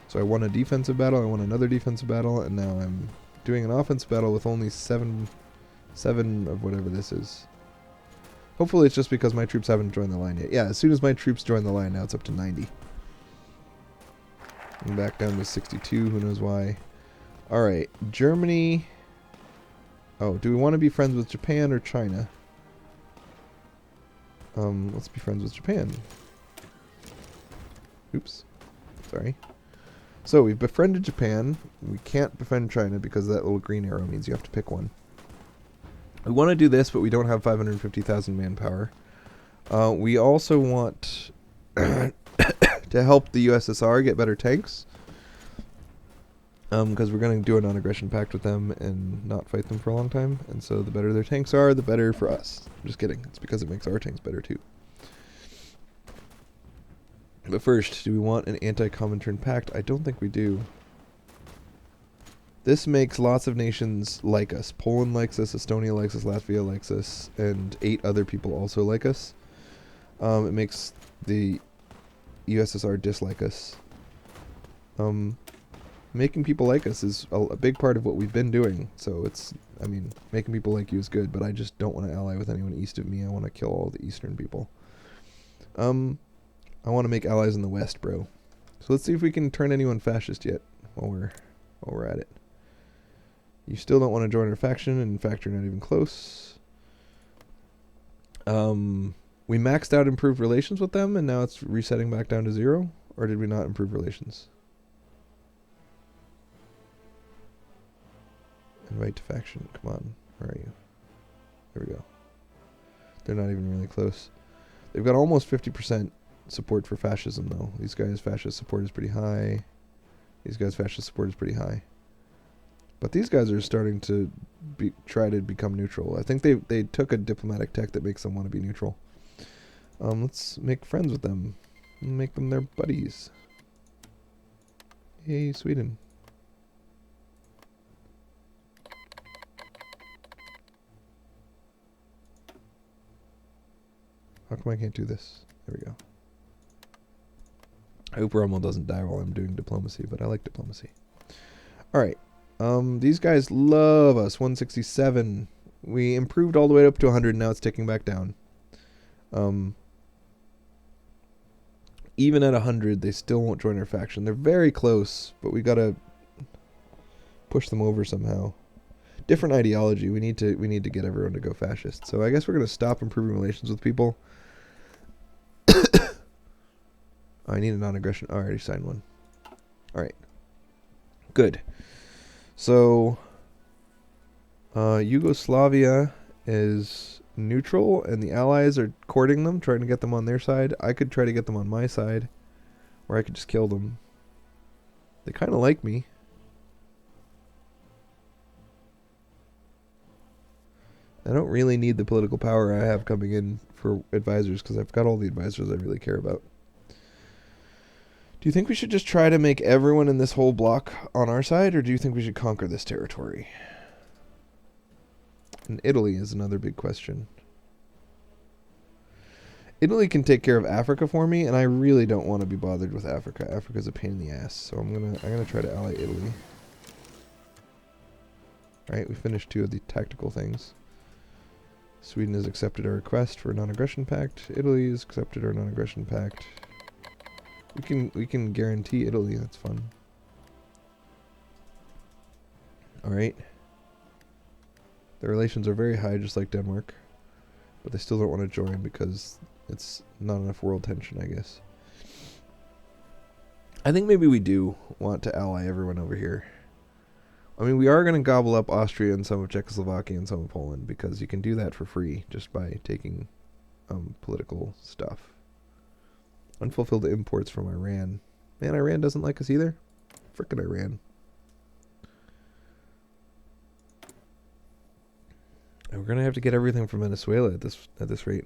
So I won a defensive battle, I won another defensive battle, and now I'm doing an offensive battle with only 7 of whatever this is. Hopefully it's just because my troops haven't joined the line yet. Yeah, as soon as my troops join the line, now it's up to 90. I'm back down to 62, who knows why. Alright, Germany... Oh, do we want to be friends with Japan or China? Let's be friends with Japan. Oops. Sorry. So we've befriended Japan. We can't befriend China because that little green arrow means you have to pick one. We want to do this, but we don't have 550,000 manpower. We also want to help the USSR get better tanks. Because we're going to do a non-aggression pact with them and not fight them for a long time. And so the better their tanks are, the better for us. I'm just kidding. It's because it makes our tanks better too. But first, do we want an anti-Comintern pact? I don't think we do. This makes lots of nations like us. Poland likes us, Estonia likes us, Latvia likes us, and 8 other people also like us. It makes the USSR dislike us. Making people like us is a big part of what we've been doing. So it's, I mean, making people like you is good, but I just don't want to ally with anyone east of me. I want to kill all the eastern people. I want to make allies in the west, bro. So let's see if we can turn anyone fascist yet while we're at it. You still don't want to join our faction, and in fact you're not even close. We maxed out improved relations with them, and now it's resetting back down to 0? Or did we not improve relations? Invite to faction. Come on. Where are you? There we go. They're not even really close. They've got almost 50% support for fascism, though. These guys' fascist support is pretty high. These guys' fascist support is pretty high. But these guys are starting to try to become neutral. I think they took a diplomatic tech that makes them want to be neutral. Let's make friends with them. Make them their buddies. Yay, Sweden. How come I can't do this? There we go. I hope Rommel doesn't die while I'm doing diplomacy, but I like diplomacy. Alright. These guys love us. 167. We improved all the way up to 100, now it's ticking back down. Even at 100, they still won't join our faction. They're very close, but we gotta push them over somehow. different ideology. We need to get everyone to go fascist. So I guess we're gonna stop improving relations with people. I need a non-aggression. Oh, I already signed one. All right. Good. So Yugoslavia is neutral, and the Allies are courting them, trying to get them on their side. I could try to get them on my side, or I could just kill them. They kind of like me. I don't really need the political power I have coming in for advisors, because I've got all the advisors I really care about. Do you think we should just try to make everyone in this whole block on our side, or do you think we should conquer this territory? And Italy is another big question. Italy can take care of Africa for me, and I really don't want to be bothered with Africa. Africa's a pain in the ass, so I'm gonna try to ally Italy. Alright, we finished 2 of the tactical things. Sweden has accepted our request for a non-aggression pact. Italy has accepted our non-aggression pact. We can guarantee Italy, that's fun. Alright. Their relations are very high, just like Denmark. But they still don't want to join because it's not enough world tension, I guess. I think maybe we do want to ally everyone over here. I mean, we are going to gobble up Austria and some of Czechoslovakia and some of Poland, because you can do that for free just by taking political stuff. Unfulfilled imports from Iran. Man, Iran doesn't like us either. Frickin' Iran. And we're gonna have to get everything from Venezuela at this rate.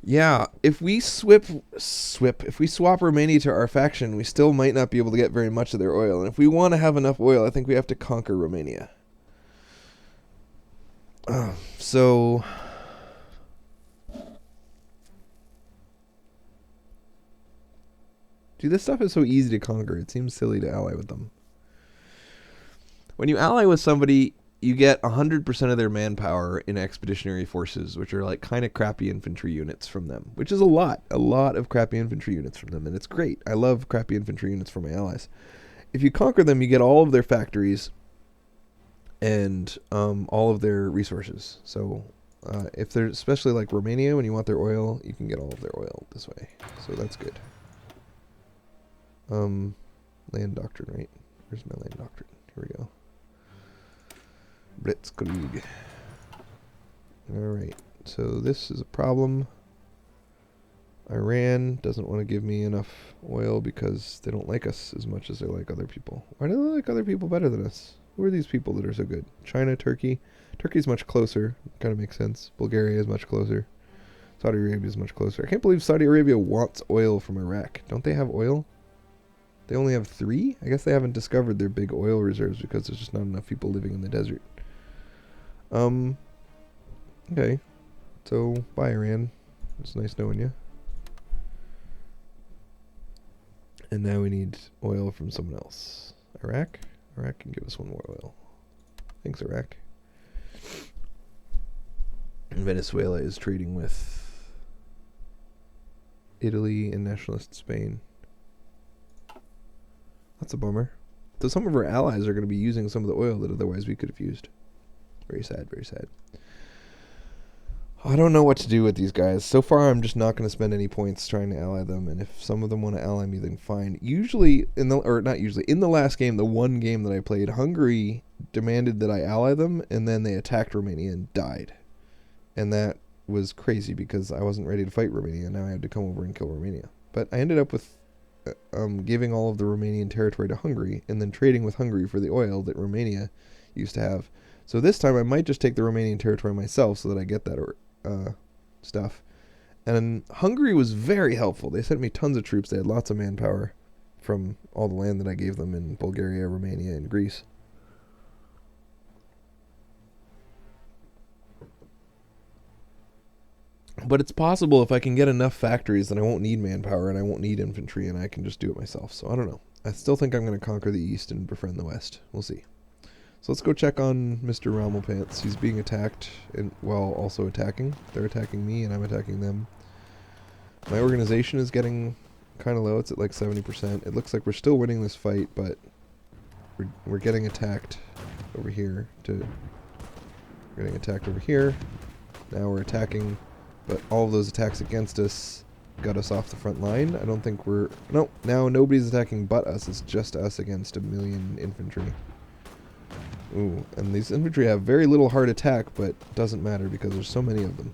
Yeah, if we if we swap Romania to our faction, we still might not be able to get very much of their oil. And if we want to have enough oil, I think we have to conquer Romania. So dude, this stuff is so easy to conquer. It seems silly to ally with them. When you ally with somebody, you get 100% of their manpower in expeditionary forces, which are like kind of crappy infantry units from them, which is a lot of crappy infantry units from them, and it's great. I love crappy infantry units from my allies. If you conquer them, you get all of their factories and all of their resources. So if they're, especially like Romania, when you want their oil, you can get all of their oil this way. So that's good. Land doctrine, right? Where's my land doctrine? Here we go. Blitzkrieg. Alright, so this is a problem. Iran doesn't want to give me enough oil because they don't like us as much as they like other people. Why do they like other people better than us? Who are these people that are so good? China, Turkey. Turkey's much closer. Kind of makes sense. Bulgaria is much closer. Saudi Arabia is much closer. I can't believe Saudi Arabia wants oil from Iraq. Don't they have oil? They only have 3? I guess they haven't discovered their big oil reserves because there's just not enough people living in the desert. Okay. So, bye, Iran. It's nice knowing you. And now we need oil from someone else. Iraq? Iraq can give us 1 more oil. Thanks, Iraq. And Venezuela is trading with Italy and nationalist Spain. That's a bummer. So some of our allies are going to be using some of the oil that otherwise we could have used. Very sad, very sad. I don't know what to do with these guys. So far, I'm just not going to spend any points trying to ally them, and if some of them want to ally me, then fine. Usually, in the last game, the one game that I played, Hungary demanded that I ally them, and then they attacked Romania and died. And that was crazy because I wasn't ready to fight Romania, and now I had to come over and kill Romania. But I ended up with giving all of the Romanian territory to Hungary, and then trading with Hungary for the oil that Romania used to have. So this time I might just take the Romanian territory myself so that I get that stuff. And Hungary was very helpful. They sent me tons of troops. They had lots of manpower from all the land that I gave them in Bulgaria, Romania, and Greece. But it's possible if I can get enough factories, then I won't need manpower and I won't need infantry, and I can just do it myself. So I don't know. I still think I'm going to conquer the East and befriend the West. We'll see. So let's go check on Mr. Rommelpants. He's being attacked while also attacking. They're attacking me and I'm attacking them. My organization is getting kind of low. It's at like 70%. It looks like we're still winning this fight, but we're getting attacked over here. We're getting attacked over here. Now we're attacking, but all of those attacks against us got us off the front line. I don't think we're... No, now nobody's attacking but us. It's just us against 1 million infantry. Ooh, and these infantry have very little hard attack, but doesn't matter because there's so many of them.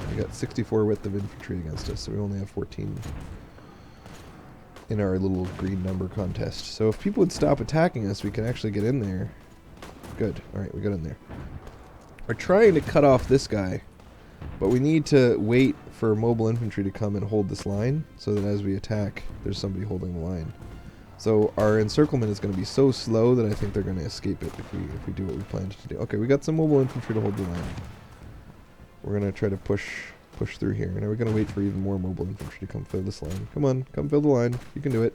We got 64 width of infantry against us, so we only have 14 in our little green number contest. So if people would stop attacking us, we can actually get in there. Good. Alright, we got in there. We're trying to cut off this guy, but we need to wait for mobile infantry to come and hold this line, so that as we attack, there's somebody holding the line. So our encirclement is going to be so slow that I think they're going to escape it if we do what we planned to do. Okay, we got some mobile infantry to hold the line. We're going to try to push through here. Now we're going to wait for even more mobile infantry to come fill this line. Come on, come fill the line. You can do it.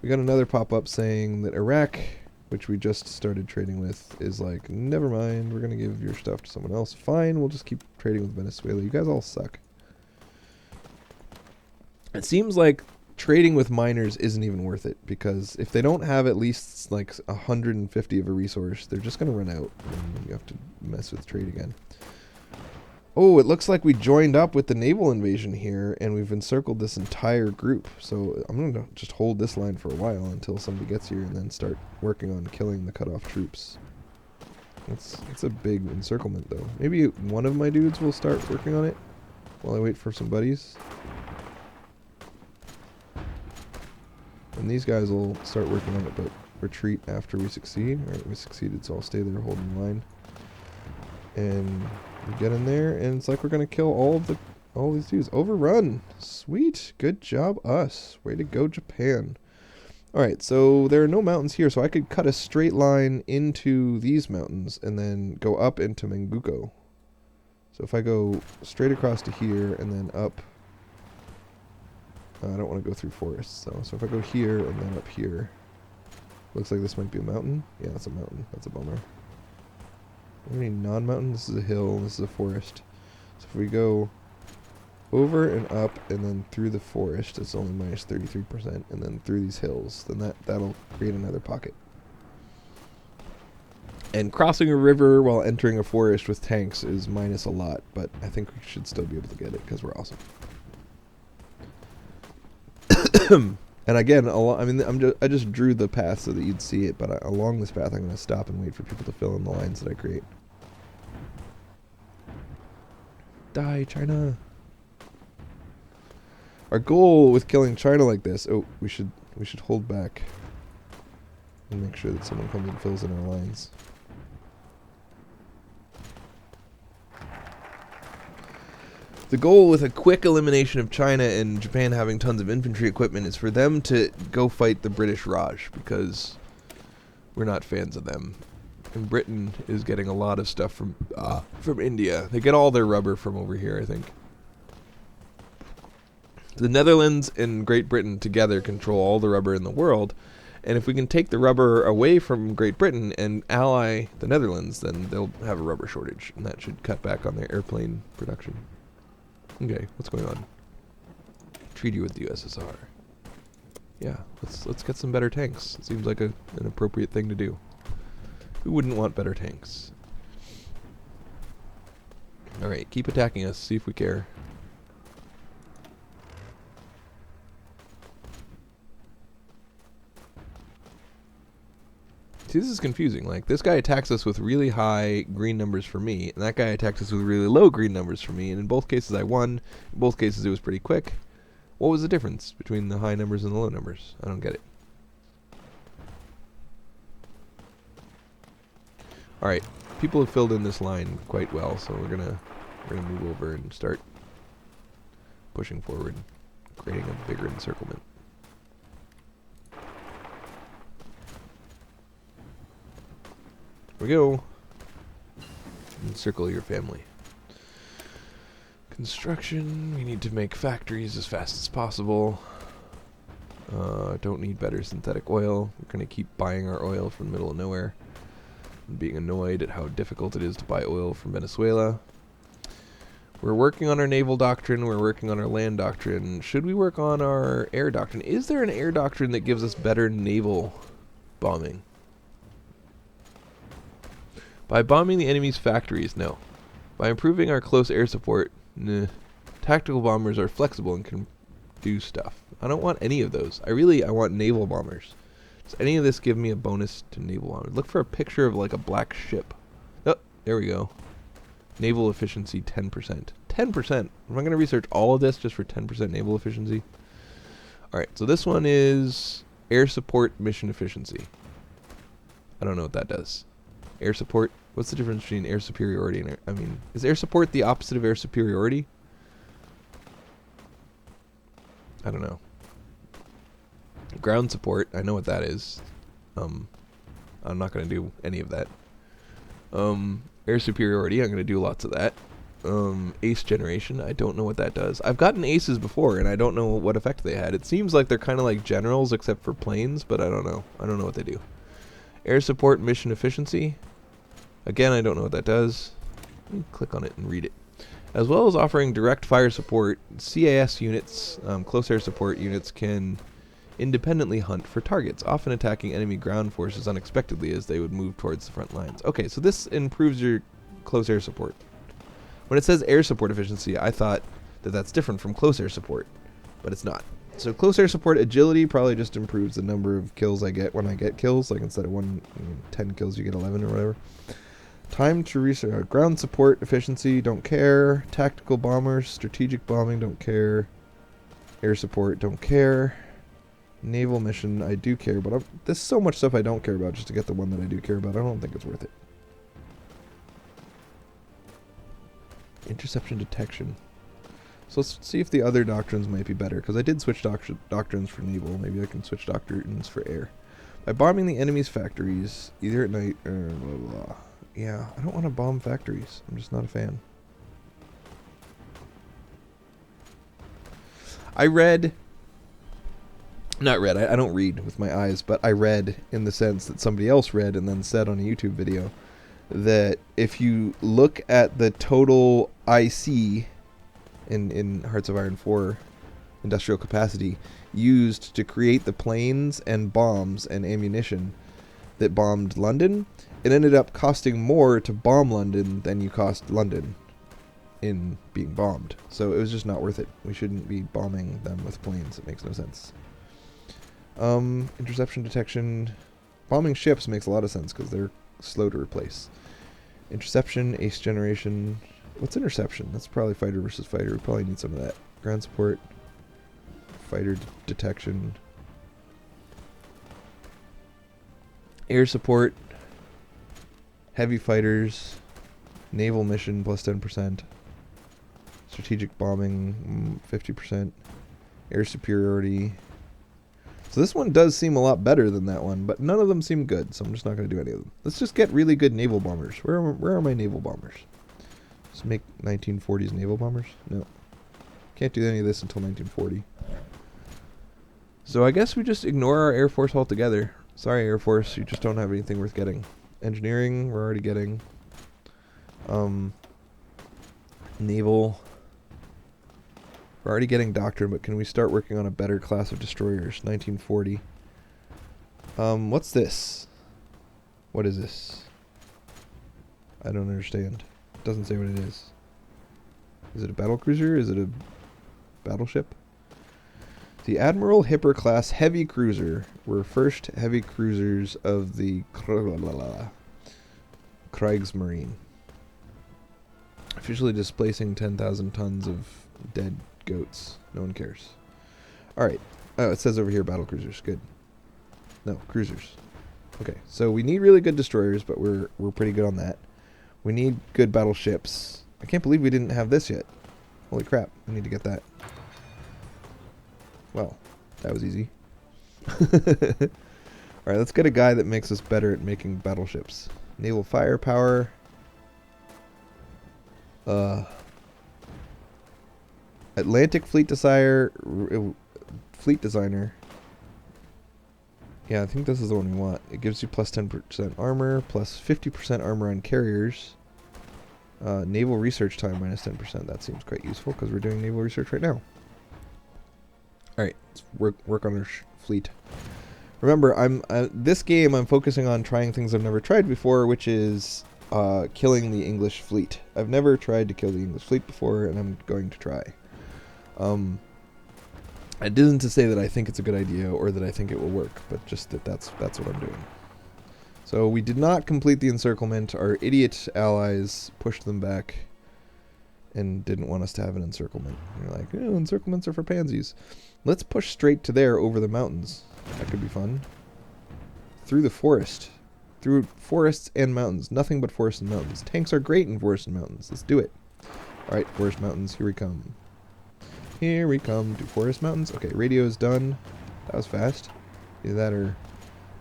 We got another pop-up saying that Iraq, which we just started trading with, is like, never mind, we're going to give your stuff to someone else. Fine, we'll just keep trading with Venezuela. You guys all suck. It seems like trading with miners isn't even worth it, because if they don't have at least like 150 of a resource, they're just going to run out, and you have to mess with trade again. Oh, it looks like we joined up with the naval invasion here, and we've encircled this entire group. So I'm going to just hold this line for a while until somebody gets here, and then start working on killing the cut-off troops. It's a big encirclement, though. Maybe one of my dudes will start working on it while I wait for some buddies. And these guys will start working on it, but retreat after we succeed. Alright, we succeeded, so I'll stay there holding the line. And we get in there, and it's like we're gonna kill all these dudes. Overrun! Sweet! Good job, us. Way to go, Japan. Alright, so there are no mountains here, so I could cut a straight line into these mountains and then go up into Menguko. So if I go straight across to here and then up... I don't want to go through forests, though. So if I go here and then up here... Looks like this might be a mountain. Yeah, it's a mountain. That's a bummer. Any non-mountain? This is a hill, this is a forest. So if we go over and up and then through the forest, it's only minus 33%, and then through these hills, then that'll create another pocket. And crossing a river while entering a forest with tanks is minus a lot, but I think we should still be able to get it because we're awesome. And again, I just drew the path so that you'd see it, but along this path I'm going to stop and wait for people to fill in the lines that I create. Die, China! Our goal with killing China like this... Oh, we should hold back and make sure that someone comes and fills in our lines. The goal with a quick elimination of China and Japan having tons of infantry equipment is for them to go fight the British Raj, because we're not fans of them. And Britain is getting a lot of stuff from India. They get all their rubber from over here, I think. The Netherlands and Great Britain together control all the rubber in the world, and if we can take the rubber away from Great Britain and ally the Netherlands, then they'll have a rubber shortage, and that should cut back on their airplane production. Okay, what's going on? Treaty with the USSR. Yeah, let's get some better tanks. It seems like an appropriate thing to do. Who wouldn't want better tanks? Alright, keep attacking us, see if we care. See, this is confusing. Like, this guy attacks us with really high green numbers for me, and that guy attacks us with really low green numbers for me, and in both cases I won. In both cases it was pretty quick. What was the difference between the high numbers and the low numbers? I don't get it. Alright, people have filled in this line quite well, so we're gonna move over and start pushing forward, creating a bigger encirclement. Here we go. Encircle your family. Construction. We need to make factories as fast as possible. Don't need better synthetic oil. We're going to keep buying our oil from the middle of nowhere. I'm being annoyed at how difficult it is to buy oil from Venezuela. We're working on our naval doctrine. We're working on our land doctrine. Should we work on our air doctrine? Is there an air doctrine that gives us better naval bombing? By bombing the enemy's factories, no. By improving our close air support, nah. Tactical bombers are flexible and can do stuff. I don't want any of those. I want naval bombers. Does any of this give me a bonus to naval bombers? Look for a picture of like a black ship. Oh, there we go. Naval efficiency 10%. 10%. Am I going to research all of this just for 10% naval efficiency? Alright, so this one is air support mission efficiency. I don't know what that does. Air support? What's the difference between air superiority and is air support the opposite of air superiority? I don't know. Ground support, I know what that is. I'm not going to do any of that. Air superiority, I'm going to do lots of that. Ace generation, I don't know what that does. I've gotten aces before, and I don't know what effect they had. It seems like they're kind of like generals, except for planes, but I don't know. I don't know what they do. Air support mission efficiency. Again, I don't know what that does. Let me click on it and read it. As well as offering direct fire support, CAS units, close air support units, can independently hunt for targets, often attacking enemy ground forces unexpectedly as they would move towards the front lines. Okay, so this improves your close air support. When it says air support efficiency, I thought that that's different from close air support, but it's not. So close air support agility probably just improves the number of kills I get when I get kills, like instead of 10 kills you get 11 or whatever. Time to research. Ground support efficiency, don't care. Tactical bombers, strategic bombing, don't care. Air support, don't care. Naval mission, I do care, but there's so much stuff I don't care about just to get the one that I do care about. I don't think it's worth it. Interception detection. So let's see if the other doctrines might be better, because I did switch doctrines for naval. Maybe I can switch doctrines for air. By bombing the enemy's factories, either at night or blah, blah, blah. Yeah, I don't want to bomb factories. I'm just not a fan. I don't read with my eyes, but I read in the sense that somebody else read and then said on a YouTube video that if you look at the total IC in Hearts of Iron 4 industrial capacity used to create the planes and bombs and ammunition that bombed London, it ended up costing more to bomb London than you cost London in being bombed. So it was just not worth it. We shouldn't be bombing them with planes. It makes no sense. Interception detection. Bombing ships makes a lot of sense because they're slow to replace. Interception, ace generation. What's interception? That's probably fighter versus fighter. We probably need some of that. Ground support. Fighter detection. Air support. Heavy fighters. Naval mission plus 10%. Strategic bombing 50%. Air superiority. So this one does seem a lot better than that one, but none of them seem good, so I'm just not going to do any of them. Let's just get really good naval bombers. Where are my naval bombers? Just make 1940s naval bombers? No. Can't do any of this until 1940. So I guess we just ignore our Air Force altogether. Sorry, Air Force, you just don't have anything worth getting. Engineering, we're already getting. Naval. We're already getting Doctrine, but can we start working on a better class of destroyers? 1940. What's this? What is this? I don't understand. It doesn't say what it is. Is it a battlecruiser? Is it a battleship? The Admiral Hipper class heavy cruiser were first heavy cruisers of the Kriegsmarine, officially displacing 10,000 tons of dead goats. No one cares. Alright. Oh, it says over here battle cruisers. Good. No, cruisers. Okay, so we need really good destroyers, but we're pretty good on that. We need good battleships. I can't believe we didn't have this yet. Holy crap, we need to get that. Well, that was easy. Alright, let's get a guy that makes us better at making battleships. Naval firepower. Atlantic Fleet Designer. Yeah, I think this is the one we want. It gives you plus 10% armor, plus 50% armor on carriers. Naval research time minus 10%. That seems quite useful because we're doing naval research right now. Alright, let's work on our fleet. Remember, this game I'm focusing on trying things I've never tried before, which is killing the English fleet. I've never tried to kill the English fleet before, and I'm going to try. It isn't to say that I think it's a good idea or that I think it will work, but just that that's what I'm doing. So we did not complete the encirclement. Our idiot allies pushed them back and didn't want us to have an encirclement. They're like, oh, encirclements are for pansies. Let's push straight to there over the mountains. That could be fun. Through the forest. Through forests and mountains. Nothing but forests and mountains. Tanks are great in forests and mountains. Let's do it. Alright, forest mountains, here we come. Here we come to forest mountains. Okay, radio is done. That was fast. Either that or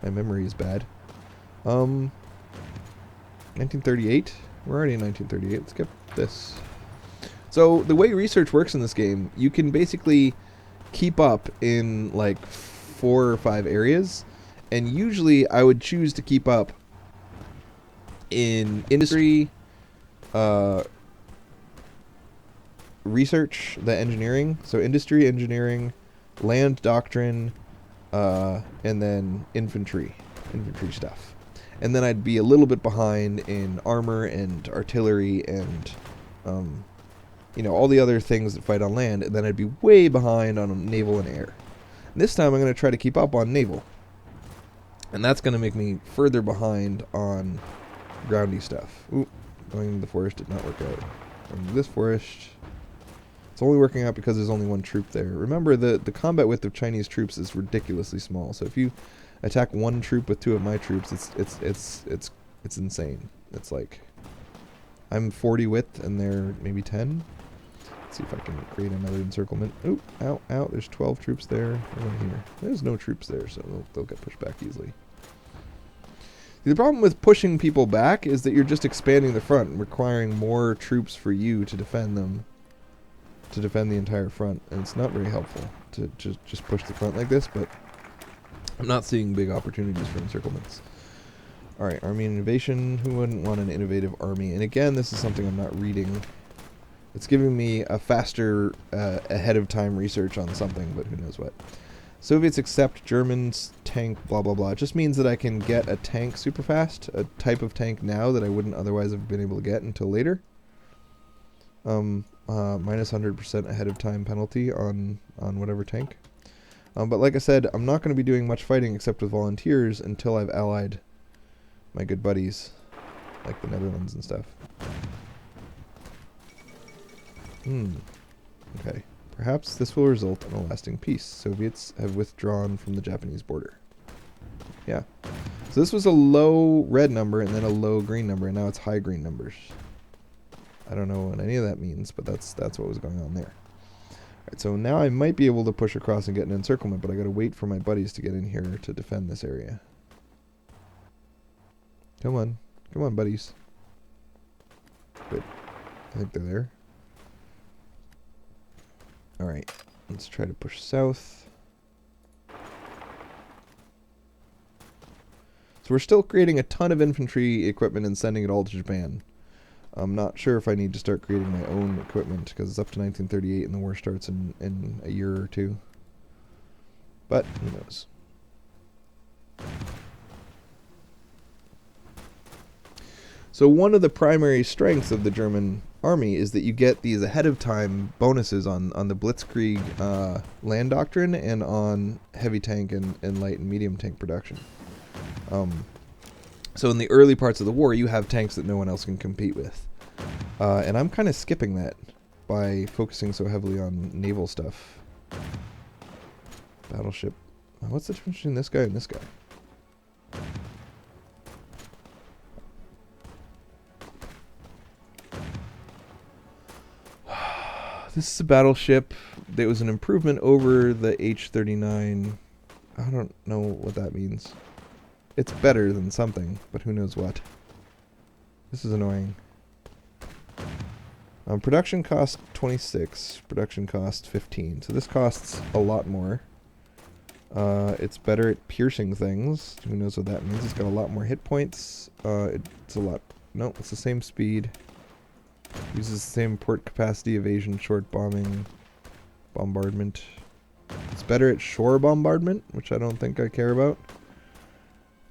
my memory is bad. 1938? We're already in 1938. Let's get this. So, the way research works in this game, you can basically keep up in like 4 or 5 areas. And usually I would choose to keep up in industry, research, the engineering. So industry, engineering, land doctrine, and then infantry stuff. And then I'd be a little bit behind in armor and artillery and, all the other things that fight on land. And then I'd be way behind on naval and air. And this time I'm going to try to keep up on naval. And that's going to make me further behind on groundy stuff. Ooh, going into the forest did not work out. Going to this forest. It's only working out because there's only one troop there. Remember, the combat width of Chinese troops is ridiculously small. So if you attack one troop with 2 of my troops, it's insane. It's like I'm 40 width and they're maybe 10. Let's see if I can create another encirclement. Oop, ow, ow. There's 12 troops there. Over here. There's no troops there, so they'll get pushed back easily. The problem with pushing people back is that you're just expanding the front and requiring more troops for you to defend them. To defend the entire front. And it's not very helpful to just push the front like this, but I'm not seeing big opportunities for encirclements. Alright, army innovation. Who wouldn't want an innovative army? And again, this is something I'm not reading. It's giving me a faster ahead of time research on something, but who knows what. Soviets accept Germans tank blah blah blah. It just means that I can get a tank super fast, a type of tank now that I wouldn't otherwise have been able to get until later. Minus 100% ahead of time penalty on whatever tank. But like I said, I'm not going to be doing much fighting except with volunteers until I've allied my good buddies, like the Netherlands and stuff. Okay. Perhaps this will result in a lasting peace. Soviets have withdrawn from the Japanese border. Yeah. So this was a low red number and then a low green number, and now it's high green numbers. I don't know what any of that means, but that's what was going on there. Alright, so now I might be able to push across and get an encirclement, but I gotta wait for my buddies to get in here to defend this area. Come on. Come on, buddies. Good. I think they're there. Alright, let's try to push south. So we're still creating a ton of infantry equipment and sending it all to Japan. I'm not sure if I need to start creating my own equipment because it's up to 1938 and the war starts in a year or 2. But who knows. So one of the primary strengths of the German army is that you get these ahead of time bonuses on the Blitzkrieg land doctrine and on heavy tank and light and medium tank production. So in the early parts of the war, you have tanks that no one else can compete with. And I'm kind of skipping that by focusing so heavily on naval stuff. Battleship. What's the difference between this guy and this guy? This is a battleship. That was an improvement over the H-39. I don't know what that means. It's better than something, but who knows what. This is annoying. Production cost 26. Production cost 15. So this costs a lot more. It's better at piercing things. Who knows what that means? It's got a lot more hit points. It's a lot... No, it's the same speed. Uses the same port capacity, evasion, short bombing, bombardment. It's better at shore bombardment, which I don't think I care about.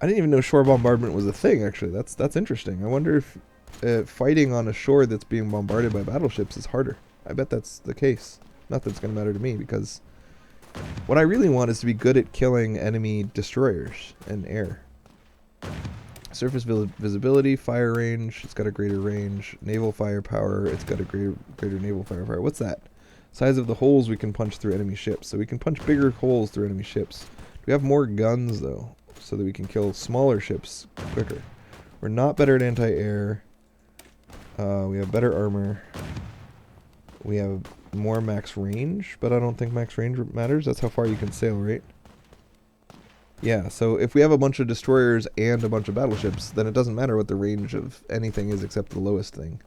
I didn't even know shore bombardment was a thing, actually. That's interesting. I wonder if fighting on a shore that's being bombarded by battleships is harder. I bet that's the case. Not that it's going to matter to me, because what I really want is to be good at killing enemy destroyers and air. Surface visibility, fire range, it's got a greater range. Naval firepower, it's got a greater naval firepower. What's that? Size of the holes we can punch through enemy ships. So we can punch bigger holes through enemy ships. We have more guns, though, so that we can kill smaller ships quicker. We're not better at anti-air. We have better armor. We have more max range, but I don't think max range matters. That's how far you can sail, right? Yeah, so if we have a bunch of destroyers and a bunch of battleships, then it doesn't matter what the range of anything is except the lowest thing.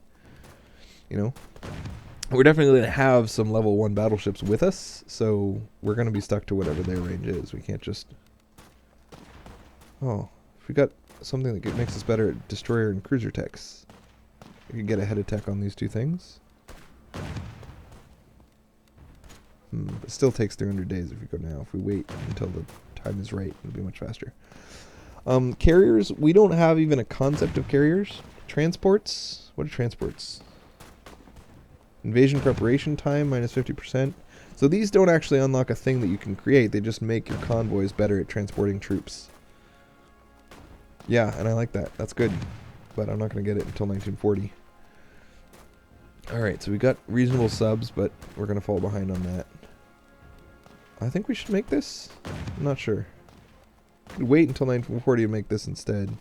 You know? We're definitely going to have some level 1 battleships with us, so we're going to be stuck to whatever their range is. We can't just... Oh, if we got something that makes us better at destroyer and cruiser techs, we could get ahead of tech on these two things. It still takes 300 days if we go now. If we wait until the time is right, it'll be much faster. Carriers, we don't have even a concept of carriers. Transports, what are transports? Invasion preparation time, minus 50%. So these don't actually unlock a thing that you can create. They just make your convoys better at transporting troops. Yeah, and I like that. That's good. But I'm not going to get it until 1940. Alright, so we got reasonable subs, but we're going to fall behind on that. I think we should make this. I'm not sure. Could wait until 1940 to make this instead.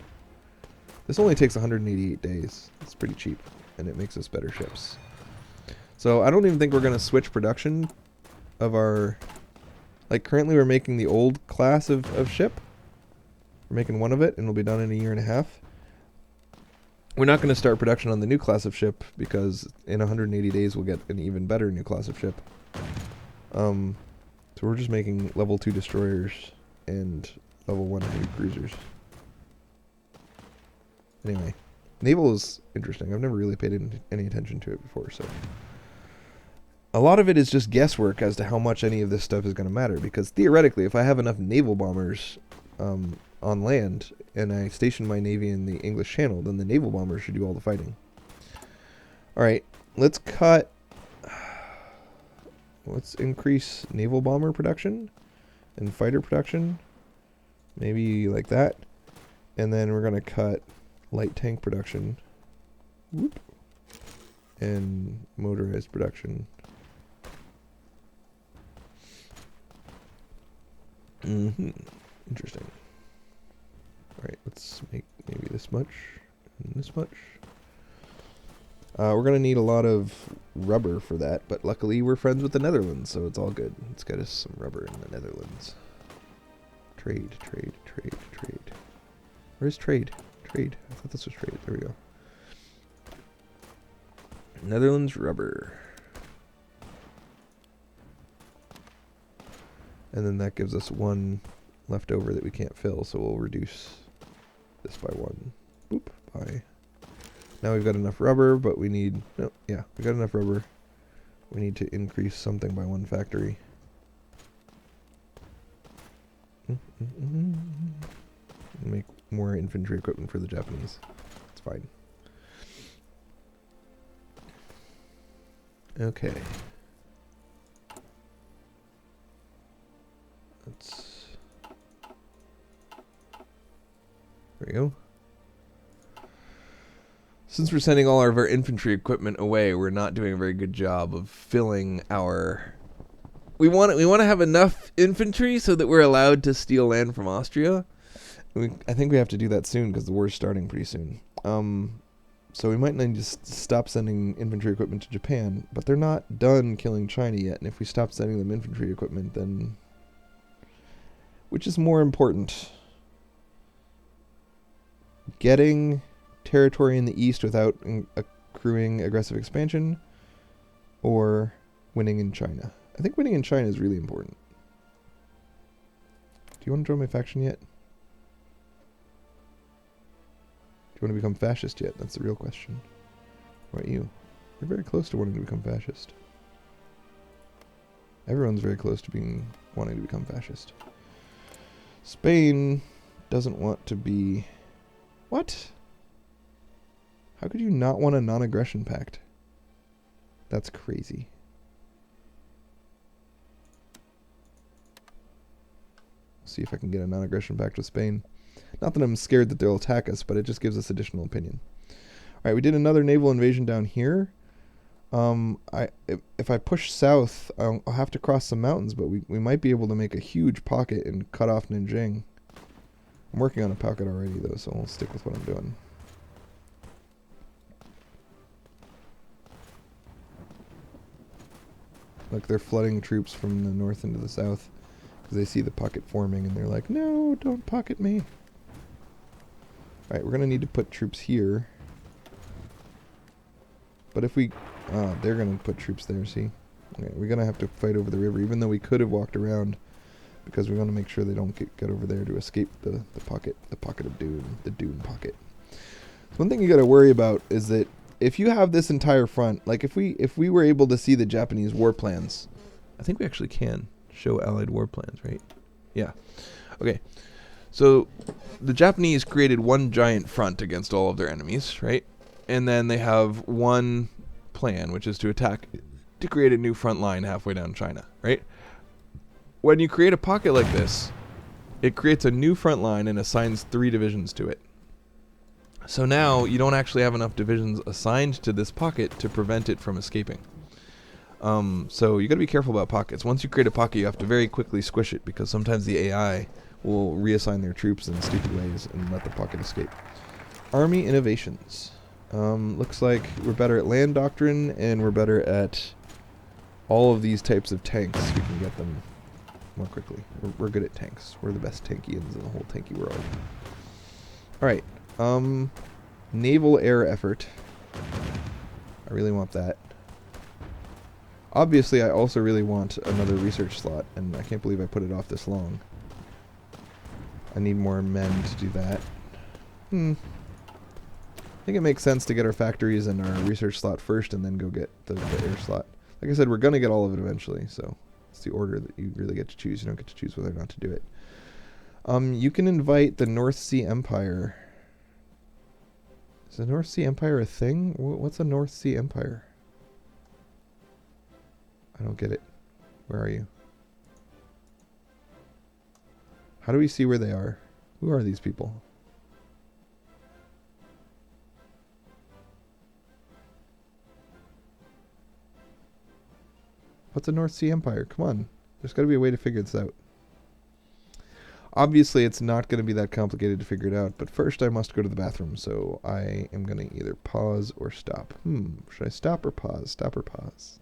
This only takes 188 days. It's pretty cheap, and it makes us better ships. So I don't even think we're going to switch production of our... Like, currently we're making the old class of ship. We're making one of it, and it'll be done in a year and a half. We're not going to start production on the new class of ship, because in 180 days we'll get an even better new class of ship. So we're just making level 2 destroyers and level 1 heavy cruisers. Anyway, naval is interesting. I've never really paid any attention to it before, so... A lot of it is just guesswork as to how much any of this stuff is going to matter, because theoretically, if I have enough naval bombers on land, and I station my navy in the English Channel, then the naval bombers should do all the fighting. Alright, let's cut... Let's increase naval bomber production and fighter production. Maybe like that. And then we're going to cut light tank production. Whoop. And motorized production. Interesting. Alright, let's make maybe this much and this much. We're going to need a lot of rubber for that, but luckily we're friends with the Netherlands, so it's all good. Let's get us some rubber in the Netherlands. Trade, trade, trade, trade. Where's trade? Trade. I thought this was trade. There we go. Netherlands rubber. And then that gives us one left over that we can't fill, so we'll reduce this by 1. Boop, by... Now we've got enough rubber, but we need... No, yeah, we got enough rubber. We need to increase something by 1 factory. Make more infantry equipment for the Japanese. It's fine. Okay. Let's... There we go. Since we're sending all of our infantry equipment away, we're not doing a very good job of filling our... We want to have enough infantry so that we're allowed to steal land from Austria. I think we have to do that soon because the war's starting pretty soon. So we might need to stop sending infantry equipment to Japan, but they're not done killing China yet. And if we stop sending them infantry equipment, then... Which is more important? Getting territory in the east without accruing aggressive expansion, or winning in China? I think winning in China is really important. Do you want to join my faction yet? Do you want to become fascist yet? That's the real question. What about you? You're very close to wanting to become fascist. Everyone's very close to wanting to become fascist. Spain doesn't want to be... What? How could you not want a non-aggression pact? That's crazy. See if I can get a non-aggression pact with Spain. Not that I'm scared that they'll attack us, but it just gives us additional opinion. Alright, we did another naval invasion down here. If I push south, I'll have to cross some mountains, but we might be able to make a huge pocket and cut off Nanjing. I'm working on a pocket already, though, so I'll stick with what I'm doing. Look, they're flooding troops from the north into the south because they see the pocket forming, and they're like, no, don't pocket me. Alright, we're going to need to put troops here. But if we... they're going to put troops there, see? Okay, we're going to have to fight over the river, even though we could have walked around, because we want to make sure they don't get over there to escape the pocket of Dune, the Dune pocket. So one thing you got to worry about is that if you have this entire front, like if we were able to see the Japanese war plans, I think we actually can show Allied war plans, right? Yeah. Okay. So the Japanese created one giant front against all of their enemies, right? And then they have one plan, which is to attack, to create a new front line halfway down China, right? When you create a pocket like this, it creates a new front line and assigns 3 divisions to it. So now you don't actually have enough divisions assigned to this pocket to prevent it from escaping. So you got to be careful about pockets. Once you create a pocket, you have to very quickly squish it, because sometimes the AI will reassign their troops in stupid ways and let the pocket escape. Army innovations. Looks like we're better at land doctrine, and we're better at all of these types of tanks. We can get them more quickly. We're good at tanks. We're the best tankians in the whole tanky world. Alright. Naval air effort. I really want that. Obviously, I also really want another research slot, and I can't believe I put it off this long. I need more men to do that. I think it makes sense to get our factories and our research slot first, and then go get the air slot. Like I said, we're going to get all of it eventually, so it's the order that you really get to choose. You don't get to choose whether or not to do it. You can invite the North Sea Empire. Is the North Sea Empire a thing? What's a North Sea Empire? I don't get it. Where are you? How do we see where they are? Who are these people? What's a North Sea Empire? Come on. There's got to be a way to figure this out. Obviously, it's not going to be that complicated to figure it out, but first I must go to the bathroom, so I am going to either pause or stop. Should I stop or pause? Stop or pause?